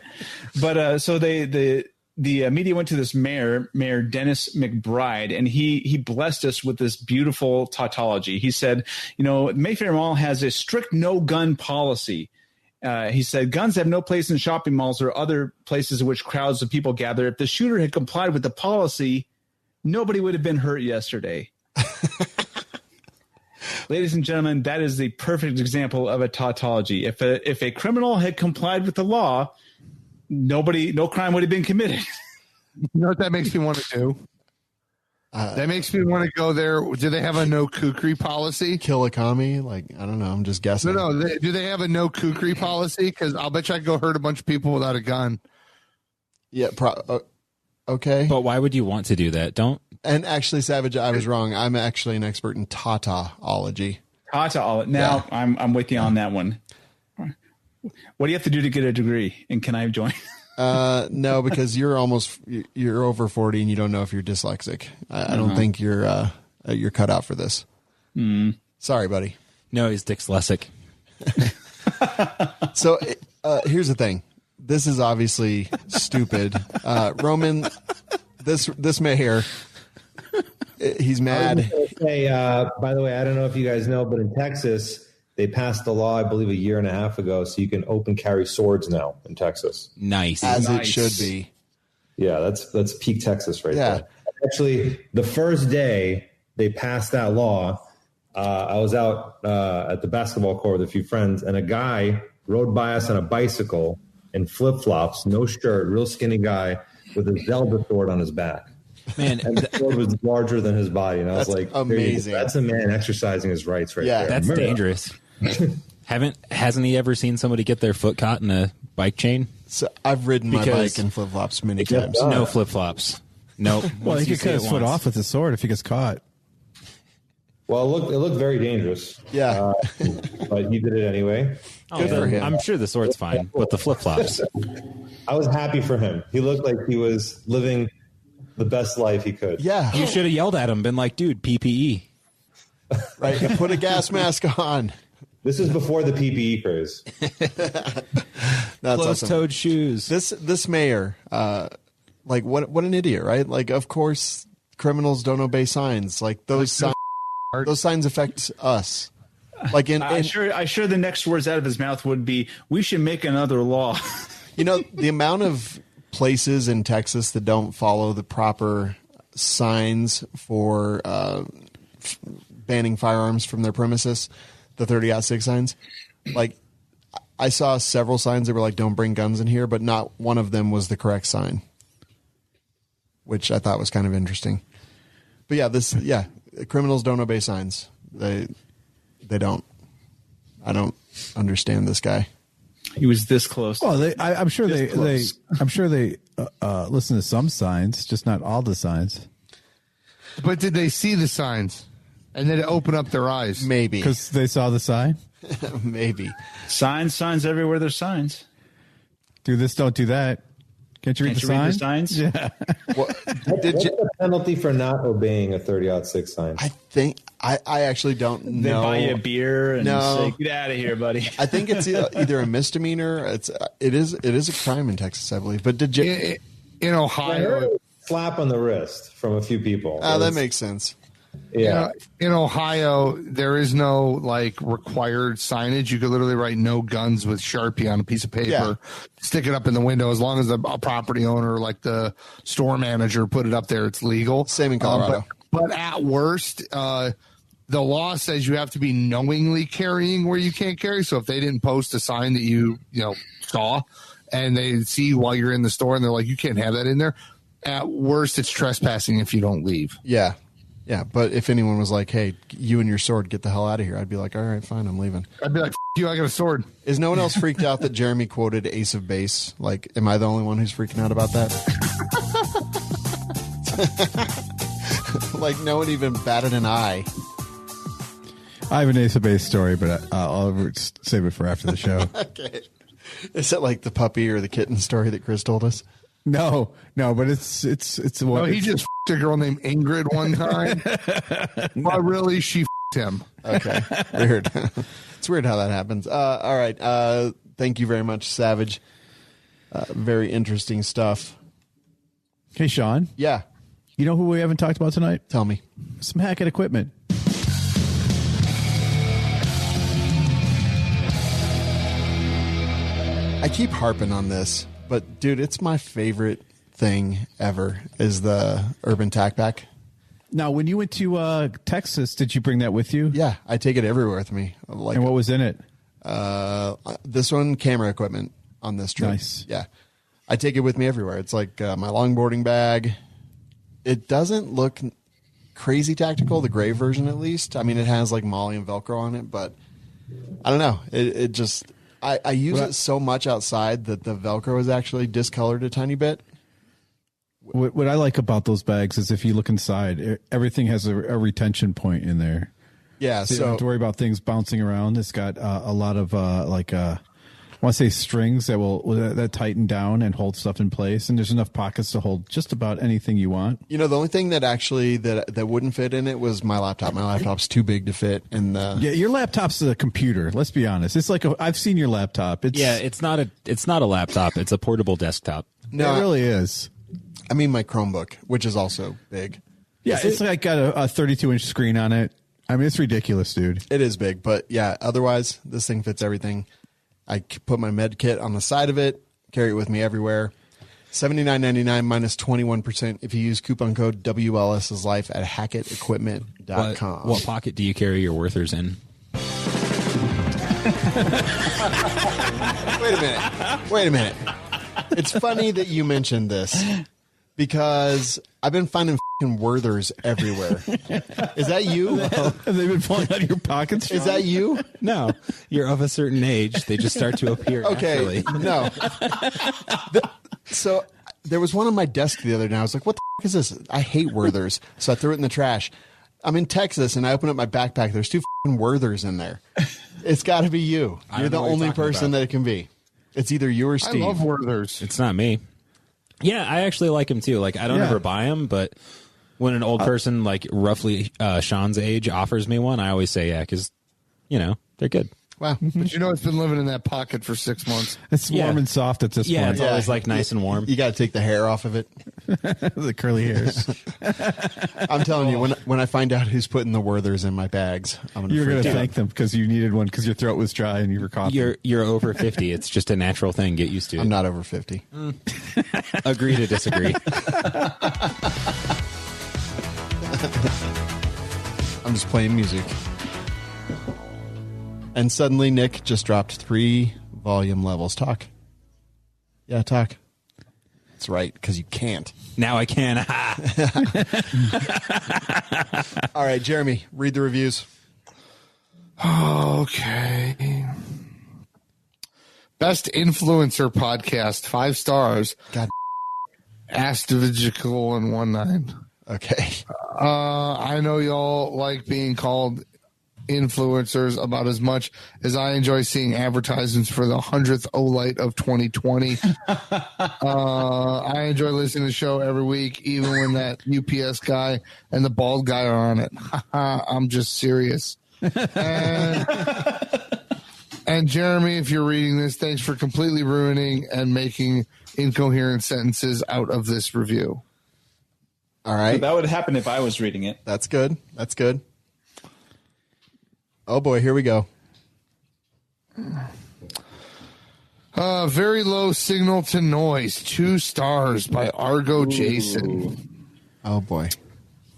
But so the media went to this Mayor Dennis McBride, and he blessed us with this beautiful tautology. He said, Mayfair Mall has a strict no gun policy. He said, guns have no place in shopping malls or other places in which crowds of people gather. If the shooter had complied with the policy, nobody would have been hurt yesterday. Ladies and gentlemen, that is the perfect example of a tautology. If a criminal had complied with the law, no crime would have been committed. You know what that makes me want to do? That makes me want to go there. Do they have a no kukri policy? Kill a commie? Like, I don't know. I'm just guessing. No. Do they have a no kukri policy? Because I'll bet you I could go hurt a bunch of people without a gun. Yeah. Okay. But why would you want to do that? Don't. And actually, Savage, I was wrong. I'm actually an expert in Tata-ology. Tata-ology. Now I'm with you on that one. What do you have to do to get a degree? And can I join? No, because you're over 40 and you don't know if you're dyslexic. I don't think you're cut out for this. Sorry, buddy. No, he's dyslexic. So here's the thing. This is obviously stupid. Roman, this mayor, he's mad. Say, by the way, I don't know if you guys know, but in Texas, they passed a law, I believe, 1.5 years ago, so you can open carry swords now in Texas. Nice. As it should be. Yeah, that's peak Texas right there. Actually, the first day they passed that law, I was out at the basketball court with a few friends, and a guy rode by us on a bicycle in flip-flops, no shirt, real skinny guy with a Zelda sword on his back. Man, and the sword was larger than his body, and I was like, amazing. That's a man exercising his rights right there. That's dangerous. Hasn't he ever seen somebody get their foot caught in a bike chain? So I've ridden my bike in flip flops many times. No flip flops. Nope. Well, he could cut his foot off with his sword if he gets caught. Well, it looked very dangerous. Yeah, but he did it anyway. Good for him. I'm sure the sword's fine, but the flip flops. I was happy for him. He looked like he was living the best life he could. Yeah, you should have yelled at him, been like, "Dude, PPE." Right, put a gas mask on. This is before the PPE craze. That's closed-toed awesome. shoes. This mayor, like what an idiot, right? Like, of course, criminals don't obey signs. Like those signs affect us. Like I'm sure the next words out of his mouth would be, "We should make another law." You know, the amount of places in Texas that don't follow the proper signs for banning firearms from their premises. The 30-06 signs. Like, I saw several signs that were like, don't bring guns in here, but not one of them was the correct sign, which I thought was kind of interesting. But criminals don't obey signs. They don't. I don't understand this guy. He was this close. Well, I'm sure they listen to some signs, just not all the signs. But did they see the signs? And then it opened up their eyes. Maybe. Because they saw the sign? Maybe. Signs everywhere there's signs. Do this, don't do that. Can't you read the signs? Yeah. What's the penalty for not obeying a 30-06 sign? I think I actually don't know. They buy you a beer and say, "Get out of here, buddy." I think it's either a misdemeanor. It is a crime in Texas, I believe. But did you in Ohio? Slap on the wrist from a few people. That makes sense. Yeah. In Ohio, there is no like required signage. You could literally write "no guns" with Sharpie on a piece of paper, stick it up in the window. As long as a property owner, like the store manager, put it up there, it's legal. Same in Colorado. But at worst, the law says you have to be knowingly carrying where you can't carry. So if they didn't post a sign that you saw, and they see you while you're in the store, and they're like, "You can't have that in there," at worst, it's trespassing if you don't leave. Yeah. Yeah, but if anyone was like, "Hey, you and your sword, get the hell out of here," I'd be like, "All right, fine, I'm leaving." I'd be like, "F you, I got a sword." Is no one else freaked out that Jerambe quoted Ace of Base? Like, am I the only one who's freaking out about that? Like, no one even batted an eye. I have an Ace of Base story, but I'll save it for after the show. Okay. Is it like the puppy or the kitten story that Chris told us? No, but it's one. No, he just f***ed a girl named Ingrid one time. But really, she f***ed him. Okay, weird. It's weird how that happens. All right, thank you very much, Savage. Very interesting stuff. Hey, Shawn. Yeah. You know who we haven't talked about tonight? Tell me. Some Hackett equipment. I keep harping on this, but dude, it's my favorite thing ever is the Urban Tac Pack. Now, when you went to Texas, did you bring that with you? Yeah, I take it everywhere with me. And what was in it? This one, camera equipment on this trip. Nice. Yeah. I take it with me everywhere. It's like my longboarding bag. It doesn't look crazy tactical, the gray version at least. I mean, it has like Molly and Velcro on it, but I don't know. It just I use it so much outside that the Velcro is actually discolored a tiny bit. What I like about those bags is if you look inside, everything has a retention point in there. Yeah, so you don't have to worry about things bouncing around. It's got a lot of I want to say strings that tighten down and hold stuff in place, and there's enough pockets to hold just about anything you want. You know, the only thing that actually that wouldn't fit in it was my laptop. My laptop's too big to fit in the. Yeah, your laptop's a computer. Let's be honest. It's like I've seen your laptop. It's not a laptop. It's a portable desktop. No, it really is. I mean, my Chromebook, which is also big. Yeah, it's like got a 32-inch screen on it. I mean, it's ridiculous, dude. It is big, but yeah, otherwise, this thing fits everything. I put my med kit on the side of it, carry it with me everywhere. $79.99 minus 21% if you use coupon code WLS'sLife at HackettEquipment.com. What pocket do you carry your Werthers in? Wait a minute. It's funny that you mentioned this because I've been finding fucking Werthers everywhere. Is that you? Have they been falling out of your pockets? Is that you? No. You're of a certain age. They just start to appear Okay. naturally. No. So there was one on my desk the other day. I was like, what the fuck is this? I hate Werthers. So I threw it in the trash. I'm in Texas and I open up my backpack. There's 2 fucking Werthers in there. It's got to be you. You're the only person that it can be. It's either you or Steve. I love Werthers. It's not me. Yeah, I actually like them too. Like, I don't ever buy them, but when an old person, like roughly Shawn's age, offers me one, I always say yeah, because, they're good. Wow. But it's been living in that pocket for 6 months. It's warm and soft at this point. Yeah, it's always like nice and warm. You got to take the hair off of it. The curly hairs. I'm telling you, when I find out who's putting the Werthers in my bags, you're going to thank them because you needed one because your throat was dry and you were coughing. You're over 50. It's just a natural thing. Get used to it. I'm not over 50. Agree to disagree. I'm just playing music. And suddenly Nick just dropped 3 volume levels. Talk. Yeah, talk. That's right, because you can't. Now I can. All right, Jeremy, read the reviews. Okay. Best Influencer Podcast, 5 stars. God. Astivigical and 19. Okay. I know y'all like being called influencers about as much as I enjoy seeing advertisements for the 100th Olight of 2020. I enjoy listening to the show every week, even when that UPS guy and the bald guy are on it. I'm just serious. And Jeremy, if you're reading this, thanks for completely ruining and making incoherent sentences out of this review. All right. So that would happen if I was reading it. That's good. That's good. Oh, boy. Here we go. Very low signal to noise. 2 stars by Argo Jason. Oh, boy.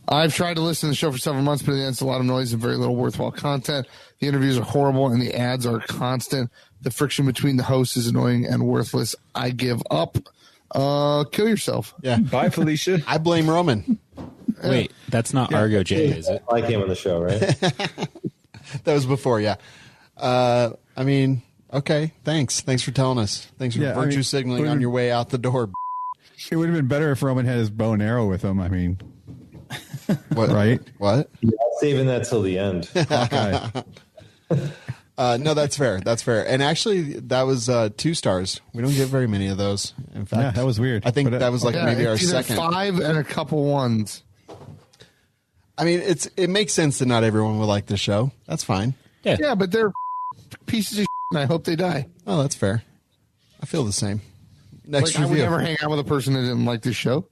I've tried to listen to the show for several months, but it's a lot of noise and very little worthwhile content. The interviews are horrible and the ads are constant. The friction between the hosts is annoying and worthless. I give up. Kill yourself. Yeah. Bye, Felicia. I blame Roman. Wait, that's not Argo J, is it? I came on the show, right? That was before, yeah. I mean, okay, thanks. Thanks for telling us. Thanks for virtue signaling on your way out the door. It would have been better if Roman had his bow and arrow with him. I mean, what? Right? What? Yeah, saving that till the end. No, that's fair. That's fair. And actually, that was 2 stars. We don't get very many of those. In fact, yeah, that was weird. I think that was like maybe our second. 5 and a couple 1s. I mean, it makes sense that not everyone would like this show. That's fine. Yeah, but they're pieces of shit, and I hope they die. Oh, that's fair. I feel the same. Next I would review. never hang out with a person that didn't like this show.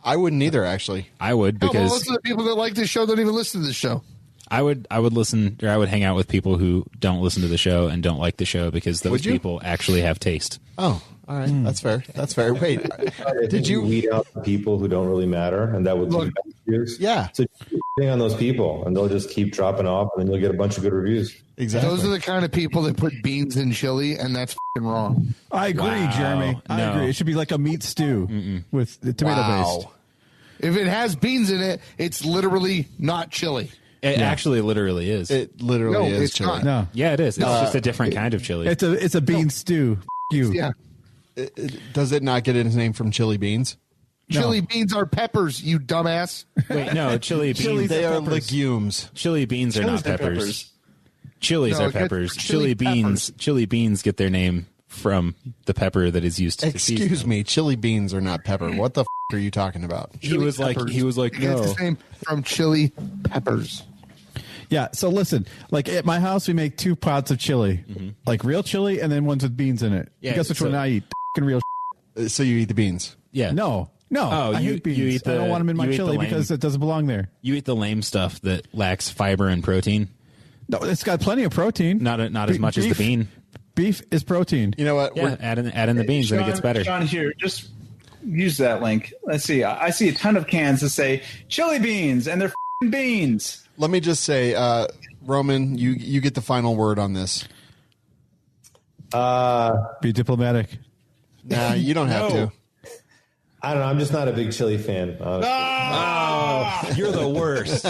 I wouldn't either, actually. I would, because most of the people that like this show don't even listen to this show. I would listen, or I would hang out with people who don't listen to the show and don't like the show, because those people actually have taste. Oh, all right. That's fair. That's fair. Wait, did you weed out the people who don't really matter, and that would be reviews? Yeah. So keep on those people, and they'll just keep dropping off, and then you'll get a bunch of good reviews. Exactly. Those are the kind of people that put beans in chili, and that's fucking wrong. I agree, Wow. Jeremy. I No. agree. It should be like a meat stew with the tomato based. If it has beans in it, it's literally not chili. It actually literally is. It literally is it's chili. not. No, Yeah, it is. It's just a different kind of chili. it's a bean stew. You. Yeah. Does it not get its name from chili beans? No. Chili beans are peppers, you dumbass. Wait, no, chili beans. They are legumes. Chili beans are not peppers. Chilies No, are it gets peppers. chili Chili beans get their name from the pepper that is used to season Excuse them. me, chili beans are not pepper. What the are you talking about? He was like, peppers. no. It's the same from chili peppers. Yeah. So listen, like at my house, we make 2 pots of chili, like real chili, and then ones with beans in it. Yeah, Guess which so- one I eat? F***ing real. So you eat the beans. Yeah. No. Oh, I you- hate beans. you eat I don't the- want them in my you eat the chili lame- because it doesn't belong there. You eat the lame stuff that lacks fiber and protein. No, it's got plenty of protein. Not as much as the bean. Beef is protein. You know what? Yeah, add in the beans and it gets better. Shawn, here, just use that link. Let's see. I see a ton of cans that say chili beans, and they're f***ing beans. Let me just say, Roman, you get the final word on this. Be diplomatic. Nah, you don't have to. I don't know. I'm just not a big chili fan. Honestly. Oh, you're the worst.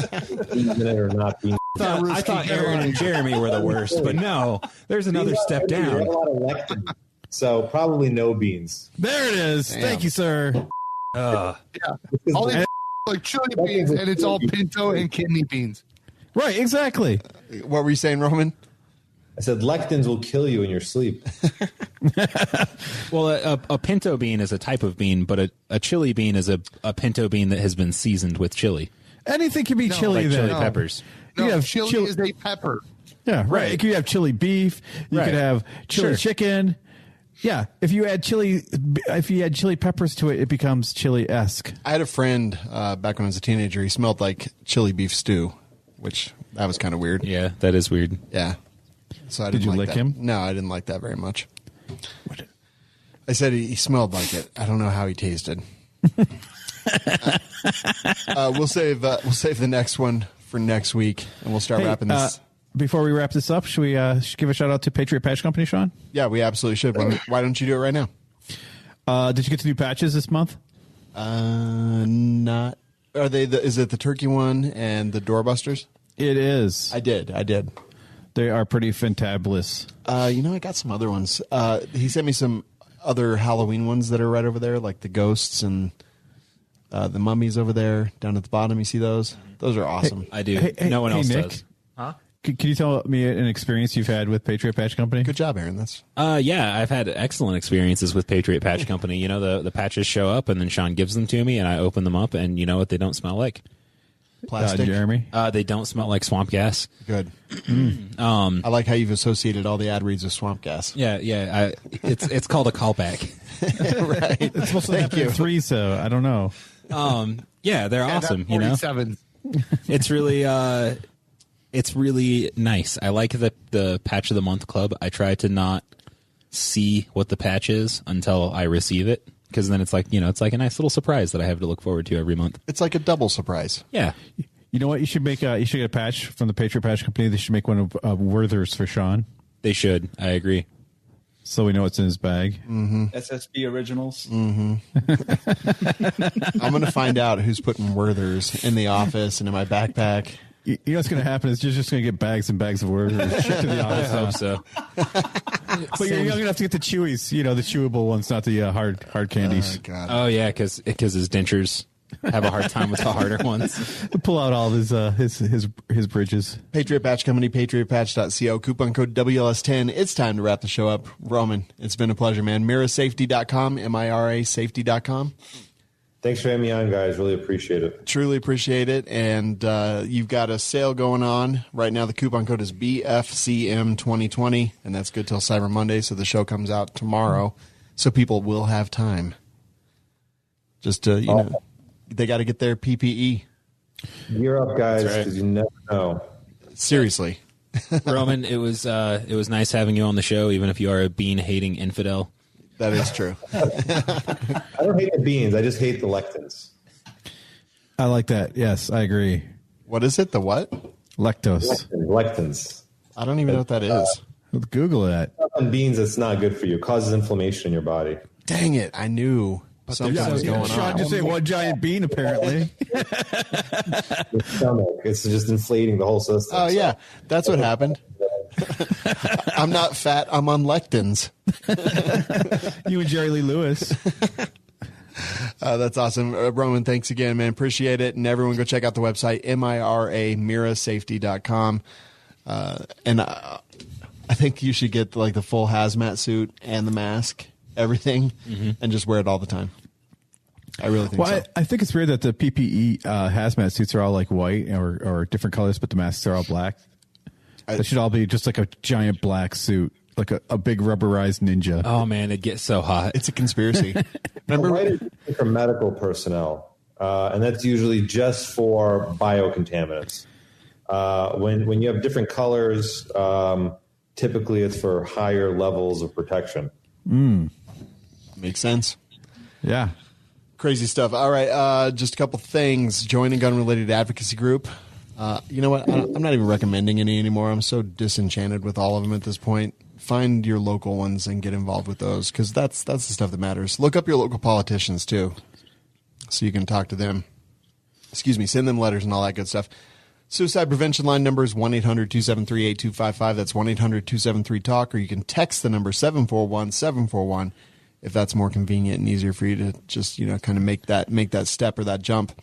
Being in it or not being. I thought Aaron and Jeremy were the worst, but no, there's another step We have down. a lot of lectin, so probably no beans. There it is. Damn. Thank you, sir. All these like chili beans, and it's all pinto and kidney beans. Right, exactly. What were you saying, Roman? I said lectins will kill you in your sleep. Well, a pinto bean is a type of bean, but a chili bean is a pinto bean that has been seasoned with chili, Anything can be chili like then. chili peppers. You No, have chili chili- is a pepper. Yeah, right. You could have chili beef. You Right. could have chili Sure. chicken. Yeah, if you add chili peppers to it, it becomes chili-esque. I had a friend back when I was a teenager. He smelled like chili beef stew, which that was kind of weird. Yeah, that is weird. Yeah. So I Did didn't you like lick that. him? No, I didn't like that very much. I said he smelled like it. I don't know how he tasted. We'll save the next one for next week, and we'll start wrapping this. Before we wrap this up, should we give a shout out to Patriot Patch Company, Shawn? Yeah, we absolutely should. Why don't you do it right now? Did you get the new patches this month? Not. Are they? Is it the turkey one and the doorbusters? It is. I did. They are pretty fantabulous. I got some other ones. He sent me some other Halloween ones that are right over there, like the ghosts and the mummies over there down at the bottom. You see those? Those are awesome. I do. Hey, no one else Nick, does. Can you tell me an experience you've had with Patriot Patch Company? Good job, Aaron. That's Yeah, I've had excellent experiences with Patriot Patch Company. You know, the patches show up, and then Shawn gives them to me, and I open them up, and you know what? They don't smell like. plastic. Jeremy? They don't smell like swamp gas. Good. I like how you've associated all the ad reads with swamp gas. Yeah. It's called a callback. Right. It's supposed to Thank happen you. in 3, so I don't know. Yeah, they're awesome. You know, 47. it's really nice. I like the patch of the month club. I try to not see what the patch is until I receive it, because then it's like a nice little surprise that I have to look forward to every month. It's like a double surprise. Yeah. You know what? You should get a patch from the Patriot Patch Company. They should make one of Werther's for Shawn, They should. I agree. so we know what's in his bag. SSB originals. I'm going to find out who's putting Werther's in the office and in my backpack. You know what's going to happen is you're just going to get bags and bags of Werther's shipped to the I office. hope so. But you're going to have to get the chewies, the chewable ones, not the hard candies. God. Oh yeah, because his dentures have a hard time with the harder ones. Pull out all of his bridges. Patriot Patch Company, patriotpatch.co, coupon code WLS10. It's time to wrap the show up. Roman, it's been a pleasure, man. Mirasafety.com, MIRA safety.com. Thanks for having me on, guys. Really appreciate it. Truly appreciate it. And you've got a sale going on. Right now, the coupon code is BFCM2020, and that's good till Cyber Monday, so the show comes out tomorrow, so people will have time. Just to, they got to get their PPE. Gear up, guys, That's right. because you never know. Seriously. Roman, it was nice having you on the show, even if you are a bean-hating infidel. That is true. I don't hate the beans. I just hate the lectins. I like that. Yes, I agree. What is it? The what? Lactose. Lectins. I don't even know what that is. Google that. On beans, it's not good for you. It causes inflammation in your body. Dang it. I knew. something was going Shawn on. just ate one giant bean, apparently. The stomach. It's just inflating the whole system. Oh, yeah. That's what happened. I'm not fat. I'm on lectins. You and Jerry Lee Lewis. That's awesome. Roman, thanks again, man. Appreciate it. And everyone go check out the website, miramira.safety.com. And I think you should get like the full hazmat suit and the mask, everything, and just wear it all the time. I really think so. I think it's weird that the PPE hazmat suits are all like white or different colors, but the masks are all black. They should all be just like a giant black suit, like a big rubberized ninja. Oh, man, it'd get so hot. It's a conspiracy. Remember, white is for medical personnel, and that's usually just for biocontaminants. When you have different colors, typically it's for higher levels of protection. Makes sense. Yeah. Crazy stuff. All right, just a couple things. Join a gun-related advocacy group. You know what? I'm not even recommending any anymore. I'm so disenchanted with all of them at this point. Find your local ones and get involved with those, because that's the stuff that matters. Look up your local politicians, too, so you can talk to them. Send them letters and all that good stuff. Suicide prevention line number is 1-800-273-8255. That's 1-800-273-TALK, or you can text the number 741-741 if that's more convenient and easier for you to just, kind of make that step or that jump.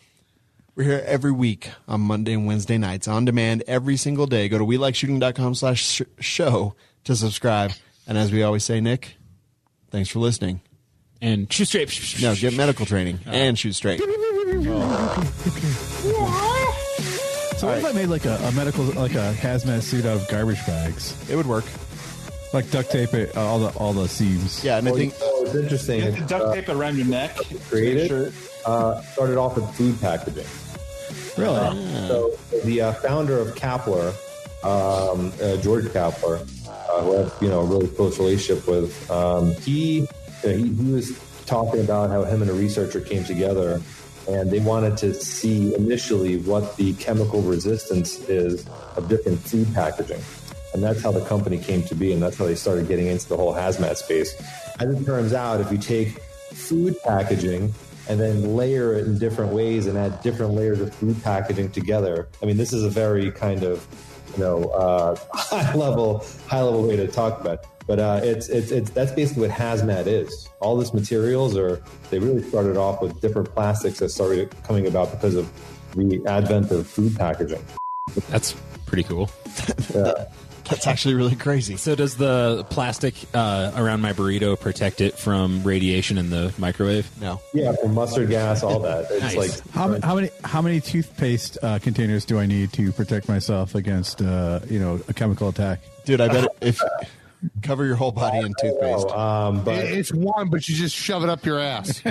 We're here every week on Monday and Wednesday nights, on demand every single day. Go to welikeshooting.com/show to subscribe. And as we always say, Nick, thanks for listening. And shoot straight. No, get medical training and shoot straight. So what if I made like a hazmat suit out of garbage bags? It would work. Like duct tape it, all the seams. Yeah, and I think it's interesting. You have to duct tape around your neck. Created started off with food packaging. Really? So the founder of Kapler, George Kapler, who I have a really close relationship with, he was talking about how him and a researcher came together, and they wanted to see initially what the chemical resistance is of different food packaging. And that's how the company came to be, and that's how they started getting into the whole hazmat space. As it turns out, if you take food packaging and then layer it in different ways and add different layers of food packaging together, I mean, this is a very kind of, high level way to talk about it. But it's that's basically what hazmat is. All these materials they really started off with different plastics that started coming about because of the advent of food packaging. That's pretty cool. Yeah. That's actually really crazy. So does the plastic around my burrito protect it from radiation in the microwave? No. Yeah, from mustard gas, all that. It's Nice. like How many toothpaste containers do I need to protect myself against a chemical attack? Dude, I bet if cover your whole body in toothpaste. But it's one, but you just shove it up your ass.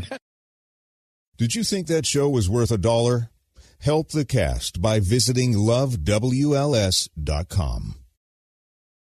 Did you think that show was worth $1? Help the cast by visiting lovewls.com.